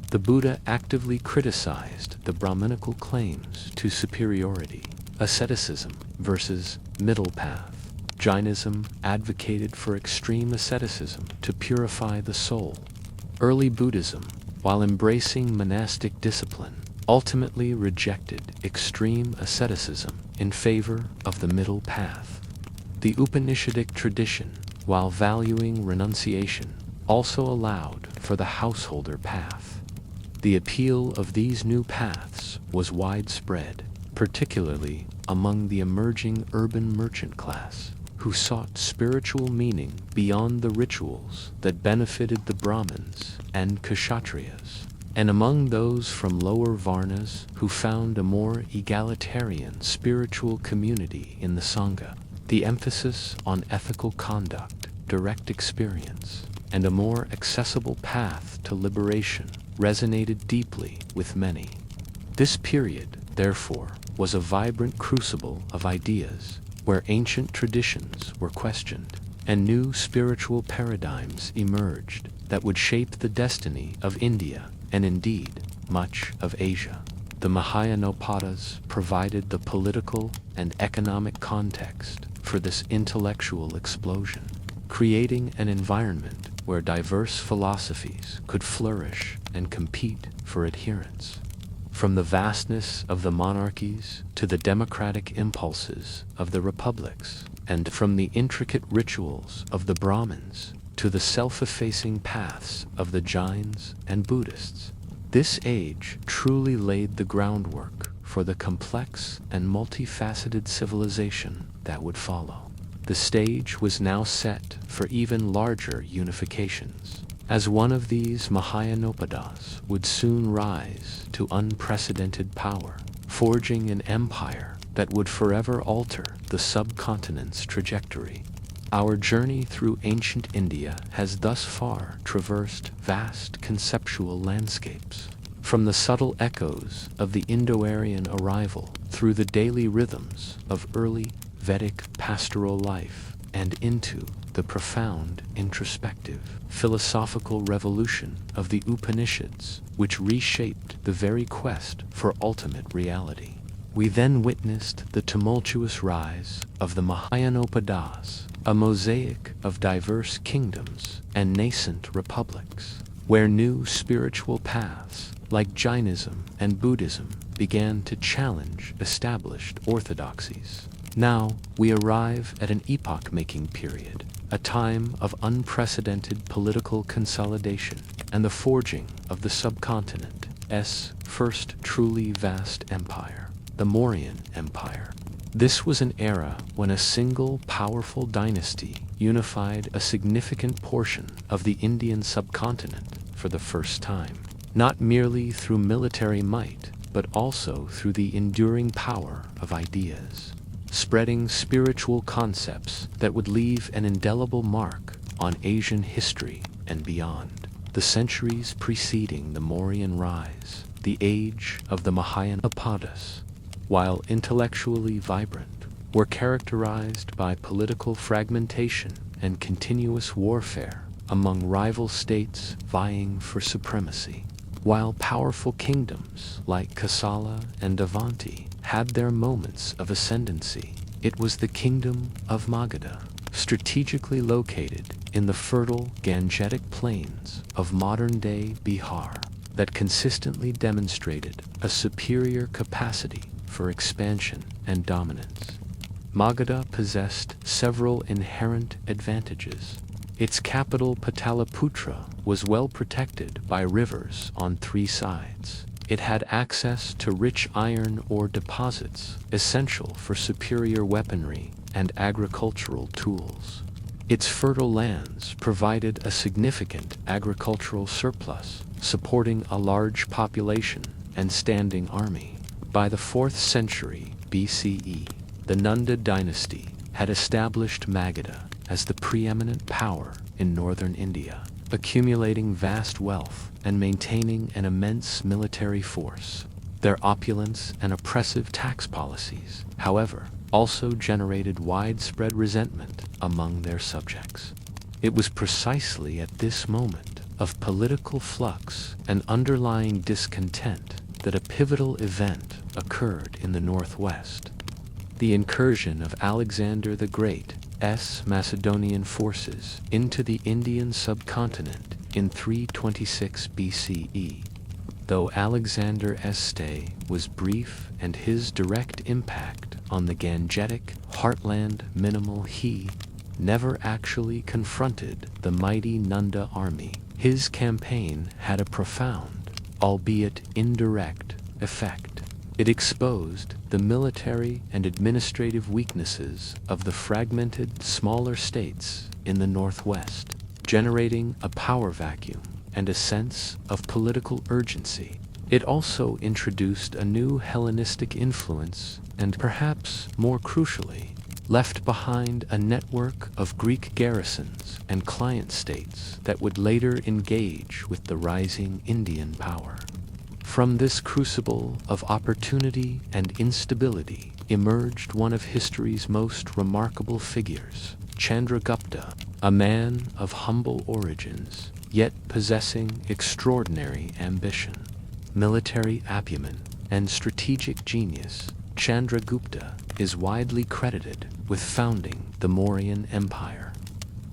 The Buddha actively criticized the Brahmanical claims to superiority, asceticism versus middle path. Jainism advocated for extreme asceticism to purify the soul. Early Buddhism, while embracing monastic discipline, ultimately rejected extreme asceticism in favor of the middle path. The Upanishadic tradition, while valuing renunciation, also allowed for the householder path. The appeal of these new paths was widespread, particularly among the emerging urban merchant class, who sought spiritual meaning beyond the rituals that benefited the Brahmins and Kshatriyas, and among those from lower Varnas who found a more egalitarian spiritual community in the Sangha. The emphasis on ethical conduct, direct experience, and a more accessible path to liberation resonated deeply with many. This period, therefore, was a vibrant crucible of ideas, where ancient traditions were questioned, and new spiritual paradigms emerged that would shape the destiny of India, and indeed, much of Asia. The Mahayanopadas provided the political and economic context for this intellectual explosion, creating an environment where diverse philosophies could flourish and compete for adherence. From the vastness of the monarchies to the democratic impulses of the republics, and from the intricate rituals of the Brahmins to the self-effacing paths of the Jains and Buddhists, this age truly laid the groundwork for the complex and multifaceted civilization that would follow. The stage was now set for even larger unifications, as one of these Mahayanopadas would soon rise to unprecedented power, forging an empire that would forever alter the subcontinent's trajectory. Our journey through ancient India has thus far traversed vast conceptual landscapes, from the subtle echoes of the Indo-Aryan arrival through the daily rhythms of early Vedic pastoral life and into the profound, introspective, philosophical revolution of the Upanishads, which reshaped the very quest for ultimate reality. We then witnessed the tumultuous rise of the Mahayanopadas, a mosaic of diverse kingdoms and nascent republics, where new spiritual paths like Jainism and Buddhism began to challenge established orthodoxies. Now we arrive at an epoch-making period, a time of unprecedented political consolidation and the forging of the subcontinent's first truly vast empire, the Mauryan Empire. This was an era when a single powerful dynasty unified a significant portion of the Indian subcontinent for the first time, not merely through military might, but also through the enduring power of ideas, spreading spiritual concepts that would leave an indelible mark on Asian history and beyond. The centuries preceding the Mauryan rise, the age of the Mahayanopadas, while intellectually vibrant, were characterized by political fragmentation and continuous warfare among rival states vying for supremacy. While powerful kingdoms like Kosala and Avanti had their moments of ascendancy, it was the kingdom of Magadha, strategically located in the fertile Gangetic plains of modern-day Bihar, that consistently demonstrated a superior capacity for expansion and dominance. Magadha possessed several inherent advantages. Its capital Pataliputra was well protected by rivers on 3 sides. It had access to rich iron ore deposits, essential for superior weaponry and agricultural tools. Its fertile lands provided a significant agricultural surplus, supporting a large population and standing army. By the 4th century BCE, the Nanda dynasty had established Magadha as the preeminent power in northern India, accumulating vast wealth and maintaining an immense military force. Their opulence and oppressive tax policies, however, also generated widespread resentment among their subjects. It was precisely at this moment of political flux and underlying discontent that a pivotal event occurred in the northwest. The incursion of Alexander the Great's Macedonian forces into the Indian subcontinent in 326 BCE. Though Alexander's stay was brief and his direct impact on the Gangetic heartland minimal, he never actually confronted the mighty Nanda army. His campaign had a profound, albeit indirect, effect. It exposed the military and administrative weaknesses of the fragmented, smaller states in the northwest, generating a power vacuum and a sense of political urgency. It also introduced a new Hellenistic influence and, perhaps more crucially, left behind a network of Greek garrisons and client states that would later engage with the rising Indian power. From this crucible of opportunity and instability emerged one of history's most remarkable figures, Chandragupta, a man of humble origins, yet possessing extraordinary ambition, military acumen, and strategic genius. Chandragupta is widely credited with founding the Mauryan Empire.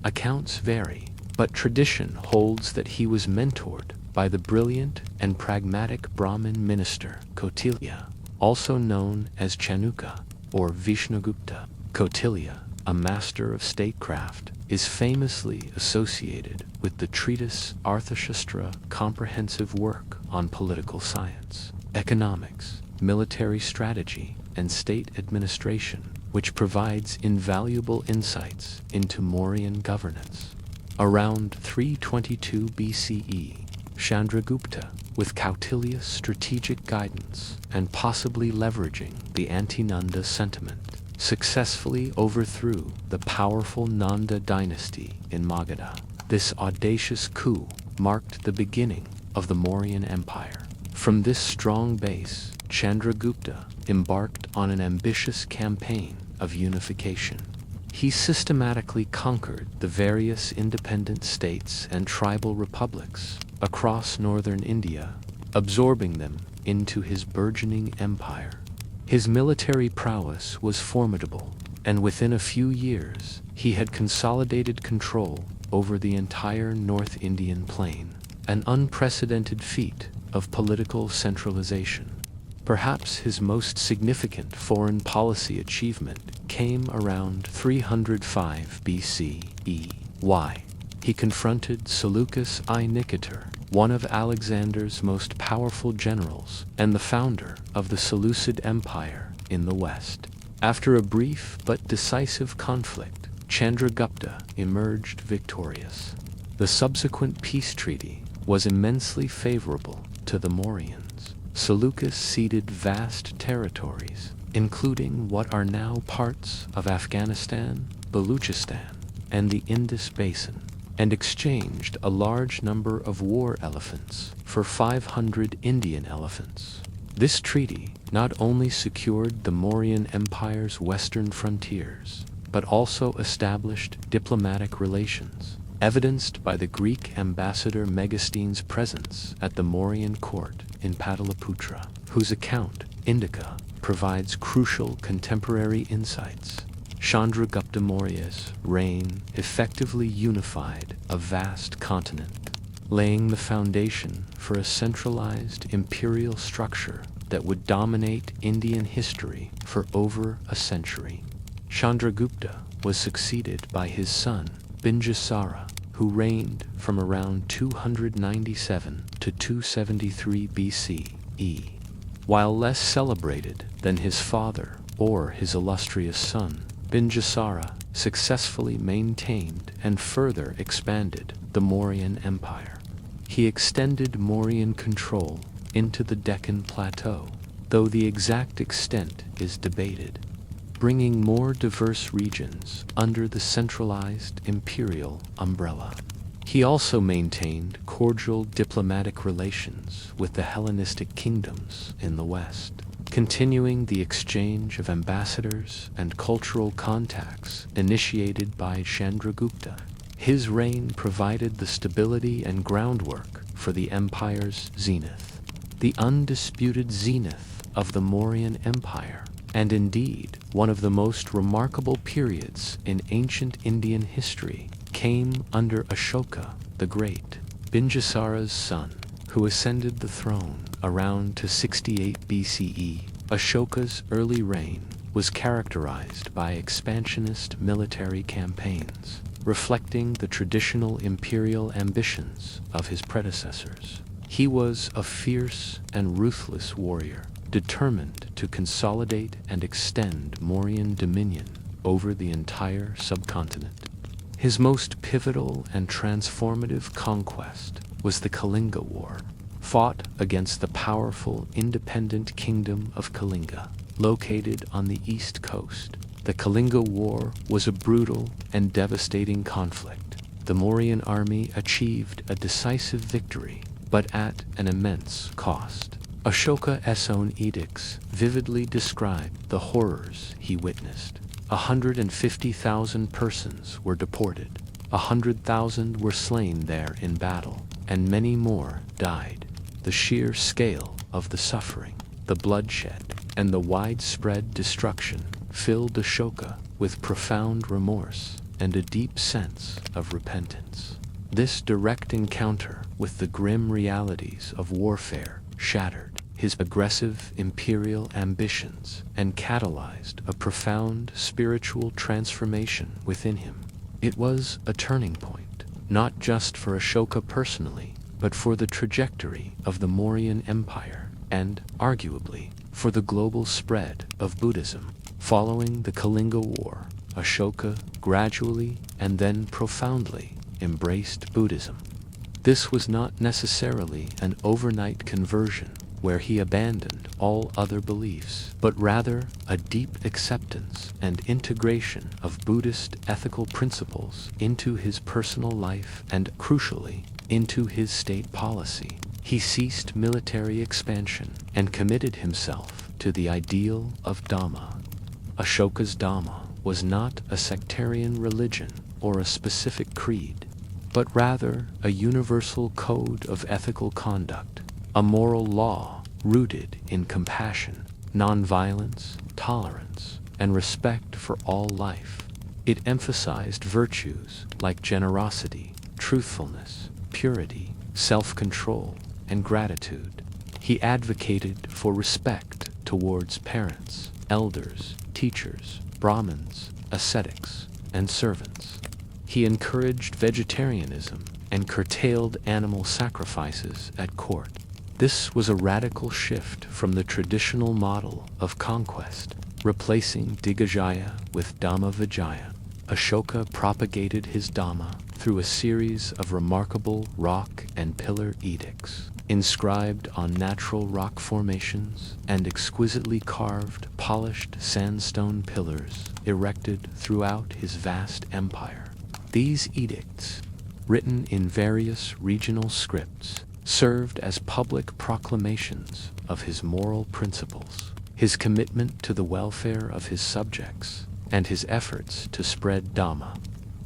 Accounts vary, but tradition holds that he was mentored by the brilliant and pragmatic Brahmin minister Kautilya, also known as Chanukya or Vishnugupta. Kautilya, a master of statecraft, is famously associated with the treatise Arthashastra, comprehensive work on political science, economics, military strategy, and state administration, which provides invaluable insights into Mauryan governance. Around 322 BCE, Chandragupta, with Kautilya's strategic guidance and possibly leveraging the anti-Nanda sentiment, successfully overthrew the powerful Nanda dynasty in Magadha. This audacious coup marked the beginning of the Mauryan Empire. From this strong base, Chandragupta embarked on an ambitious campaign of unification. He systematically conquered the various independent states and tribal republics across northern India, absorbing them into his burgeoning empire. His military prowess was formidable, and within a few years he had consolidated control over the entire North Indian plain, an unprecedented feat of political centralization. Perhaps his most significant foreign policy achievement came around 305 BCE. He confronted Seleucus I Nicator, one of Alexander's most powerful generals and the founder of the Seleucid Empire in the west. After a brief but decisive conflict, Chandragupta emerged victorious. The subsequent peace treaty was immensely favorable to the Mauryans. Seleucus ceded vast territories, including what are now parts of Afghanistan, Baluchistan, and the Indus Basin, and exchanged a large number of war elephants for 500 Indian elephants. This treaty not only secured the Mauryan Empire's western frontiers, but also established diplomatic relations, evidenced by the Greek ambassador Megasthene's presence at the Mauryan court in Pataliputra, whose account, Indica, provides crucial contemporary insights. Chandragupta Maurya's reign effectively unified a vast continent, laying the foundation for a centralized imperial structure that would dominate Indian history for over a century. Chandragupta was succeeded by his son, Binjasara, who reigned from around 297 to 273 BCE. While less celebrated than his father or his illustrious son, Binjasara successfully maintained and further expanded the Mauryan Empire. He extended Mauryan control into the Deccan Plateau, though the exact extent is debated, bringing more diverse regions under the centralized imperial umbrella. He also maintained cordial diplomatic relations with the Hellenistic kingdoms in the west, continuing the exchange of ambassadors and cultural contacts initiated by Chandragupta. His reign provided the stability and groundwork for the empire's zenith, the undisputed zenith of the Mauryan Empire, and indeed one of the most remarkable periods in ancient Indian history came under Ashoka the Great, Binjasara's son, who ascended the throne around 268 BCE. Ashoka's early reign was characterized by expansionist military campaigns, reflecting the traditional imperial ambitions of his predecessors. He was a fierce and ruthless warrior, determined to consolidate and extend Mauryan dominion over the entire subcontinent. His most pivotal and transformative conquest was the Kalinga War, fought against the powerful independent kingdom of Kalinga, located on the east coast. The Kalinga War was a brutal and devastating conflict. The Mauryan army achieved a decisive victory, but at an immense cost. Ashoka's own edicts vividly describe the horrors he witnessed. 150,000 persons were deported, 100,000 were slain there in battle, and many more died. The sheer scale of the suffering, the bloodshed, and the widespread destruction filled Ashoka with profound remorse and a deep sense of repentance. This direct encounter with the grim realities of warfare shattered his aggressive imperial ambitions and catalyzed a profound spiritual transformation within him. It was a turning point, not just for Ashoka personally, but for the trajectory of the Mauryan Empire and, arguably, for the global spread of Buddhism. Following the Kalinga War, Ashoka gradually and then profoundly embraced Buddhism. This was not necessarily an overnight conversion where he abandoned all other beliefs, but rather a deep acceptance and integration of Buddhist ethical principles into his personal life and, crucially, into his state policy. He ceased military expansion and committed himself to the ideal of Dhamma. Ashoka's Dhamma was not a sectarian religion or a specific creed, but rather a universal code of ethical conduct, a moral law rooted in compassion, nonviolence, tolerance, and respect for all life. It emphasized virtues like generosity, truthfulness, purity, self-control, and gratitude. He advocated for respect towards parents, elders, teachers, Brahmins, ascetics, and servants. He encouraged vegetarianism and curtailed animal sacrifices at court. This was a radical shift from the traditional model of conquest, replacing Digvijaya with Dhamma Vijaya. Ashoka propagated his Dhamma through a series of remarkable rock and pillar edicts, inscribed on natural rock formations and exquisitely carved, polished sandstone pillars erected throughout his vast empire. These edicts, written in various regional scripts, served as public proclamations of his moral principles, his commitment to the welfare of his subjects, and his efforts to spread Dhamma.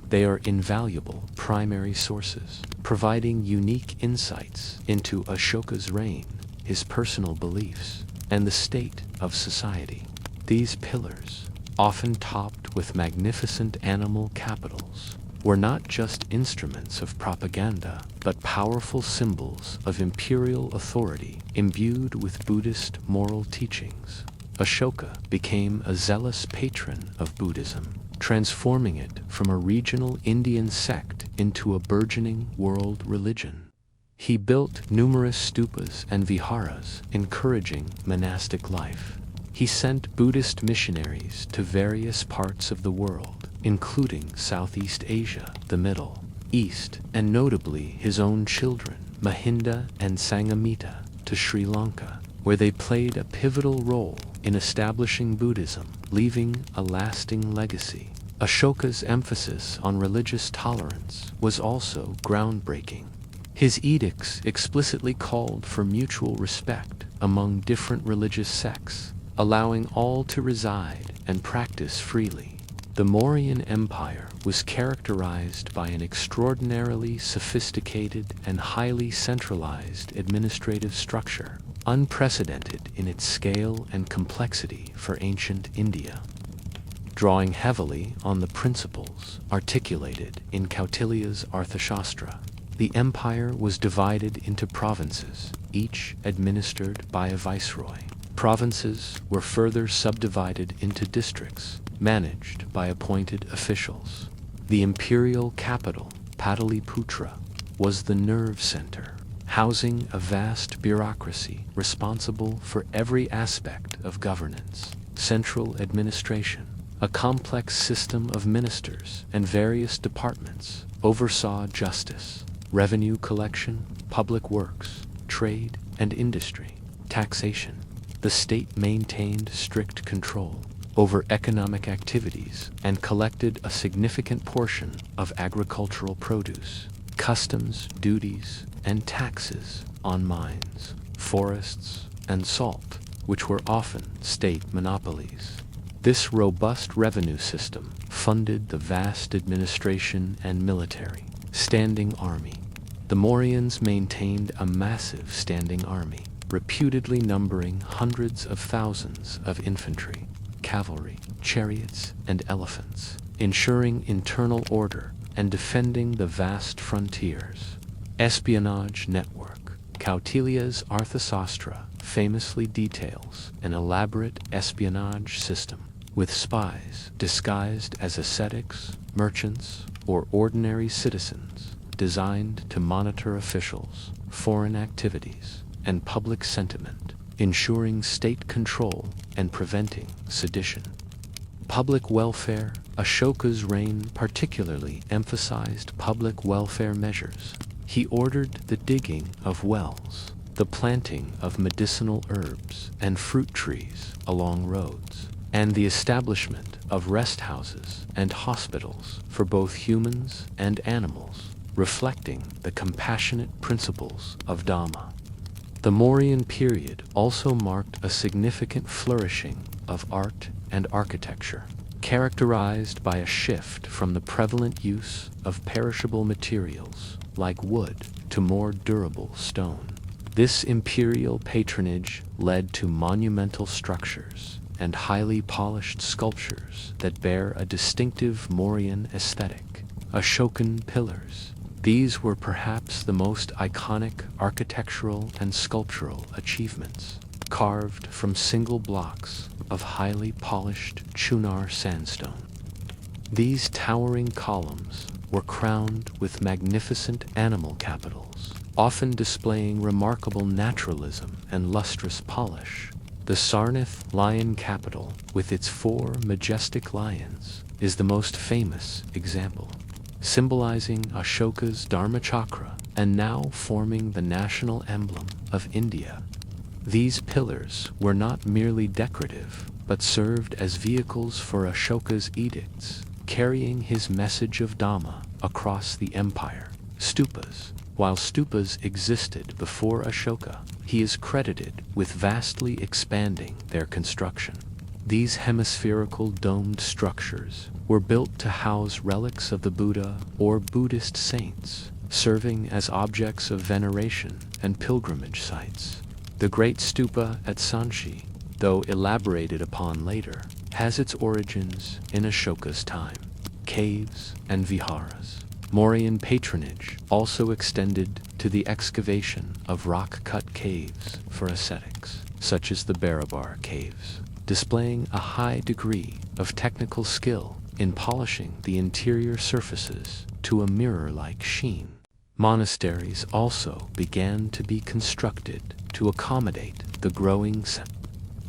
They are invaluable primary sources, providing unique insights into Ashoka's reign, his personal beliefs, and the state of society. These pillars, often topped with magnificent animal capitals, were not just instruments of propaganda, but powerful symbols of imperial authority imbued with Buddhist moral teachings. Ashoka became a zealous patron of Buddhism, transforming it from a regional Indian sect into a burgeoning world religion. He built numerous stupas and viharas, encouraging monastic life. He sent Buddhist missionaries to various parts of the world, including Southeast Asia, the Middle East, and notably his own children, Mahinda and Sanghamitta, to Sri Lanka, where they played a pivotal role in establishing Buddhism, leaving a lasting legacy. Ashoka's emphasis on religious tolerance was also groundbreaking. His edicts explicitly called for mutual respect among different religious sects, allowing all to reside and practice freely. The Mauryan Empire was characterized by an extraordinarily sophisticated and highly centralized administrative structure, unprecedented in its scale and complexity for ancient India. Drawing heavily on the principles articulated in Kautilya's Arthashastra, the empire was divided into provinces, each administered by a viceroy. Provinces were further subdivided into districts, managed by appointed officials. The imperial capital, Pataliputra, was the nerve center, housing a vast bureaucracy responsible for every aspect of governance. Central administration, a complex system of ministers and various departments, oversaw justice, revenue collection, public works, trade and industry, taxation. The state maintained strict control over economic activities and collected a significant portion of agricultural produce, customs, duties, and taxes on mines, forests, and salt, which were often state monopolies. This robust revenue system funded the vast administration and military. Standing army. The Mauryans maintained a massive standing army, reputedly numbering hundreds of thousands of infantry, cavalry, chariots, and elephants, ensuring internal order and defending the vast frontiers. Espionage network. Kautilya's Arthashastra famously details an elaborate espionage system, with spies disguised as ascetics, merchants, or ordinary citizens, designed to monitor officials, foreign activities, and public sentiment, ensuring state control and preventing sedition. Public welfare. Ashoka's reign particularly emphasized public welfare measures. He ordered the digging of wells, the planting of medicinal herbs and fruit trees along roads, and the establishment of rest houses and hospitals for both humans and animals, reflecting the compassionate principles of Dharma. The Mauryan period also marked a significant flourishing of art and architecture, characterized by a shift from the prevalent use of perishable materials like wood to more durable stone. This imperial patronage led to monumental structures and highly polished sculptures that bear a distinctive Mauryan aesthetic. Ashokan pillars. These were perhaps the most iconic architectural and sculptural achievements, carved from single blocks of highly polished Chunar sandstone. These towering columns were crowned with magnificent animal capitals, often displaying remarkable naturalism and lustrous polish. The Sarnath lion capital, with its 4 majestic lions, is the most famous example, symbolizing Ashoka's Dharma chakra and now forming the national emblem of India. These pillars were not merely decorative, but served as vehicles for Ashoka's edicts, carrying his message of Dhamma across the empire. Stupas. While stupas existed before Ashoka, he is credited with vastly expanding their construction. These hemispherical domed structures were built to house relics of the Buddha or Buddhist saints, serving as objects of veneration and pilgrimage sites. The Great Stupa at Sanchi, though elaborated upon later, has its origins in Ashoka's time. Caves and viharas. Mauryan patronage also extended to the excavation of rock-cut caves for ascetics, such as the Barabar caves. displaying a high degree of technical skill in polishing the interior surfaces to a mirror-like sheen. Monasteries also began to be constructed to accommodate the growing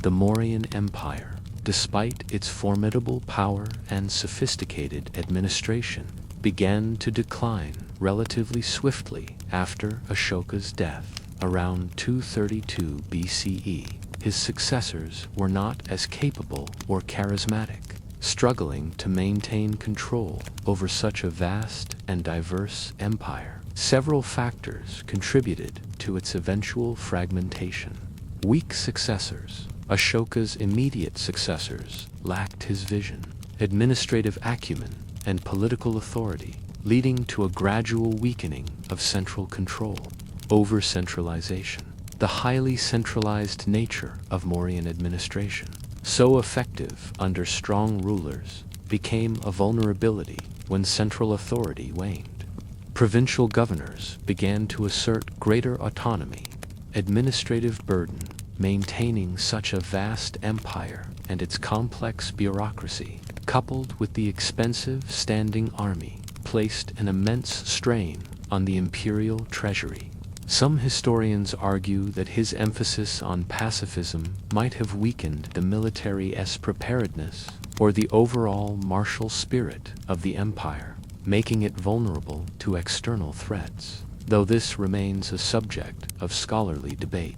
The Mauryan Empire, despite its formidable power and sophisticated administration, began to decline relatively swiftly after Ashoka's death around 232 BCE. His successors were not as capable or charismatic, struggling to maintain control over such a vast and diverse empire. Several factors contributed to its eventual fragmentation. Weak successors. Ashoka's immediate successors lacked his vision, administrative acumen, and political authority, leading to a gradual weakening of central control. Over-centralization. The highly centralized nature of Mauryan administration, so effective under strong rulers, became a vulnerability when central authority waned. Provincial governors began to assert greater autonomy. Administrative burden. Maintaining such a vast empire and its complex bureaucracy, coupled with the expensive standing army, placed an immense strain on the imperial treasury. Some historians argue that his emphasis on pacifism might have weakened the military's preparedness or the overall martial spirit of the empire, making it vulnerable to external threats, though this remains a subject of scholarly debate.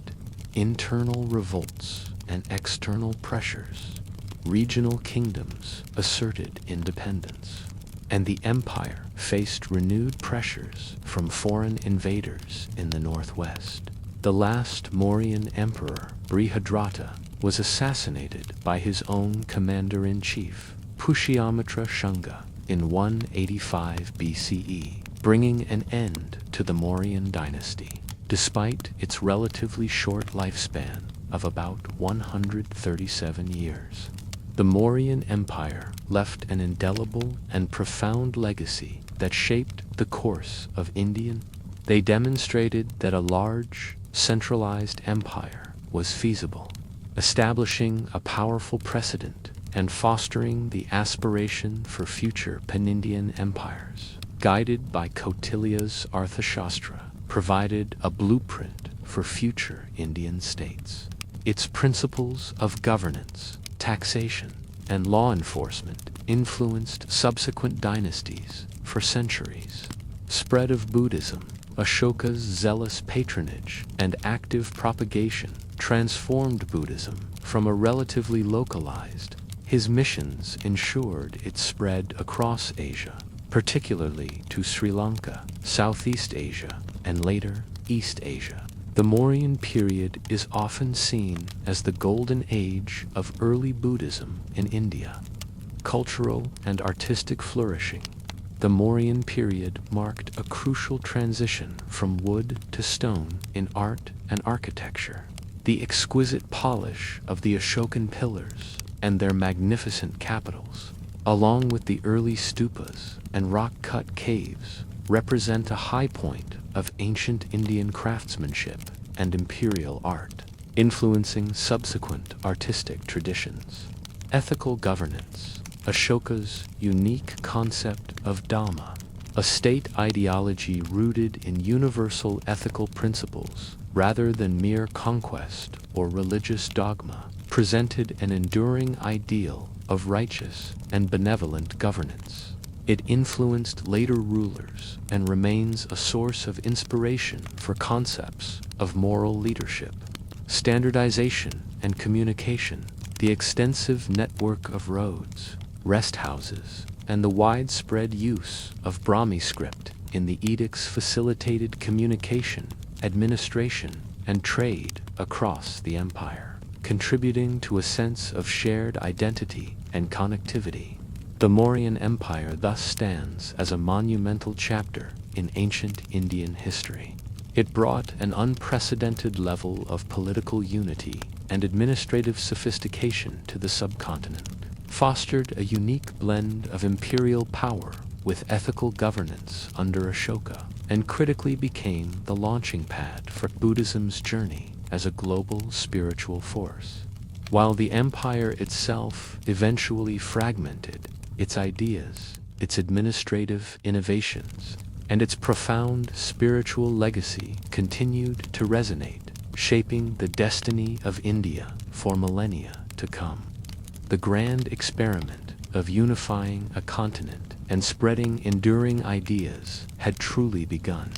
Internal revolts and external pressures. Regional kingdoms asserted independence, and the empire faced renewed pressures from foreign invaders in the northwest. The last Mauryan emperor, Brihadrata, was assassinated by his own commander-in-chief, Pushyamitra Shunga, in 185 BCE, bringing an end to the Mauryan dynasty. Despite its relatively short lifespan of about 137 years, the Mauryan Empire left an indelible and profound legacy that shaped the course of Indian. They demonstrated that a large, centralized empire was feasible, establishing a powerful precedent and fostering the aspiration for future pan-Indian empires. Guided by Kautilya's Arthashastra, provided a blueprint for future Indian states. Its principles of governance, taxation, and law enforcement influenced subsequent dynasties for centuries. Spread of Buddhism. Ashoka's zealous patronage and active propagation transformed Buddhism from a relatively localized. His missions ensured its spread across Asia, particularly to Sri Lanka, Southeast Asia, and later East Asia. The Mauryan period is often seen as the golden age of early Buddhism in India. Cultural and artistic flourishing. The Mauryan period marked a crucial transition from wood to stone in art and architecture. The exquisite polish of the Ashokan pillars and their magnificent capitals, along with the early stupas and rock-cut caves, represent a high point of ancient Indian craftsmanship and imperial art, influencing subsequent artistic traditions. Ethical governance. Ashoka's unique concept of Dhamma, a state ideology rooted in universal ethical principles rather than mere conquest or religious dogma, presented an enduring ideal of righteous and benevolent governance. It influenced later rulers and remains a source of inspiration for concepts of moral leadership. Standardization and communication. The extensive network of roads, rest houses, and the widespread use of Brahmi script in the edicts facilitated communication, administration, and trade across the empire, contributing to a sense of shared identity and connectivity. The Mauryan Empire thus stands as a monumental chapter in ancient Indian history. It brought an unprecedented level of political unity and administrative sophistication to the subcontinent, fostered a unique blend of imperial power with ethical governance under Ashoka, and critically became the launching pad for Buddhism's journey as a global spiritual force. While the empire itself eventually fragmented, its ideas, its administrative innovations, and its profound spiritual legacy continued to resonate, shaping the destiny of India for millennia to come. The grand experiment of unifying a continent and spreading enduring ideas had truly begun.